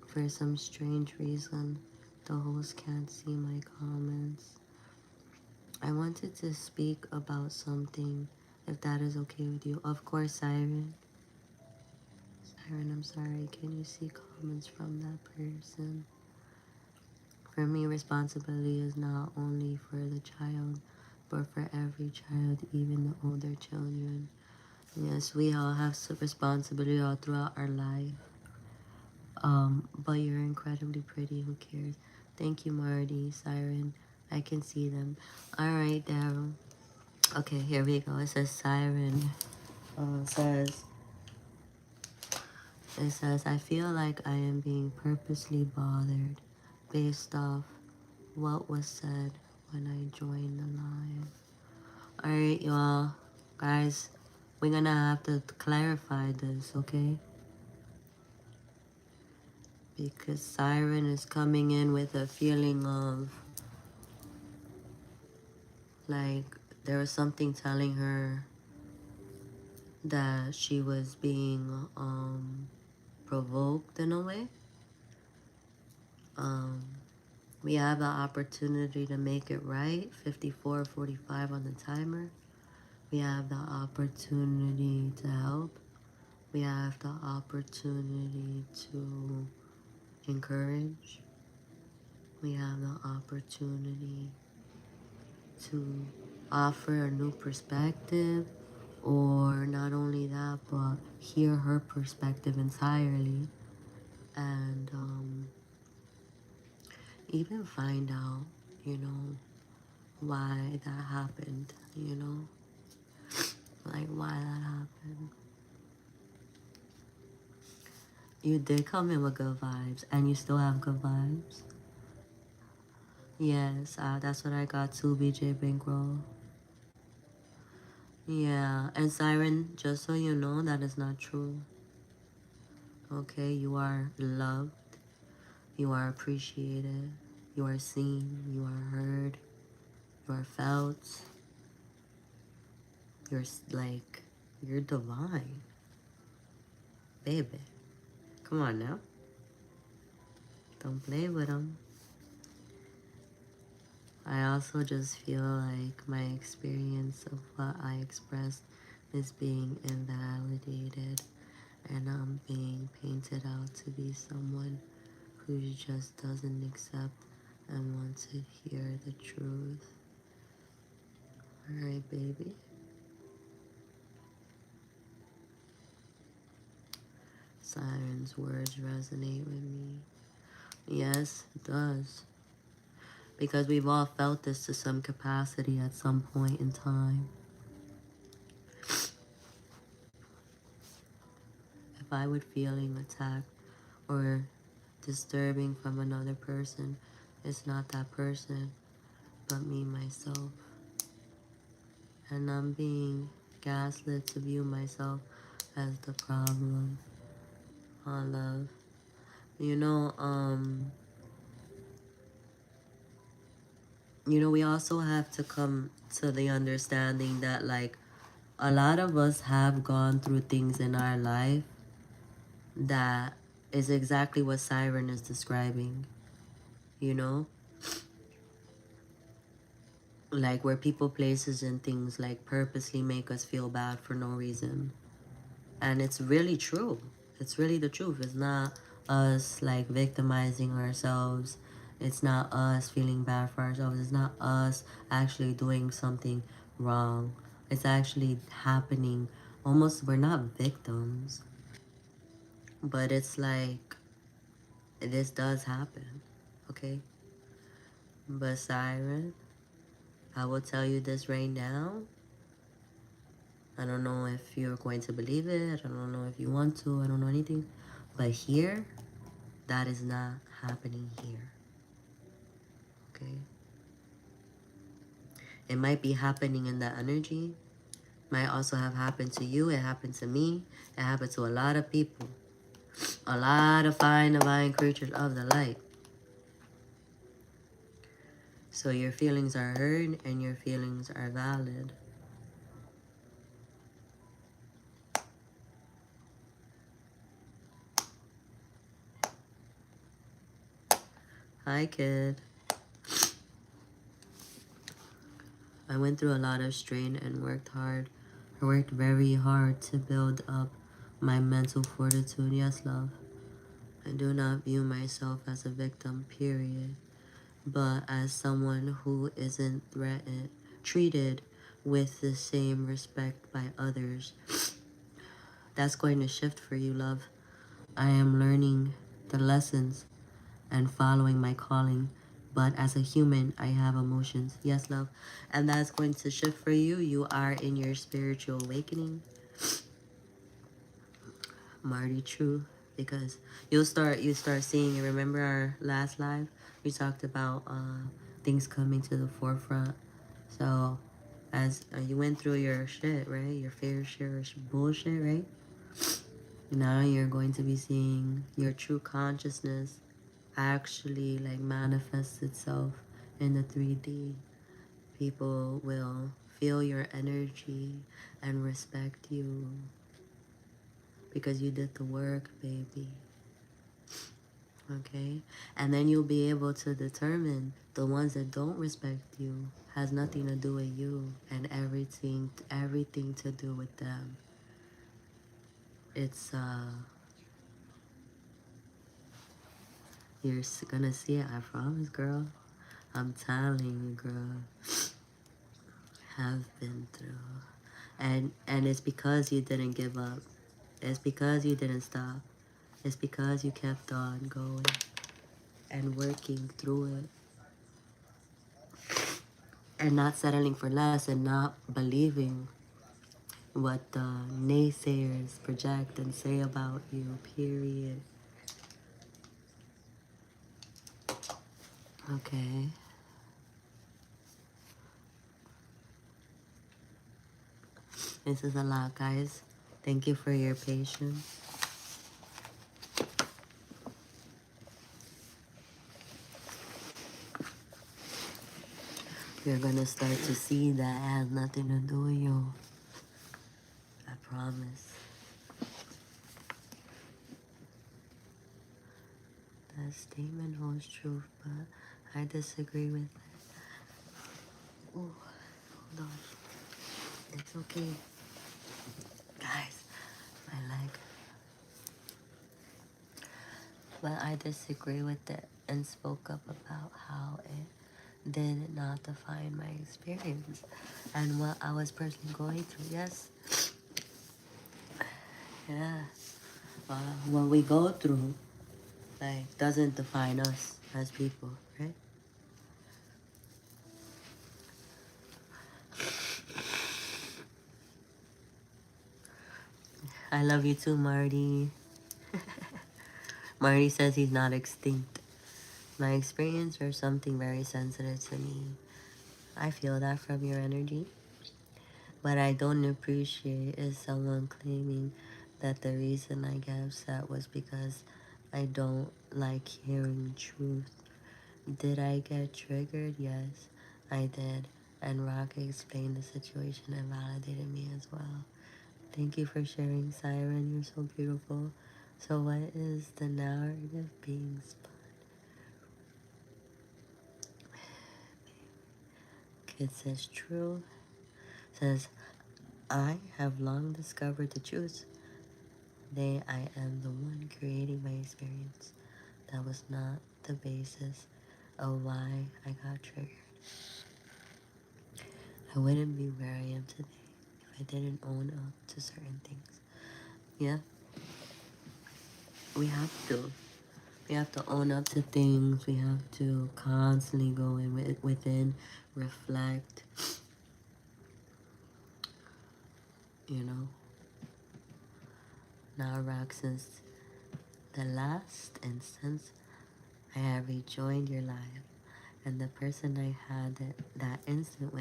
for some strange reason, the host can't see my comments. I wanted to speak about something, if that is okay with you. Of course, Siren. Siren, I'm sorry. Can you see comments from that person? For me, responsibility is not only for the child, but for every child, even the older children. Yes, we all have some responsibility all throughout our life. But you're incredibly pretty. Who cares? Thank you, Marty, Siren. I can see them. All right, Daryl. Okay, here we go. It says Siren. It says, I feel like I am being purposely bothered based off what was said when I joined the line. Alright, y'all. Guys, we're gonna have to clarify this, okay? Because Siren is coming in with a feeling of like there was something telling her that she was being provoked in a way. We have the opportunity to make it right. 54:45 on the timer. We have the opportunity to help. We have the opportunity to encourage. We have the opportunity to offer a new perspective, or not only that, but hear her perspective entirely, and even find out, why that happened, like why that happened. You did come in with good vibes, and you still have good vibes. Yes, that's what I got too, BJ Bankroll. Yeah, and Siren, just so you know, that is not true. Okay, you are loved, you are appreciated, you are seen, you are heard, you are felt. You're like, you're divine, baby. Come on now, don't play with them. I also just feel like my experience of what I expressed is being invalidated, and I'm being painted out to be someone who just doesn't accept and want to hear the truth. Alright, baby. Siren's words resonate with me. Yes, it does. Because we've all felt this to some capacity at some point in time. If I would feeling attacked or disturbing from another person, it's not that person, but me, myself. And I'm being gaslit to view myself as the problem. Oh, love. We also have to come to the understanding that, like, a lot of us have gone through things in our life that is exactly what Siren is describing, you know? Like, where people, places, and things, like, purposely make us feel bad for no reason. And it's really true. It's really the truth. It's not us, like, victimizing ourselves. It's not us feeling bad for ourselves. It's not us actually doing something wrong. It's actually happening. Almost, we're not victims. But it's like, this does happen, okay? But Siren, I will tell you this right now. I don't know if you're going to believe it. I don't know if you want to. I don't know anything. But here, that is not happening here, okay? It might be happening in that energy. Might also have happened to you. It happened to me. It happened to a lot of people. A lot of fine divine creatures of the light. So your feelings are heard and your feelings are valid. Hi, kid. I went through a lot of strain and worked hard. I worked very hard to build up my mental fortitude. Yes, love. I do not view myself as a victim, period, but as someone who isn't treated with the same respect by others. That's going to shift for you, love. I am learning the lessons and following my calling. But as a human, I have emotions. Yes, love. And that's going to shift for you. You are in your spiritual awakening. Marty, true. Because you start seeing it. Remember our last live? We talked about things coming to the forefront. So as you went through your shit, right? Your fair share of bullshit, right? Now you're going to be seeing your true consciousness actually, like, manifest itself in the 3D. People will feel your energy and respect you. because you did the work, baby. Okay? And then you'll be able to determine the ones that don't respect you has nothing to do with you and everything to do with them. It's you're gonna see it, I promise, girl. I'm telling you, girl. Have been through. And it's because you didn't give up. It's because you didn't stop. It's because you kept on going and working through it and not settling for less and not believing what the naysayers project and say about you, period. Okay. This is a lot, guys. Thank you for your patience. You're gonna start to see that has nothing to do with you. I promise. That statement holds truth, but I disagree with it. Ooh, hold on. It's okay. Guys, my leg. But I disagree with it and spoke up about how it did not define my experience and what I was personally going through. Yes. Yeah. What we go through, like, doesn't define us as people, right? I love you too, Marty. Marty says he's not extinct. My experience or something very sensitive to me. I feel that from your energy. What I don't appreciate is someone claiming that the reason I get upset was because I don't like hearing truth. Did I get triggered? Yes, I did. And Rock explained the situation and validated me as well. Thank you for sharing, Siren. You're so beautiful. So what is the narrative being spun? Kid says true. Says, I have long discovered the truth. Today I am the one creating my experience. That was not the basis of why I got triggered. I wouldn't be where I am today if I didn't own up to certain things. Yeah, we have to. We have to own up to things. We have to constantly go in within, reflect, you know. Now, Rock, since the last instance I have rejoined your life, and the person I had that instance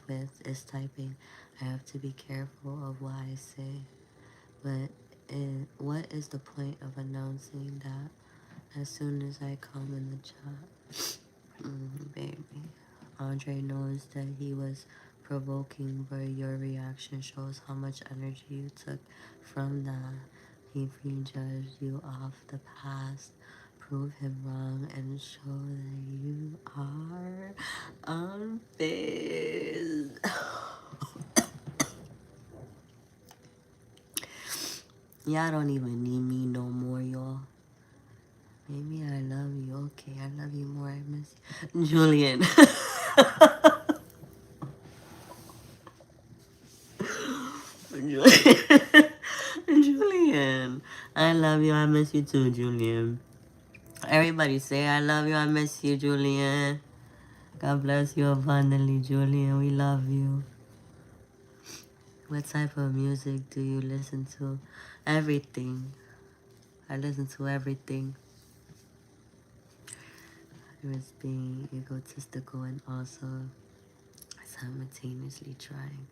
with is typing, I have to be careful of what I say. But what is the point of announcing that as soon as I come in the chat? Baby. Andre knows that he was provoking, but your reaction shows how much energy you took from that. He prejudged you off the past. Prove him wrong and show that you are unfazed. Y'all don't even need me no more, y'all. Maybe I love you. Okay, I love you more. I miss you. Julian. Julian. I love you. I miss you too, Julian. Everybody say I love you. I miss you, Julian. God bless you abundantly, Julian. We love you. What type of music do you listen to? Everything. I listen to everything. I was being egotistical and also simultaneously trying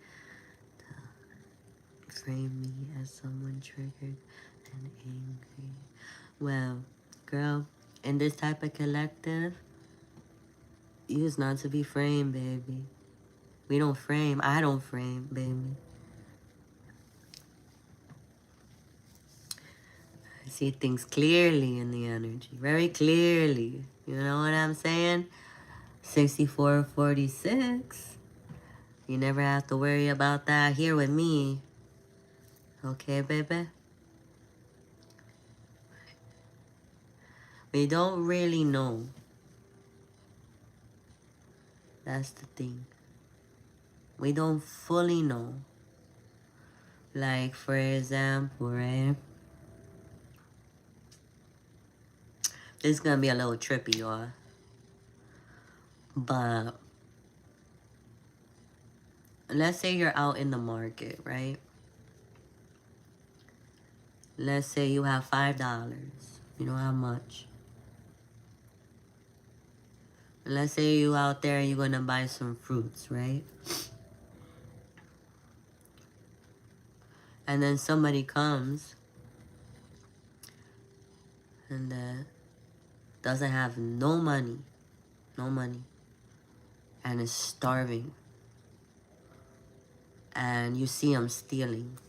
to frame me as someone triggered and angry. Well, girl, in this type of collective, use not to be framed, baby. We don't frame. I don't frame, baby. See things clearly in the energy. Very clearly. You know what I'm saying? 6446. You never have to worry about that here with me. Okay, baby? We don't really know. That's the thing. We don't fully know. Like, for example, right? This is gonna be a little trippy, y'all. But let's say you're out in the market, right? Let's say you have $5. You don't have much. Let's say you out there and you're gonna buy some fruits, right? And then somebody comes and doesn't have no money, and is starving. And you see them stealing.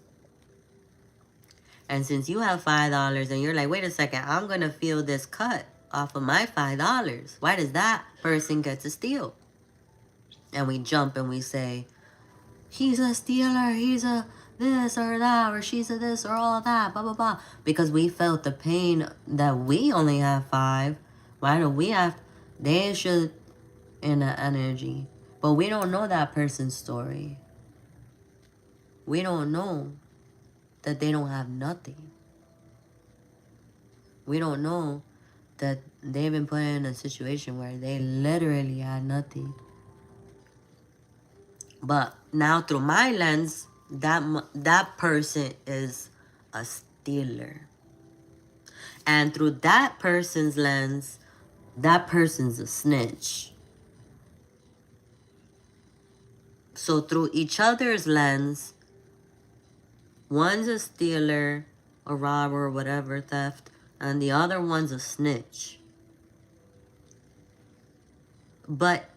And since you have $5 and you're like, wait a second, I'm gonna feel this cut off of my $5. Why does that person get to steal? And we jump and we say, he's a stealer, he's a this or that, or she's a this or all that, blah, blah, blah. Because we felt the pain that we only have 5. Why do we have, they should in the energy. But we don't know that person's story. We don't know that they don't have nothing. We don't know that they've been put in a situation where they literally had nothing. But now through my lens, that person is a stealer. And through that person's lens, that person's a snitch. So through each other's lens, one's a stealer, a robber, whatever, theft, and the other one's a snitch. But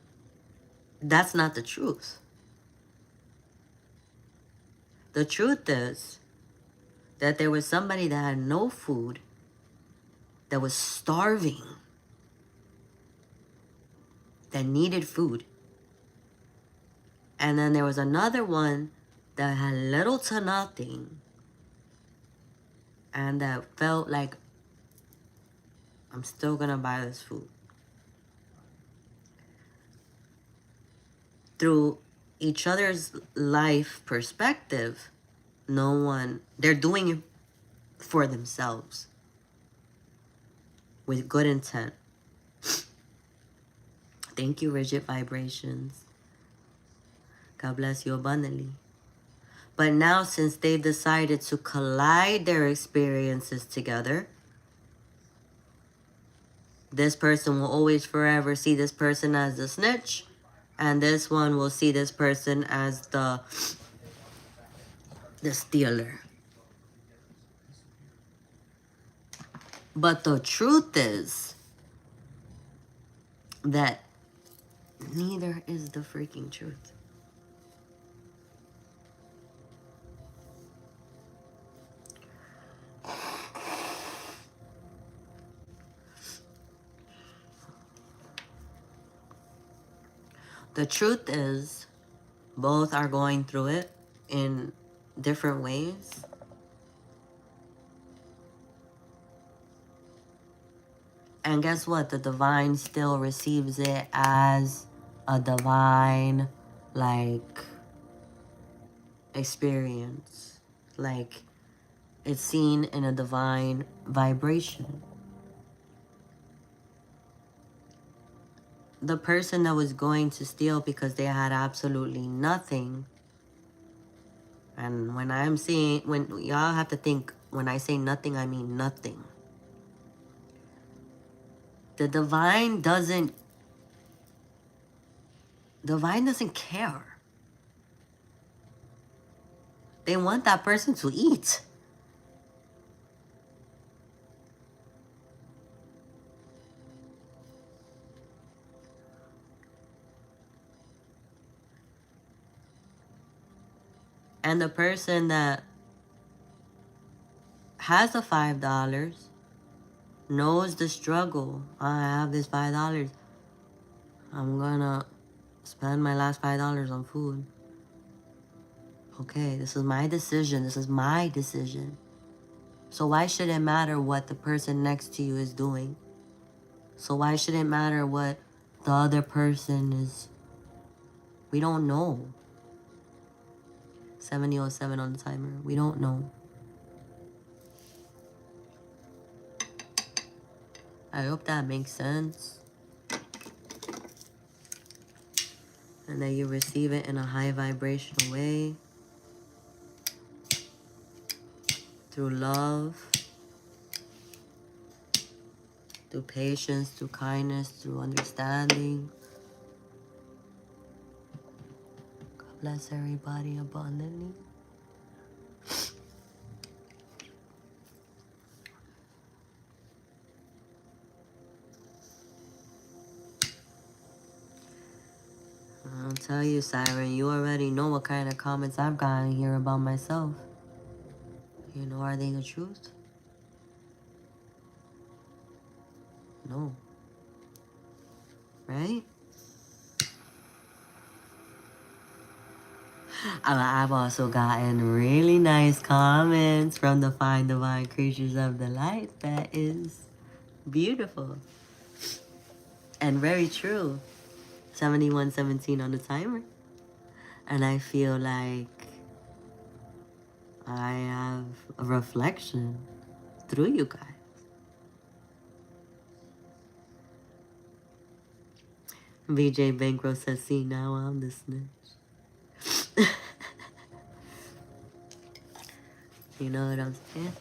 that's not the truth. The truth is that there was somebody that had no food, that was starving, that needed food. And then there was another one that had little to nothing and that felt like, I'm still gonna buy this food. Through each other's life perspective, they're doing it for themselves with good intent. Thank you, Rigid Vibrations. God bless you abundantly. But now, since they decided to collide their experiences together, this person will always forever see this person as the snitch, and this one will see this person as the stealer. But the truth is that neither is the freaking truth. The truth is, both are going through it in different ways. And guess what? The divine still receives it as a divine, like, experience. Like, it's seen in a divine vibration. The person that was going to steal because they had absolutely nothing. And when I'm saying, when y'all have to think, when I say nothing, I mean nothing. The divine doesn't care. They want that person to eat. And the person that has the $5, knows the struggle. I have this $5. I'm gonna spend my last $5 on food. Okay, this is my decision. This is my decision. So why should it matter what the person next to you is doing? So why should it matter what the other person is? We don't know. 70:07 on the timer. We don't know. I hope that makes sense. And that you receive it in a high vibrational way. Through love. Through patience, through kindness, through understanding. God bless everybody abundantly. I'll tell you, Siren, you already know what kind of comments I've gotten here about myself. You know, are they the truth? No. Right? I've also gotten really nice comments from the fine divine creatures of the light. That is beautiful. And very true. 71:17 on the timer. And I feel like I have a reflection through you guys. BJ Bankroll says, see, now I'm the snitch. You know what I'm saying?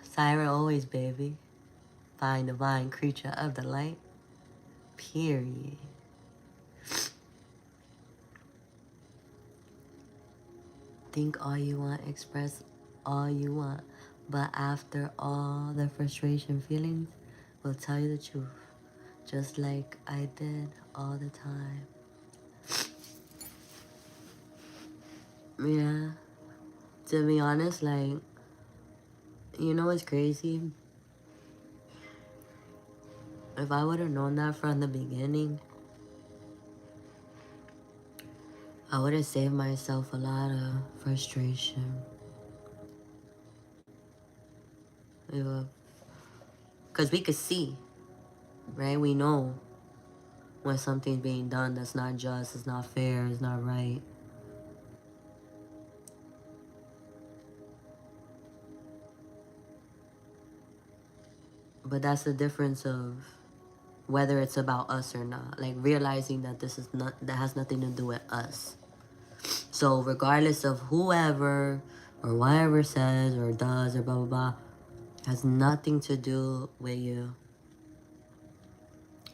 Siren always, baby. Fine divine creature of the light. Period. Think all you want, express all you want. But after all the frustration feelings, we'll tell you the truth. Just like I did all the time. Yeah. To be honest, like, you know what's crazy? If I would have known that from the beginning, I would have saved myself a lot of frustration. Because we could see, right? We know when something's being done that's not just, it's not fair, it's not right. But that's the difference of whether it's about us or not. Like realizing that that has nothing to do with us. So regardless of whoever or whatever says or does or blah, blah, blah, has nothing to do with you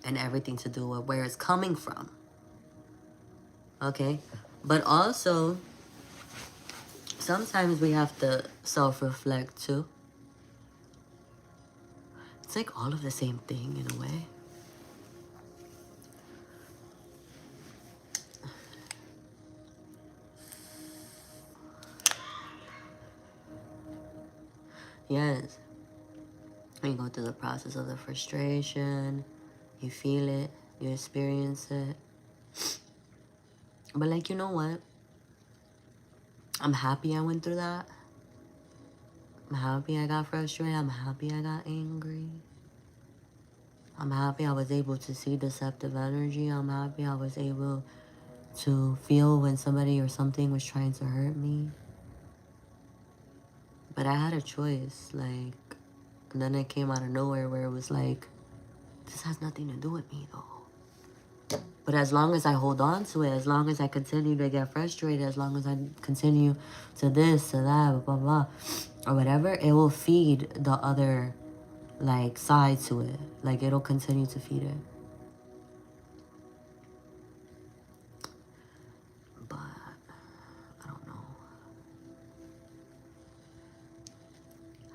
and everything to do with where it's coming from. Okay? But also, sometimes we have to self-reflect too. It's like all of the same thing in a way. Yes. You go through the process of the frustration. You feel it. You experience it. But like, you know what? I'm happy I went through that. I'm happy I got frustrated. I'm happy I got angry. I'm happy I was able to see deceptive energy. I'm happy I was able to feel when somebody or something was trying to hurt me. But I had a choice, like, and then it came out of nowhere where it was like, this has nothing to do with me though. But as long as I hold on to it, as long as I continue to get frustrated, as long as I continue to this, to that, blah, blah, blah, or whatever, it will feed the other, like, side to it. Like, it'll continue to feed it. But, I don't know.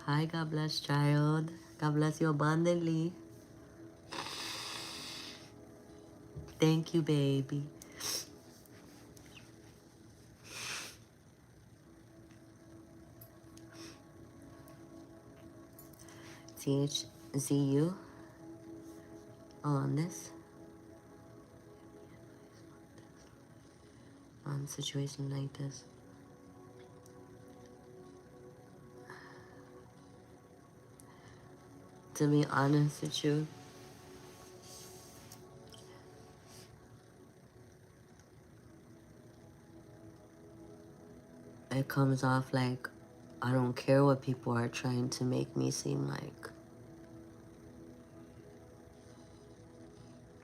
Hi, God bless, child. God bless you abundantly. Thank you, baby. THZU on this. On a situation like this. To be honest with you, it comes off like I don't care what people are trying to make me seem like.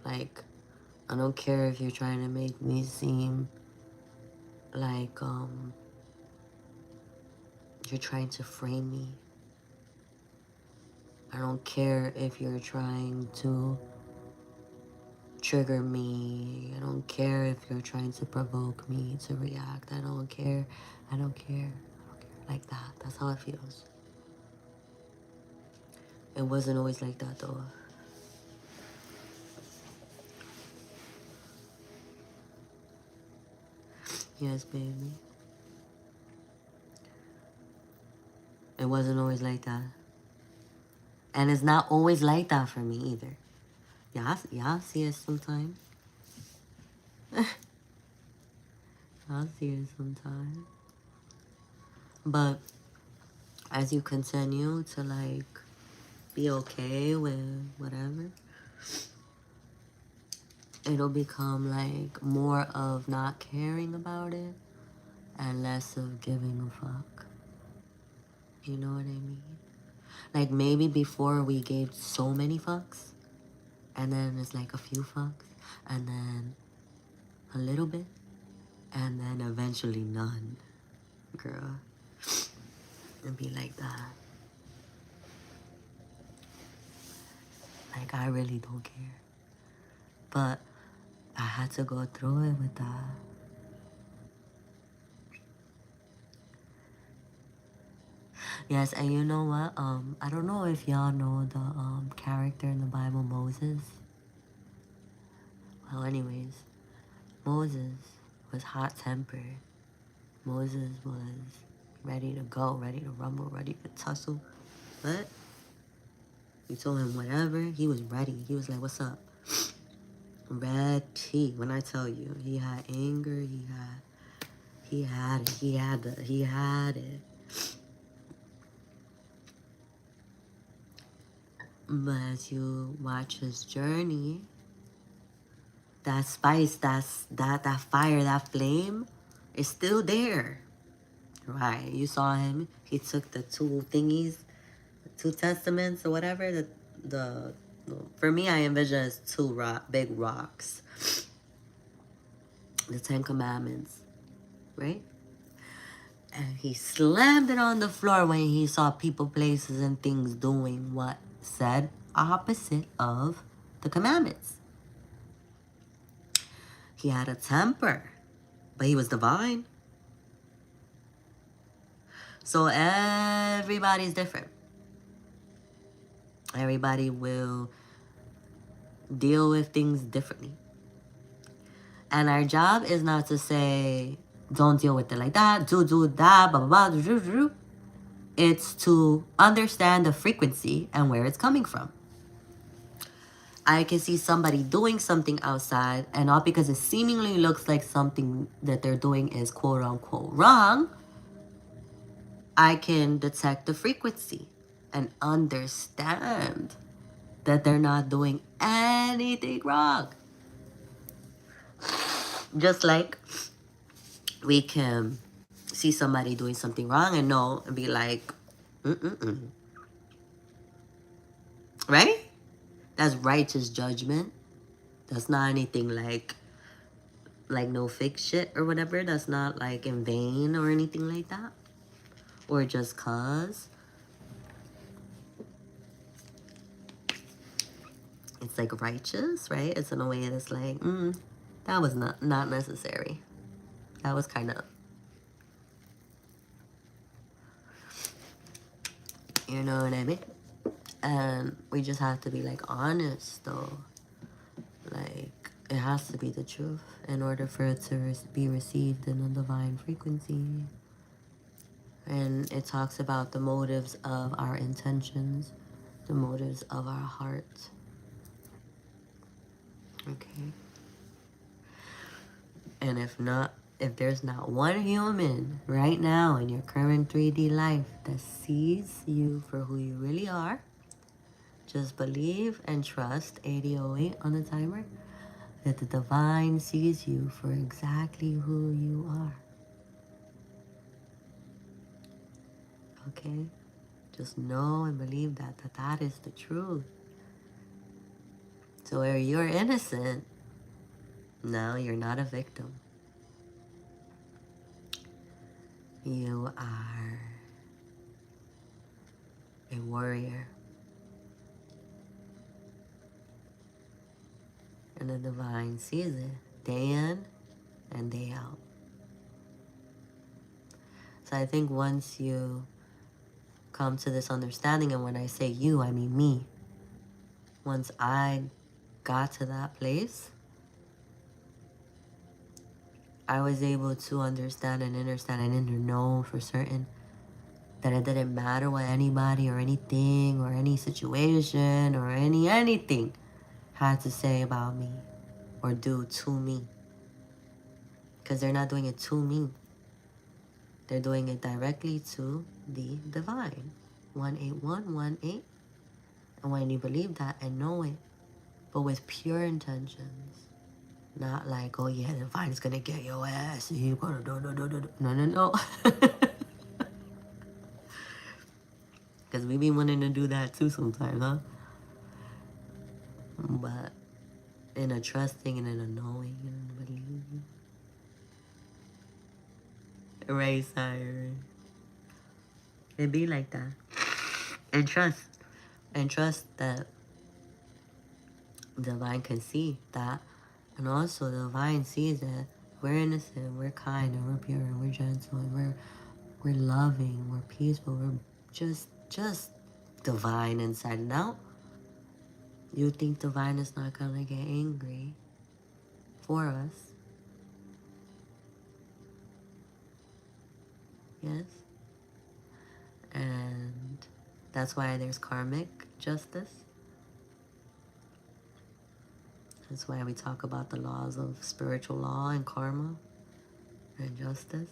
Like, I don't care if you're trying to make me seem like you're trying to frame me. I don't care if you're trying to trigger me. I don't care if you're trying to provoke me to react. I don't care. I don't care. I don't care. Like that. That's how it feels. It wasn't always like that though. Yes, baby. It wasn't always like that. And it's not always like that for me either. Y'all see it sometimes. I'll see it sometimes. But as you continue to like be okay with whatever, it'll become like more of not caring about it and less of giving a fuck. You know what I mean? Like maybe before we gave so many fucks, and then it's like a few fucks, and then a little bit, and then eventually none. Girl, it'd be like that. Like I really don't care. But I had to go through it with that. Yes, and you know what? I don't know if y'all know the character in the Bible, Moses. Well, anyways, Moses was hot-tempered. Moses was ready to go, ready to rumble, ready to tussle. But you told him whatever, he was ready. He was like, "What's up?" Ready. When I tell you, he had anger. He had it. But as you watch his journey, that spice, that fire, that flame is still there. Right. You saw him. He took the two thingies, the two testaments or whatever. The for me, I envision as two big rocks. The 10 Commandments, right? And he slammed it on the floor when he saw people, places, and things doing what said opposite of the commandments. He had a temper, but he was divine. So everybody's different. Everybody will deal with things differently. And our job is not to say, don't deal with it like that, do that, blah, blah, blah. It's to understand the frequency and where it's coming from. I can see somebody doing something outside, and not because it seemingly looks like something that they're doing is quote unquote wrong, I can detect the frequency and understand that they're not doing anything wrong. Just like we can see somebody doing something wrong and know and be like, right? That's righteous judgment. That's not anything like no fake shit or whatever. That's not like in vain or anything like that. Or just cause. It's like righteous, right? It's in a way that's like, that was not necessary. That was kind of, you know what I mean? And we just have to be like honest though. Like, It has to be the truth in order for it to be received in a divine frequency. And it talks about the motives of our intentions, the motives of our heart. Okay. And if there's not one human right now in your current 3D life that sees you for who you really are, just believe and trust 8008 on the timer that the divine sees you for exactly who you are. Okay? Just know and believe that is the truth. So where you're innocent, now you're not a victim. You are a warrior. And the divine sees it day in and day out. So I think once you come to this understanding, and when I say you, I mean me. Once I got to that place, I was able to understand and know for certain that it didn't matter what anybody or anything or any situation or anything had to say about me or do to me. Because they're not doing it to me. They're doing it directly to the divine. 18118. And when you believe that and know it, but with pure intentions, not like, oh yeah, the divine's gonna get your ass and you're gonna do. No. Because we be wanting to do that too sometimes, huh? But in a trusting and in a knowing and in a believing. Right, Siren. It be like that. And trust. And trust that the divine can see that. And also the divine sees that we're innocent, we're kind, and we're pure, and we're gentle, and we're loving, we're peaceful, we're just divine inside and out. You think divine is not gonna get angry for us? Yes? And that's why there's karmic justice. That's why we talk about the laws of spiritual law and karma and justice.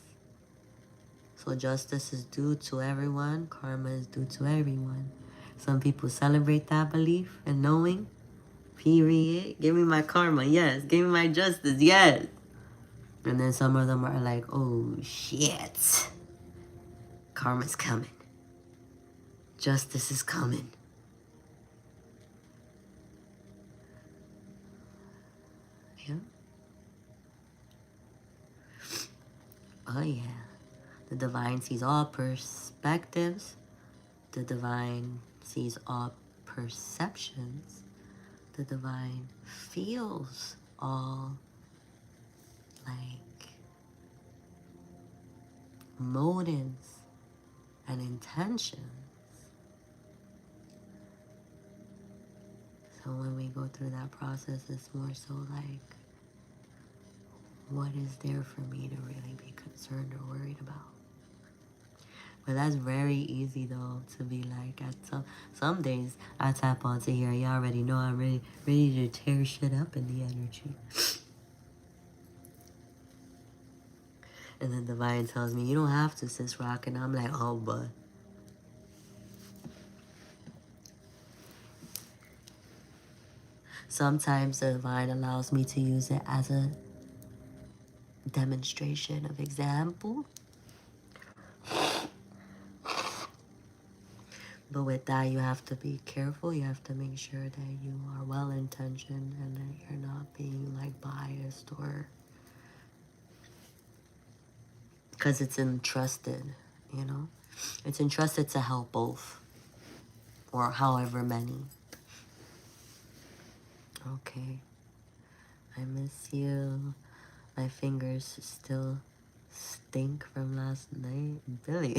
So justice is due to everyone, karma is due to everyone. Some people celebrate that belief and knowing. Period. Give me my karma, yes. Give me my justice, yes. And then some of them are like, oh shit. Karma's coming. Justice is coming. Yeah. Oh yeah. The divine sees all perspectives. The divine sees all perceptions. The divine feels all like motives and intentions. So when we go through that process, it's more so like, what is there for me to really be concerned or worried about? But that's very easy though to be like. At some days I tap onto here. You already know I'm ready to tear shit up in the energy. And then divine tells me, you don't have to, Sis Rock. And I'm like, oh, but. Sometimes the divine allows me to use it as a demonstration of example. But with that, you have to be careful. You have to make sure that you are well-intentioned and that you're not being like biased or... Because it's entrusted, you know? It's entrusted to help both. Or however many. Okay. I miss you. My fingers still stink from last night. Billy.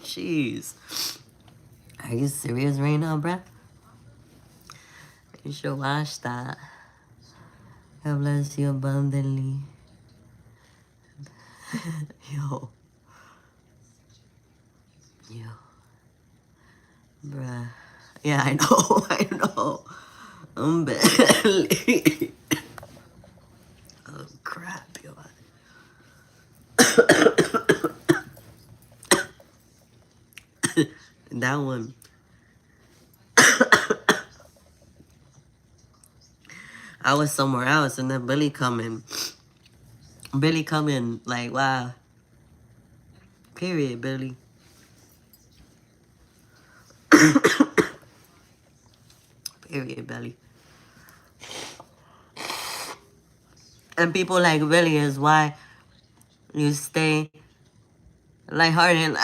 Jeez. Are you serious right now, bruh? You should watch that. God bless you abundantly. Yo. Yo. Bruh. Yeah, I know. I know. I'm barely. Oh, crap, yo. That one. I was somewhere else and then Billy coming. Billy coming. Like, wow. Period, Billy. Period, Billy. And people like Billy is why you stay lighthearted.